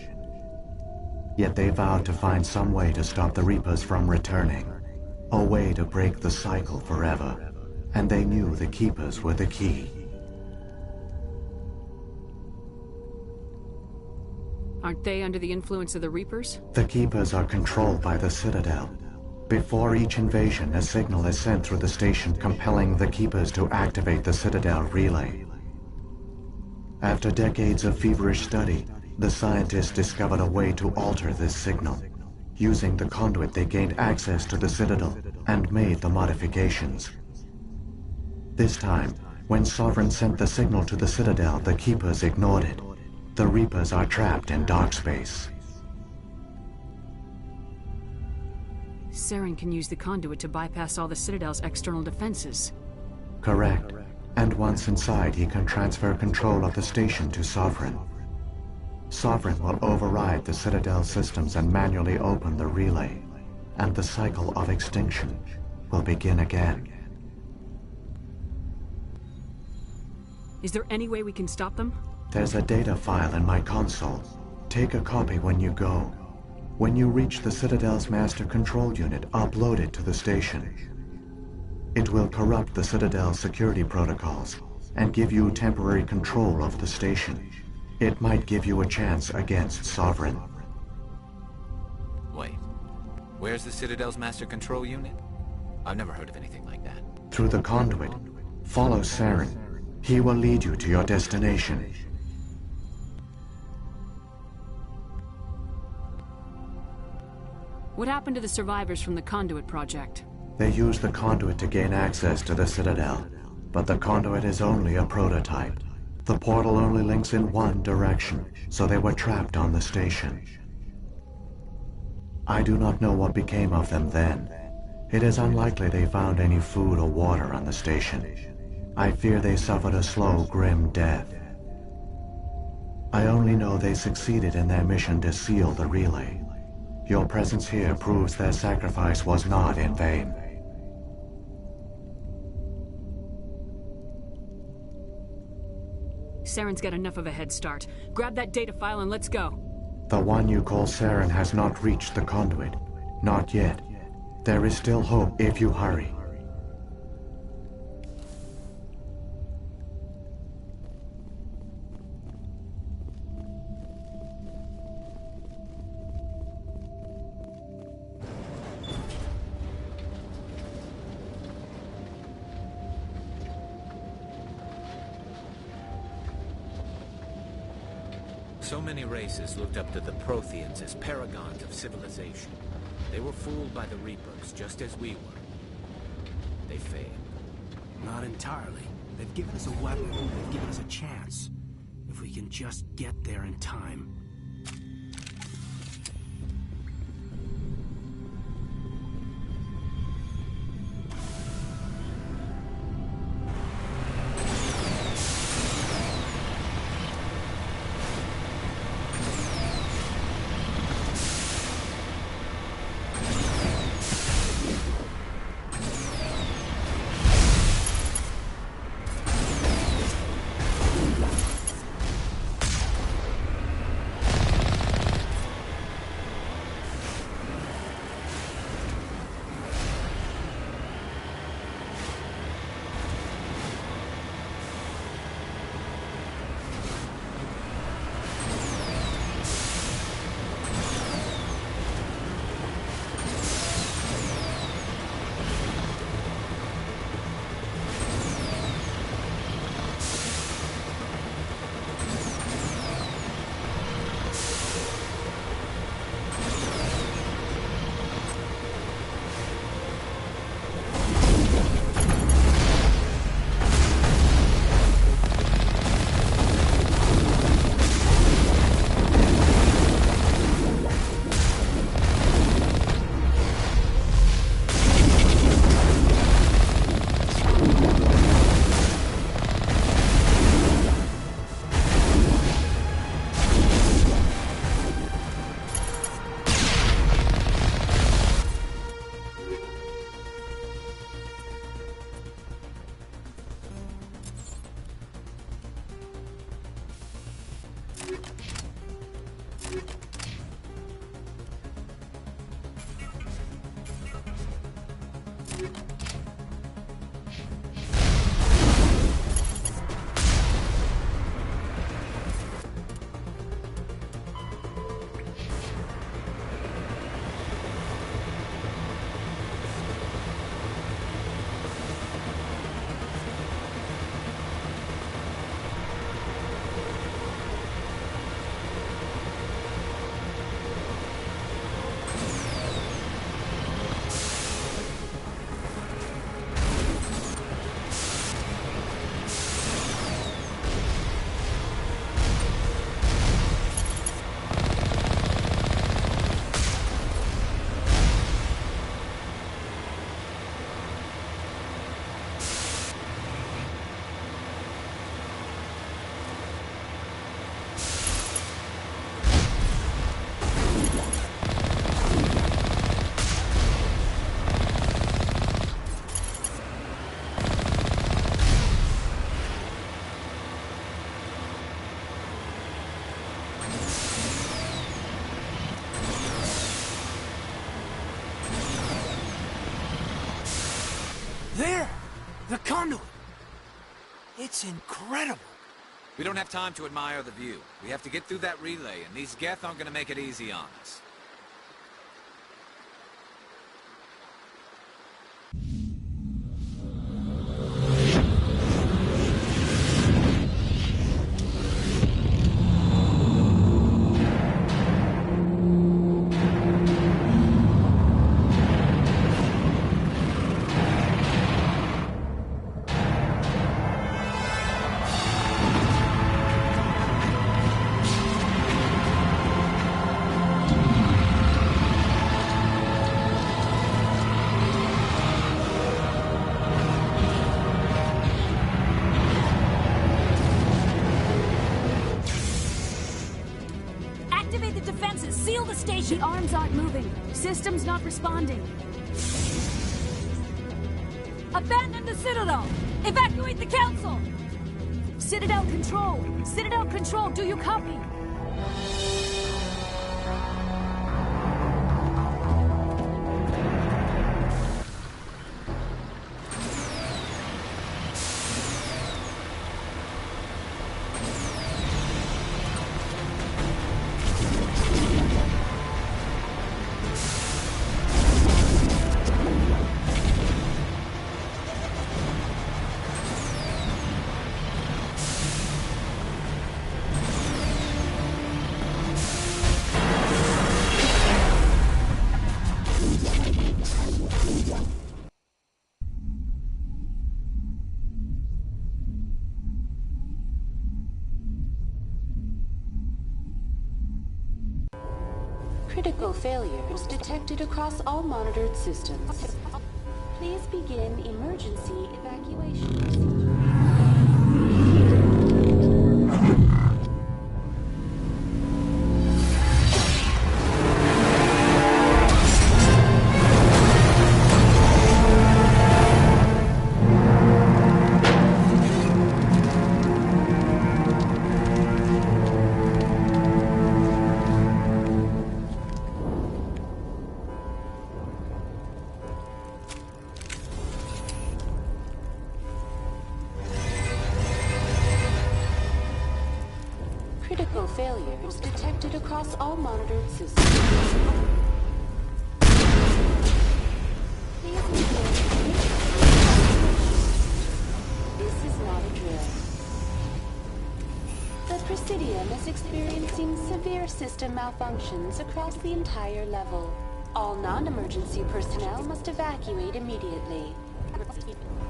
Yet they vowed to find some way to stop the Reapers from returning, a way to break the cycle forever, and they knew the Keepers were the key. Aren't they under the influence of the Reapers? The Keepers are controlled by the Citadel. Before each invasion, a signal is sent through the station compelling the Keepers to activate the Citadel relay. After decades of feverish study, the scientists discovered a way to alter this signal. Using the conduit, they gained access to the Citadel and made the modifications. This time, when Sovereign sent the signal to the Citadel, the Keepers ignored it. The Reapers are trapped in dark space. Saren can use the conduit to bypass all the Citadel's external defenses. Correct. And once inside, he can transfer control of the station to Sovereign. Sovereign will override the Citadel systems and manually open the relay, and the cycle of extinction will begin again. Is there any way we can stop them? There's a data file in my console. Take a copy when you go. When you reach the Citadel's master control unit, upload it to the station. It will corrupt the Citadel's security protocols and give you temporary control of the station. It might give you a chance against Sovereign. Wait. Where's the Citadel's master control unit? I've never heard of anything like that. Through the conduit, follow Saren. He will lead you to your destination. What happened to the survivors from the Conduit project? They used the conduit to gain access to the Citadel, but the conduit is only a prototype. The portal only links in one direction, so they were trapped on the station. I do not know what became of them then. It is unlikely they found any food or water on the station. I fear they suffered a slow, grim death. I only know they succeeded in their mission to seal the relay. Your presence here proves their sacrifice was not in vain. Saren's got enough of a head start. Grab that data file and let's go. The one you call Saren has not reached the conduit. Not yet. There is still hope if you hurry. So many races looked up to the Protheans as paragons of civilization. They were fooled by the Reapers, just as we were. They failed. Not entirely. They've given us a weapon. They've given us a chance. If we can just get there in time. There! The conduit! It's incredible! We don't have time to admire the view. We have to get through that relay, and these Geth aren't gonna make it easy on us. The arms aren't moving. System's not responding. Abandon the Citadel! Evacuate the Council! Citadel Control! Citadel Control, do you copy? Critical failures detected across all monitored systems. Please begin emergency evacuation procedure. Critical failures detected across all monitored systems. Please begin. This is not a drill. The Presidium is experiencing severe system malfunctions across the entire level. All non-emergency personnel must evacuate immediately.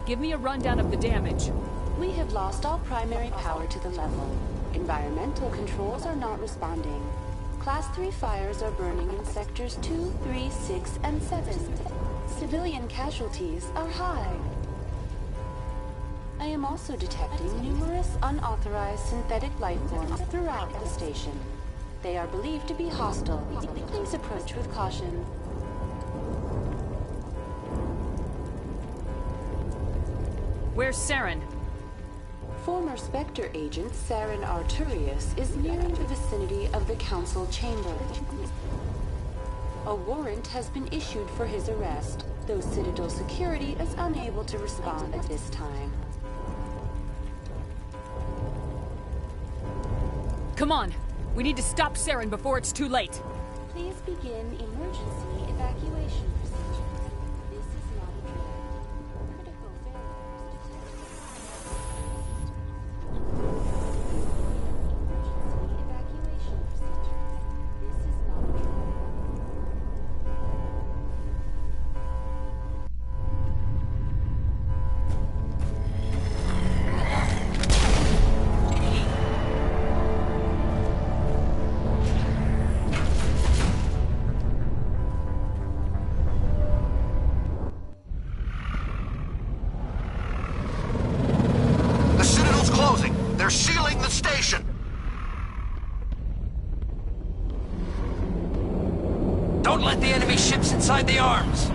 Give me a rundown of the damage. We have lost all primary power to the level. Environmental controls are not responding. Class 3 fires are burning in sectors 2, 3, 6, and 7. Civilian casualties are high. I am also detecting numerous unauthorized synthetic life forms throughout the station. They are believed to be hostile. Please approach with caution. Where's Saren? Former Spectre agent Saren Arturius is nearing the vicinity of the Council chamber. A warrant has been issued for his arrest, though Citadel security is unable to respond at this time. Come on! We need to stop Saren before it's too late! Please begin emergency evacuation procedures. This is not a drill. Critical failures emergency evacuation procedures. This is not a drill. Don't let the enemy ships inside the arms!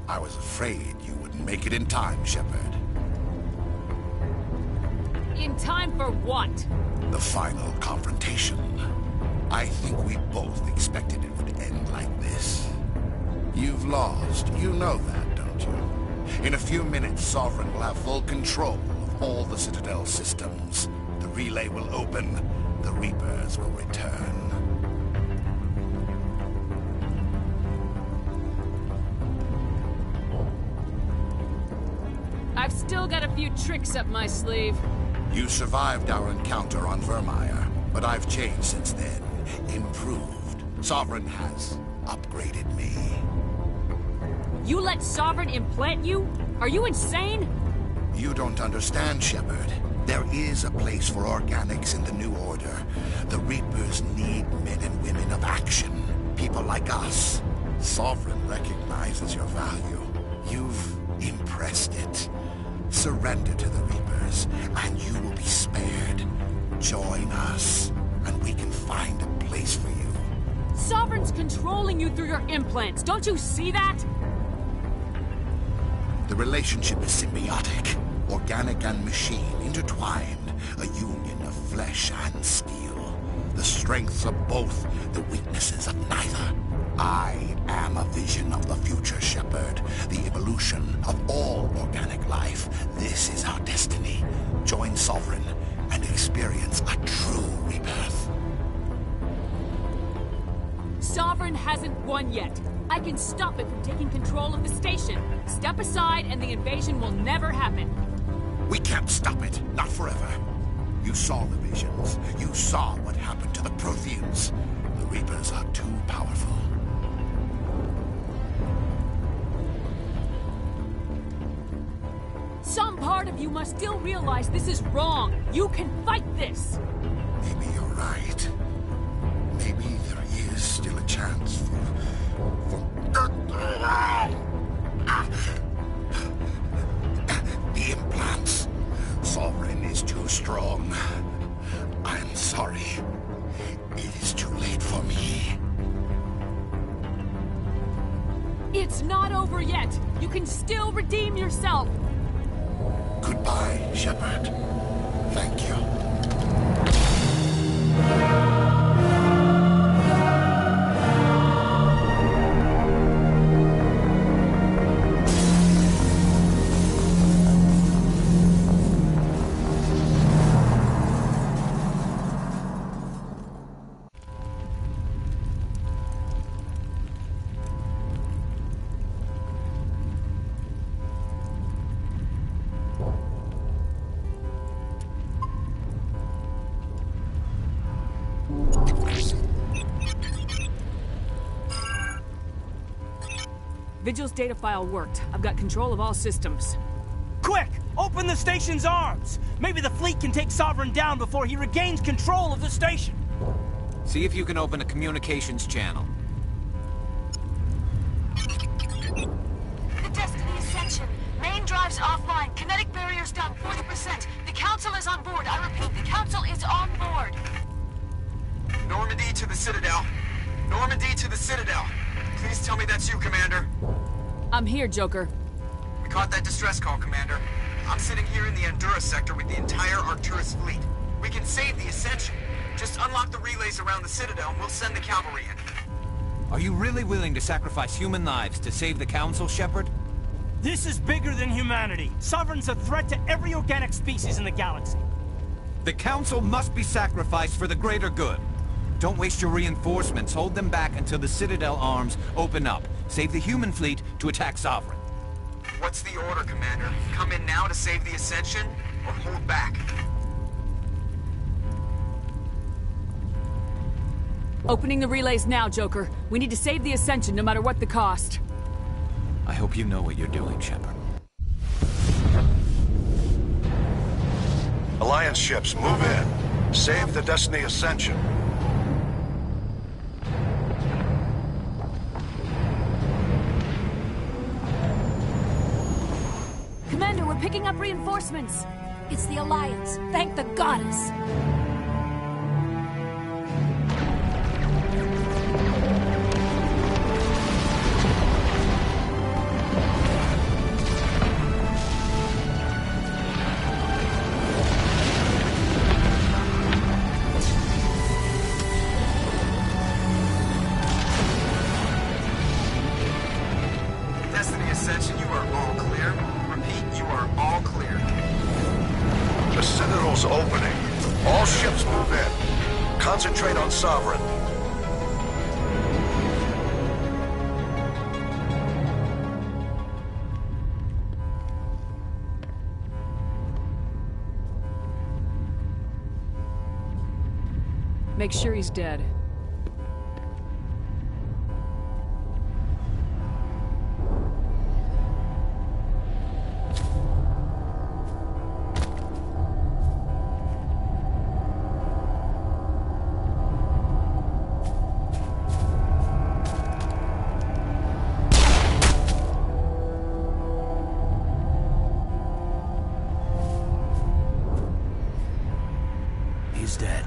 I was afraid you wouldn't make it in time, Shepard. In time for what? The final confrontation. I think we both expected it would end like this. You've lost. You know that, don't you? In a few minutes, Sovereign will have full control of all the Citadel systems. The relay will open. The Reapers will return. I've still got a few tricks up my sleeve. You survived our encounter on Vermeer, but I've changed since then. Improved. Sovereign has upgraded me. You let Sovereign implant you? Are you insane? You don't understand, Shepard. There is a place for organics in the New Order. The Reapers need men and women of action. People like us. Sovereign recognizes your value. You've impressed it. Surrender to the Reapers, and you will be spared. Join us, and we can find a place for you. Sovereign's controlling you through your implants. Don't you see that? The relationship is symbiotic. Organic and machine intertwined. A union of flesh and steel. The strengths of both, the weaknesses of neither. I am a vision of the future, Shepard. The evolution of all organic life. This is our destiny. Join Sovereign and experience a true rebirth. Sovereign hasn't won yet. I can stop it from taking control of the station. Step aside and the invasion will never happen. We can't stop it. Not forever. You saw the visions. You saw what happened to the Protheans. The Reapers are too powerful. Some part of you must still realize this is wrong. You can fight this. Maybe you're right. Maybe there is still a chance for... The implants. Sovereign is too strong. I'm sorry. It is too late for me. It's not over yet. You can still redeem yourself. Goodbye, Shepard. Thank you. Vigil's data file worked. I've got control of all systems. Quick! Open the station's arms! Maybe the fleet can take Sovereign down before he regains control of the station! See if you can open a communications channel. The Destiny Ascension. Main drives offline. Kinetic barriers down 40%. The Council is on board. I repeat, the Council is on board. Normandy to the Citadel. Normandy to the Citadel. Please tell me that's you, Commander. I'm here, Joker. We caught that distress call, Commander. I'm sitting here in the Honduras sector with the entire Arcturus fleet. We can save the Ascension. Just unlock the relays around the Citadel and we'll send the cavalry in. Are you really willing to sacrifice human lives to save the Council, Shepard? This is bigger than humanity. Sovereign's a threat to every organic species in the galaxy. The Council must be sacrificed for the greater good. Don't waste your reinforcements. Hold them back until the Citadel arms open up. Save the human fleet to attack Sovereign. What's the order, Commander? Come in now to save the Ascension, or hold back? Opening the relays now, Joker. We need to save the Ascension no matter what the cost. I hope you know what you're doing, Shepard. Alliance ships, move in. Save the Destiny Ascension. Commander, we're picking up reinforcements. It's the Alliance. Thank the goddess. Destiny Ascension, you are all clear. Repeat, you are all clear. The Citadel's opening. All ships move in. Concentrate on Sovereign. Make sure he's dead. He's dead.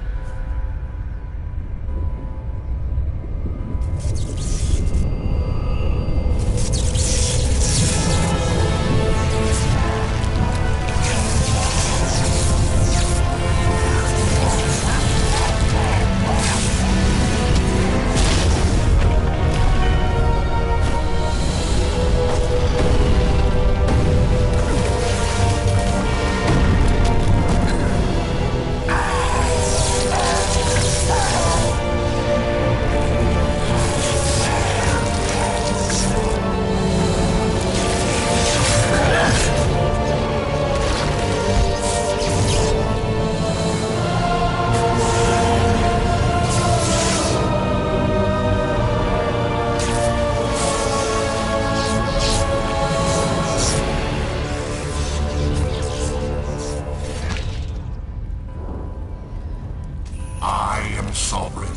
I am Sovereign,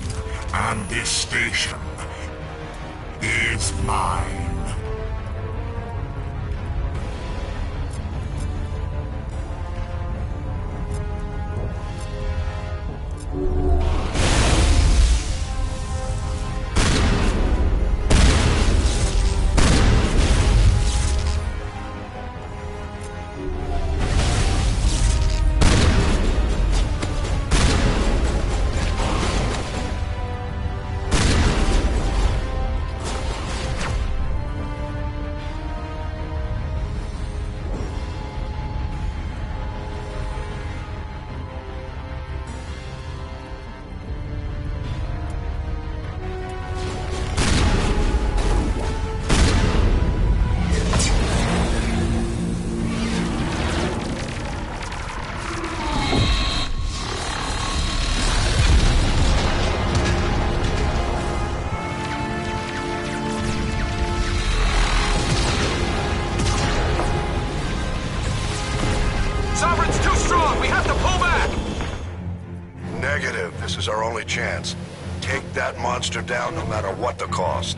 and this station is mine. Sovereign's too strong! We have to pull back! Negative. This is our only chance. Take that monster down no matter what the cost.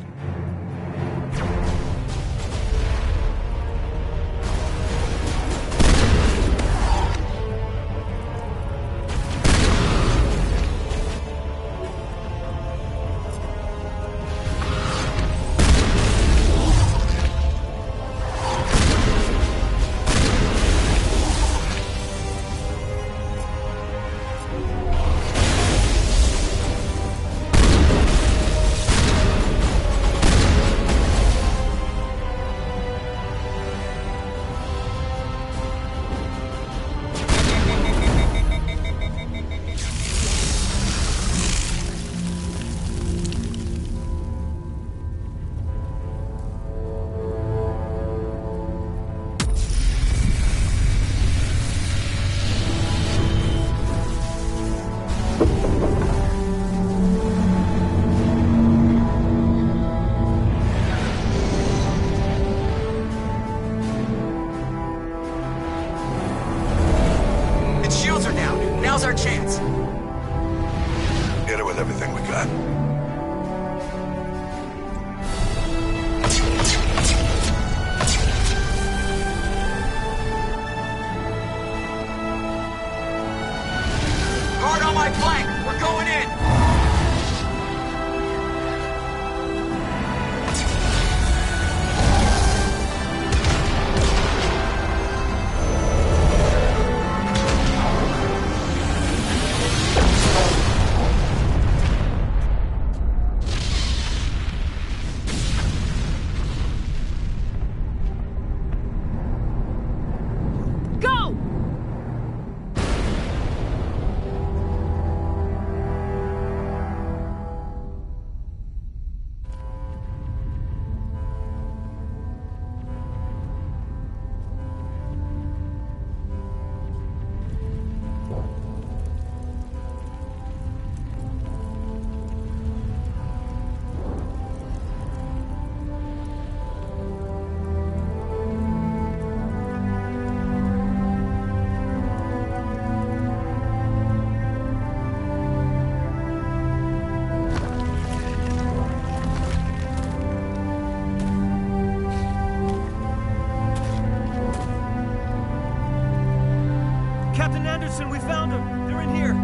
Anderson, we found them! They're in here!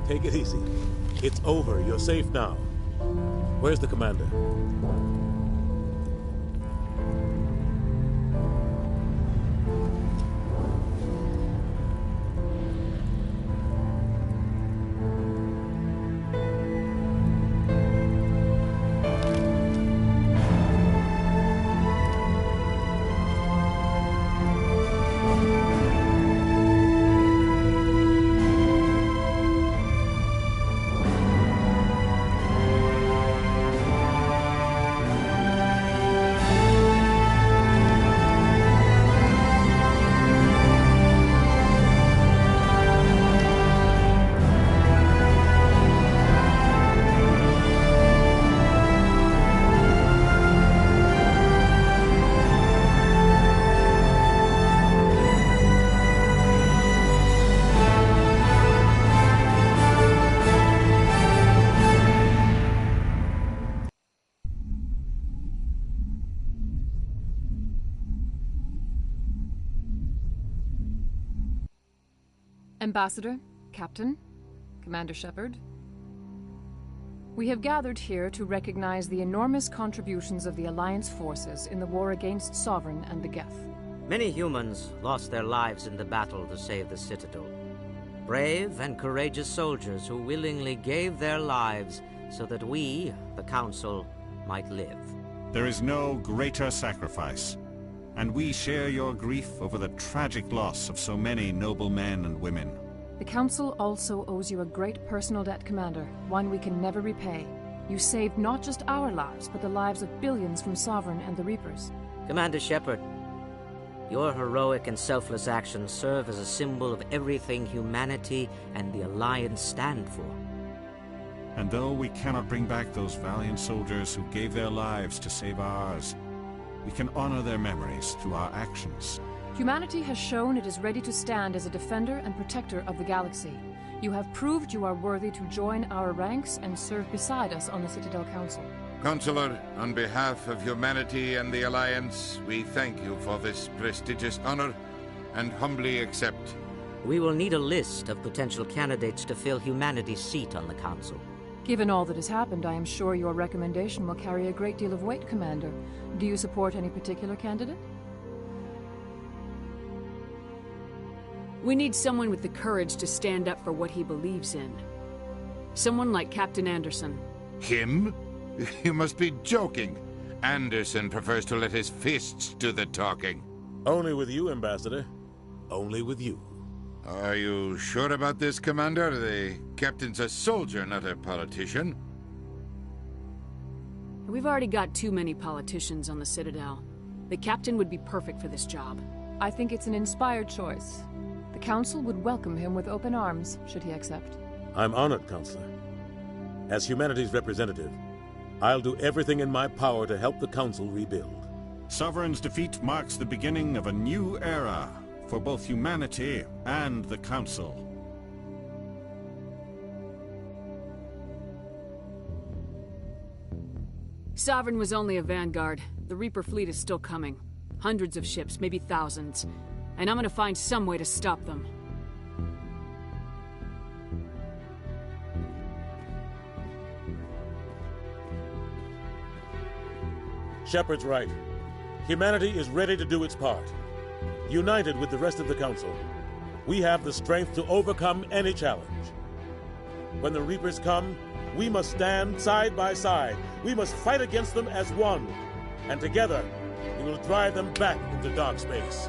Take it easy. It's over. You're safe now. Where's the commander? Ambassador, Captain, Commander Shepard. We have gathered here to recognize the enormous contributions of the Alliance forces in the war against Sovereign and the Geth. Many humans lost their lives in the battle to save the Citadel. Brave and courageous soldiers who willingly gave their lives so that we, the Council, might live. There is no greater sacrifice, and we share your grief over the tragic loss of so many noble men and women. The Council also owes you a great personal debt, Commander, one we can never repay. You saved not just our lives, but the lives of billions from Sovereign and the Reapers. Commander Shepard, your heroic and selfless actions serve as a symbol of everything humanity and the Alliance stand for. And though we cannot bring back those valiant soldiers who gave their lives to save ours, we can honor their memories through our actions. Humanity has shown it is ready to stand as a defender and protector of the galaxy. You have proved you are worthy to join our ranks and serve beside us on the Citadel Council. Counselor, on behalf of humanity and the Alliance, we thank you for this prestigious honor and humbly accept. We will need a list of potential candidates to fill humanity's seat on the Council. Given all that has happened, I am sure your recommendation will carry a great deal of weight, Commander. Do you support any particular candidate? We need someone with the courage to stand up for what he believes in. Someone like Captain Anderson. Him? You must be joking. Anderson prefers to let his fists do the talking. Only with you, Ambassador. Only with you. Are you sure about this, Commander? The captain's a soldier, not a politician. We've already got too many politicians on the Citadel. The captain would be perfect for this job. I think it's an inspired choice. The Council would welcome him with open arms, should he accept. I'm honored, Counselor. As humanity's representative, I'll do everything in my power to help the Council rebuild. Sovereign's defeat marks the beginning of a new era for both humanity and the Council. Sovereign was only a vanguard. The Reaper fleet is still coming. Hundreds of ships, maybe thousands. And I'm gonna find some way to stop them. Shepard's right. Humanity is ready to do its part. United with the rest of the Council, we have the strength to overcome any challenge. When the Reapers come, we must stand side by side. We must fight against them as one. And together, we will drive them back into dark space.